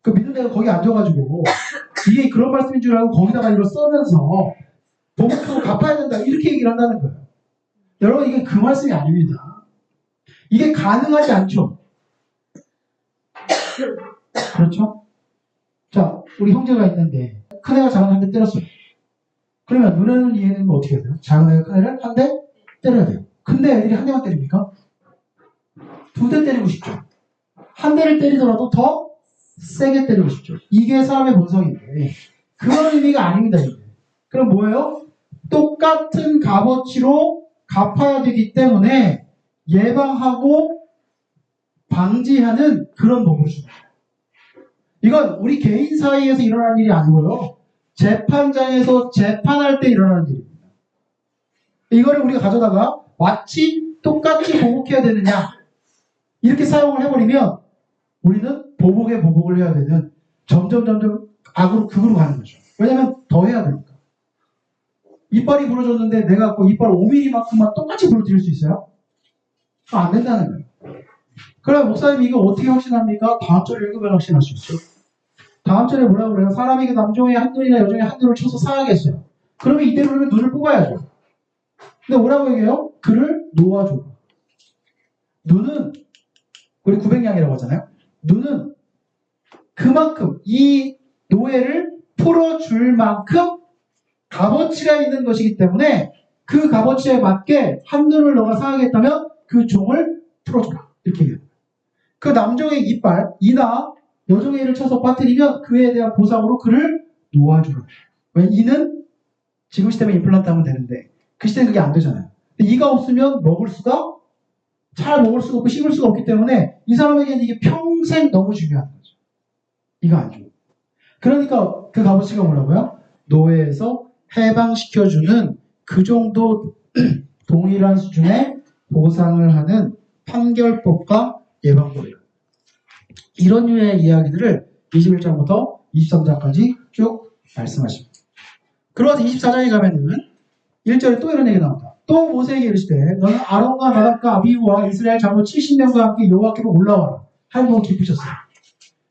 그 믿는 애가 거기 앉아가지고 이게 그런 말씀인 줄 알고 거기다가 이걸 써면서 보복하고 갚아야 된다 이렇게 얘기를 한다는 거예요. 여러분 이게 그 말씀이 아닙니다. 이게 가능하지 않죠. 그렇죠? 자, 우리 형제가 있는데 큰애가 작은애한테 때렸어요. 그러면 눈에는 이해는 뭐 어떻게 해야 돼요? 작은애가 큰애를 한 대 때려야 돼요. 근데 애들이 한 대만 때립니까? 2대 때리고 싶죠. 한 대를 때리더라도 더 세게 때리고 싶죠. 이게 사람의 본성인데 그런 의미가 아닙니다. 이게. 그럼 뭐예요? 똑같은 값어치로 갚아야 되기 때문에 예방하고 방지하는 그런 법을 줍니다. 이건 우리 개인 사이에서 일어나는 일이 아니고요. 재판장에서 재판할 때 일어나는 일입니다. 이거를 우리가 가져다가 마치 똑같이 보복해야 되느냐 이렇게 사용을 해버리면 우리는 보복에 보복을 해야 되는 점점 악으로 극으로 가는 거죠. 왜냐면 더 해야 되니까. 이빨이 부러졌는데 내가 그 이빨 5mm만큼만 똑같이 부러뜨릴 수 있어요? 안 된다는 거예요. 그럼 목사님 이거 어떻게 확신합니까? 다음 절에 읽으면 확신할 수 있죠. 다음 절에 뭐라고 그래요? 사람이 그 남종의 한 눈이나 여종의 한 눈을 쳐서 상하겠어요. 그러면 이대로는 눈을 뽑아야죠. 근데 뭐라고 얘기해요? 그를 놓아줘. 눈은 우리 900냥이라고 하잖아요. 눈은 그만큼 이 노예를 풀어줄 만큼 값어치가 있는 것이기 때문에 그 값어치에 맞게 한 눈을 너가 상하겠다면 그 종을 풀어줘라. 이렇게 얘기해요. 그 남종의 이빨, 이나 여종의 이를 쳐서 빠뜨리면 그에 대한 보상으로 그를 놓아주라. 왜? 이는 지금 시대면 임플란트 하면 되는데 그 시대는 그게 안 되잖아요. 이가 없으면 먹을 수가 잘 먹을 수가 없고 씹을 수가 없기 때문에 이 사람에게는 이게 평생 너무 중요한 거죠. 이거 안 좋아. 그러니까 그 값어치가 뭐라고요? 노예에서 해방시켜주는 그 정도 동일한 수준의 보상을 하는 판결법과 예방법이에요. 이런 류의 이야기들을 21장부터 23장까지 쭉 말씀하십니다. 그러면서 24장에 가면은 1절에 또 이런 얘기 나옵니다. 또 모세에게 이르시되 너는 아론과 나답과 아비후와 이스라엘 장로 70명과 함께 여호와께로 올라와라. 하나님 기쁘셨어요.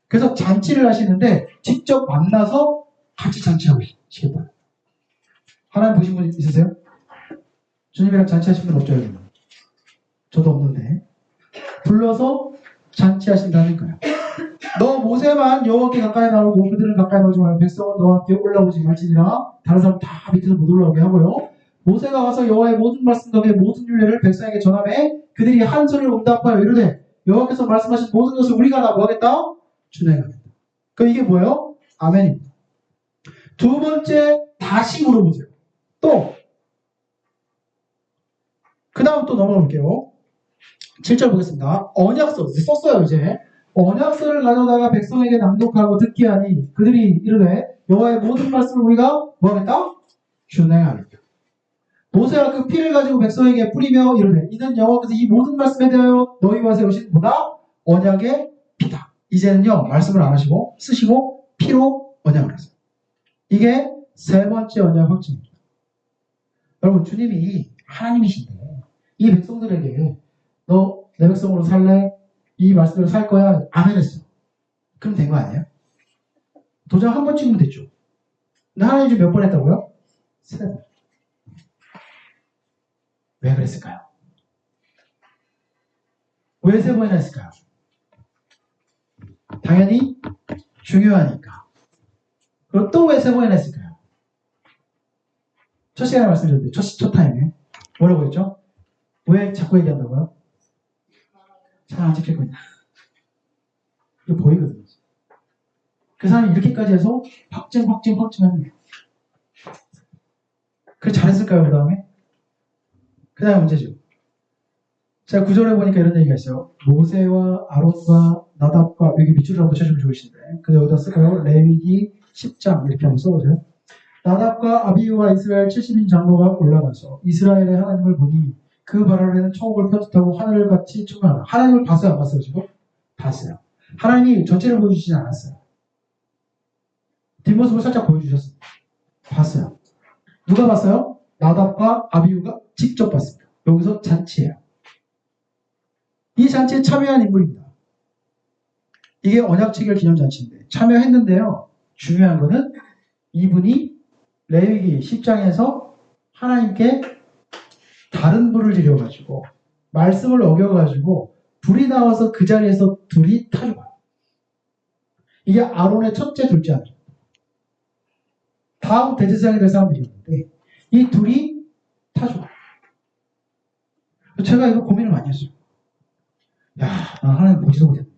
그래서 잔치를 하시는데 직접 만나서 같이 잔치하고 계시겠다. 하나님 보신 분 있으세요? 주님이랑 잔치하신 분 없죠? 여러분? 저도 없는데 불러서 잔치하신다는 거예요. 너 모세만 여호와께 가까이 나오고 그들은 가까이 나오지 말고 백성은 너와 함께 올라오지 말지니라. 다른 사람 다 밑에서 못 올라오게 하고요. 모세가 와서 여호와의 모든 말씀과 그의 모든 율례를 백성에게 전하매 그들이 한 소리로 응답하여 이르되 여호와께서 말씀하신 모든 것을 우리가 다 뭐하겠다? 준행하겠다. 그럼 이게 뭐예요? 아멘입니다. 두 번째 다시 물어보세요. 또 그 다음 또 넘어가 볼게요. 7절 보겠습니다. 언약서 썼어요. 이제 언약서를 가져다가 백성에게 낭독하고 듣게 하니 그들이 이르되 여호와의 모든 말씀을 우리가 뭐하겠다? 준행하겠다. 모세가 그 피를 가지고 백성에게 뿌리며 이르되 이는 여호와께서 이 모든 말씀에 대하여 너희와 세우신 뭐다? 언약의 피다. 이제는요 말씀을 안 하시고 쓰시고 피로 언약을 하세요. 이게 세 번째 언약 확증입니다. 여러분 주님이 하나님이신데 이 백성들에게 너 내 백성으로 살래? 이 말씀대로 살 거야? 안 해냈어요. 그럼 된 거 아니에요? 도장 한 번 찍으면 됐죠. 근데 하나님 지금 몇 번 했다고요? 세 번. 왜 그랬을까요? 왜 세 번이나 했을까요? 당연히 중요하니까. 그리고 또 왜 세 번이나 했을까요? 첫 시간에 말씀드렸는데 첫 타임에 뭐라고 했죠? 왜 자꾸 얘기한다고요? 잘 안 지킬 거냐. 이거 보이거든요. 그 사람이 이렇게까지 해서 확증하는 거예요. 그래 잘했을까요? 그 다음에? 그 다음에 문제죠. 제가 구절에 보니까 이런 얘기가 있어요. 모세와 아론과 나답과 여기 밑줄을 한번 붙여주면 좋으신데 근데 여기다 쓸까요? 레위기 10장 이렇게 한번 써보세요. 나답과 아비후와 이스라엘 70인 장로가 올라가서 이스라엘의 하나님을 보니 그 발 아래는 천국을 펴듯하고 하늘을 같이 충만하다. 하나님을 봤어요? 안 봤어요? 지금? 봤어요. 하나님이 전체를 보여주시지 않았어요. 뒷모습을 살짝 보여주셨습니다. 봤어요. 누가 봤어요? 나답과 아비후가 직접 봤습니다. 여기서 잔치예요. 이 잔치에 참여한 인물입니다. 이게 언약 체결 기념잔치인데 참여했는데요. 중요한 거는 이분이 레위기 10장에서 하나님께 다른 불을 지려가지고 말씀을 어겨가지고 불이 나와서 그 자리에서 둘이 타죽어요. 이게 아론의 첫째, 둘째 아들. 다음 대제사장이 될 사람들이었는데 이 둘이 타죽어요. 제가 이거 고민을 많이 했어요. 야, 나 하나님 보지도 못했는데.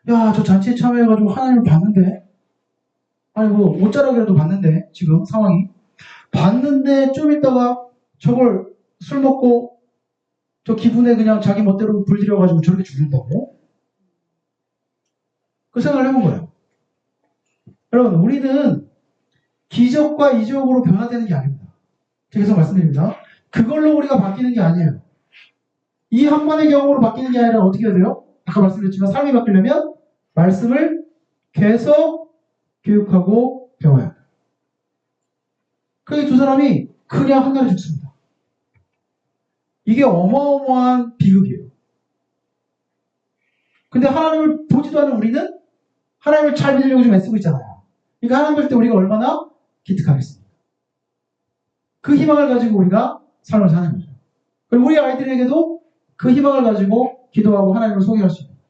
야, 저 잔치에 참여해가지고 하나님을 봤는데. 아니, 뭐, 옷자락이라도 봤는데, 지금 상황이. 봤는데, 좀 있다가 저걸 술 먹고, 저 기분에 그냥 자기 멋대로 불들여가지고 저렇게 죽인다고? 그 생각을 해본 거예요. 여러분, 우리는 기적과 이적으로 변화되는 게 아닙니다. 제가 계속 말씀드립니다. 그걸로 우리가 바뀌는 게 아니에요. 이 한 번의 경험으로 바뀌는 게 아니라 어떻게 해야 돼요? 아까 말씀드렸지만 삶이 바뀌려면 말씀을 계속 교육하고 배워야 합니다. 그 두 사람이 그냥 한날에 죽습니다. 이게 어마어마한 비극이에요. 근데 하나님을 보지도 않은 우리는 하나님을 잘 믿으려고 좀 애쓰고 있잖아요. 그러니까 하나님 볼 때 우리가 얼마나 기특하겠습니까? 그 희망을 가지고 우리가 삶을 사는 거죠. 그리고 우리 아이들에게도 그 희망을 가지고 기도하고 하나님을 소개할 수 있는 거예요.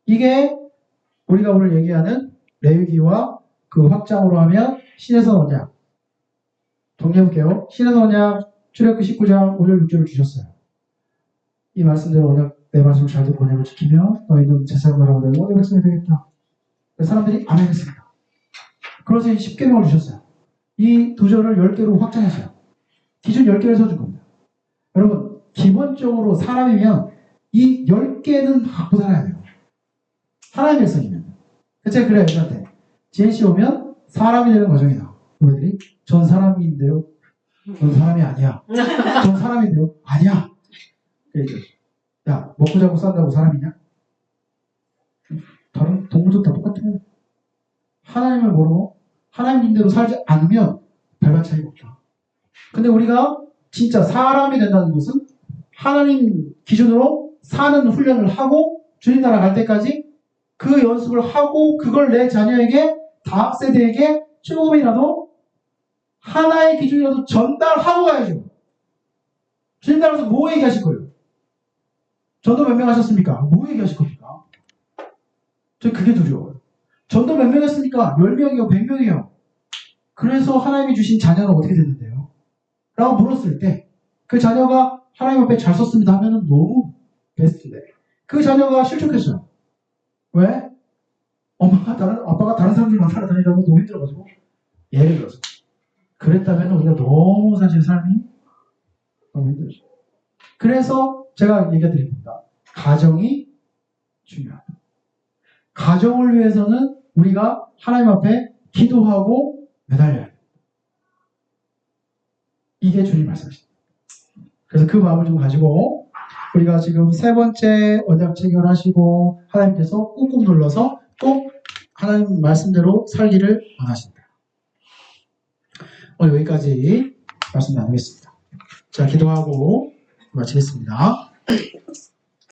이게 우리가 오늘 얘기하는 레위기와 그 확장으로 하면 신에서 언약. 정리해볼게요. 신에서 언약 출애굽기 19장 5절 6절을 주셨어요. 이 말씀대로 언약 내 말씀을 잘 듣고 언약을 지키면 너희는 제사장으로 되고 내 백성이 되겠다. 사람들이 안 하겠습니다. 그래서 이 10계명을 주셨어요. 이 두 절을 10개로 확장했어요. 기준 10개를 써준 겁니다. 여러분 기본적으로 사람이면 이 10개는 갖고 살아야 돼요. 하나님의 백성이면. 제가 그래요. 애들한테. 지혜씨 오면 사람이 되는 과정이다. 그들이 전 사람인데요. 전 사람이 아니야. 전 사람인데요. 아니야. 야 먹고 자고 산다고 사람이냐? 다른 동물도 다 똑같아요. 하나님을 모르고 하나님대로 살지 않으면 별반 차이가 없다. 근데 우리가 진짜 사람이 된다는 것은 하나님 기준으로 사는 훈련을 하고 주님 나라 갈 때까지 그 연습을 하고 그걸 내 자녀에게 다음 세대에게 조금이라도 하나의 기준이라도 전달하고 가야죠. 주님 나라에서 뭐 얘기하실 거예요? 전도 몇 명 하셨습니까? 뭐 얘기하실 겁니까? 저 그게 두려워요. 전도 몇 명 했습니까? 10명이요, 100명이요. 그래서 하나님이 주신 자녀는 어떻게 됐는데요? 라고 물었을 때 그 자녀가 하나님 앞에 잘 썼습니다 하면은 너무 베스트인데 그 자녀가 실족했어요. 왜? 아빠가 다른 사람들만 따라다니라고 너무 힘들어가지고 예를 들어서 그랬다면 우리가 너무 사실 삶이 너무 힘들죠. 그래서 제가 얘기해 드립니다. 가정이 중요하다. 가정을 위해서는 우리가 하나님 앞에 기도하고 매달려야 합니다. 이게 주님 말씀이십니다. 그래서 그 마음을 좀 가지고 우리가 지금 세 번째 언약 체결하시고 하나님께서 꾹꾹 눌러서 또 하나님 말씀대로 살기를 원하신다. 오늘 여기까지 말씀 나누겠습니다. 자, 기도하고 마치겠습니다.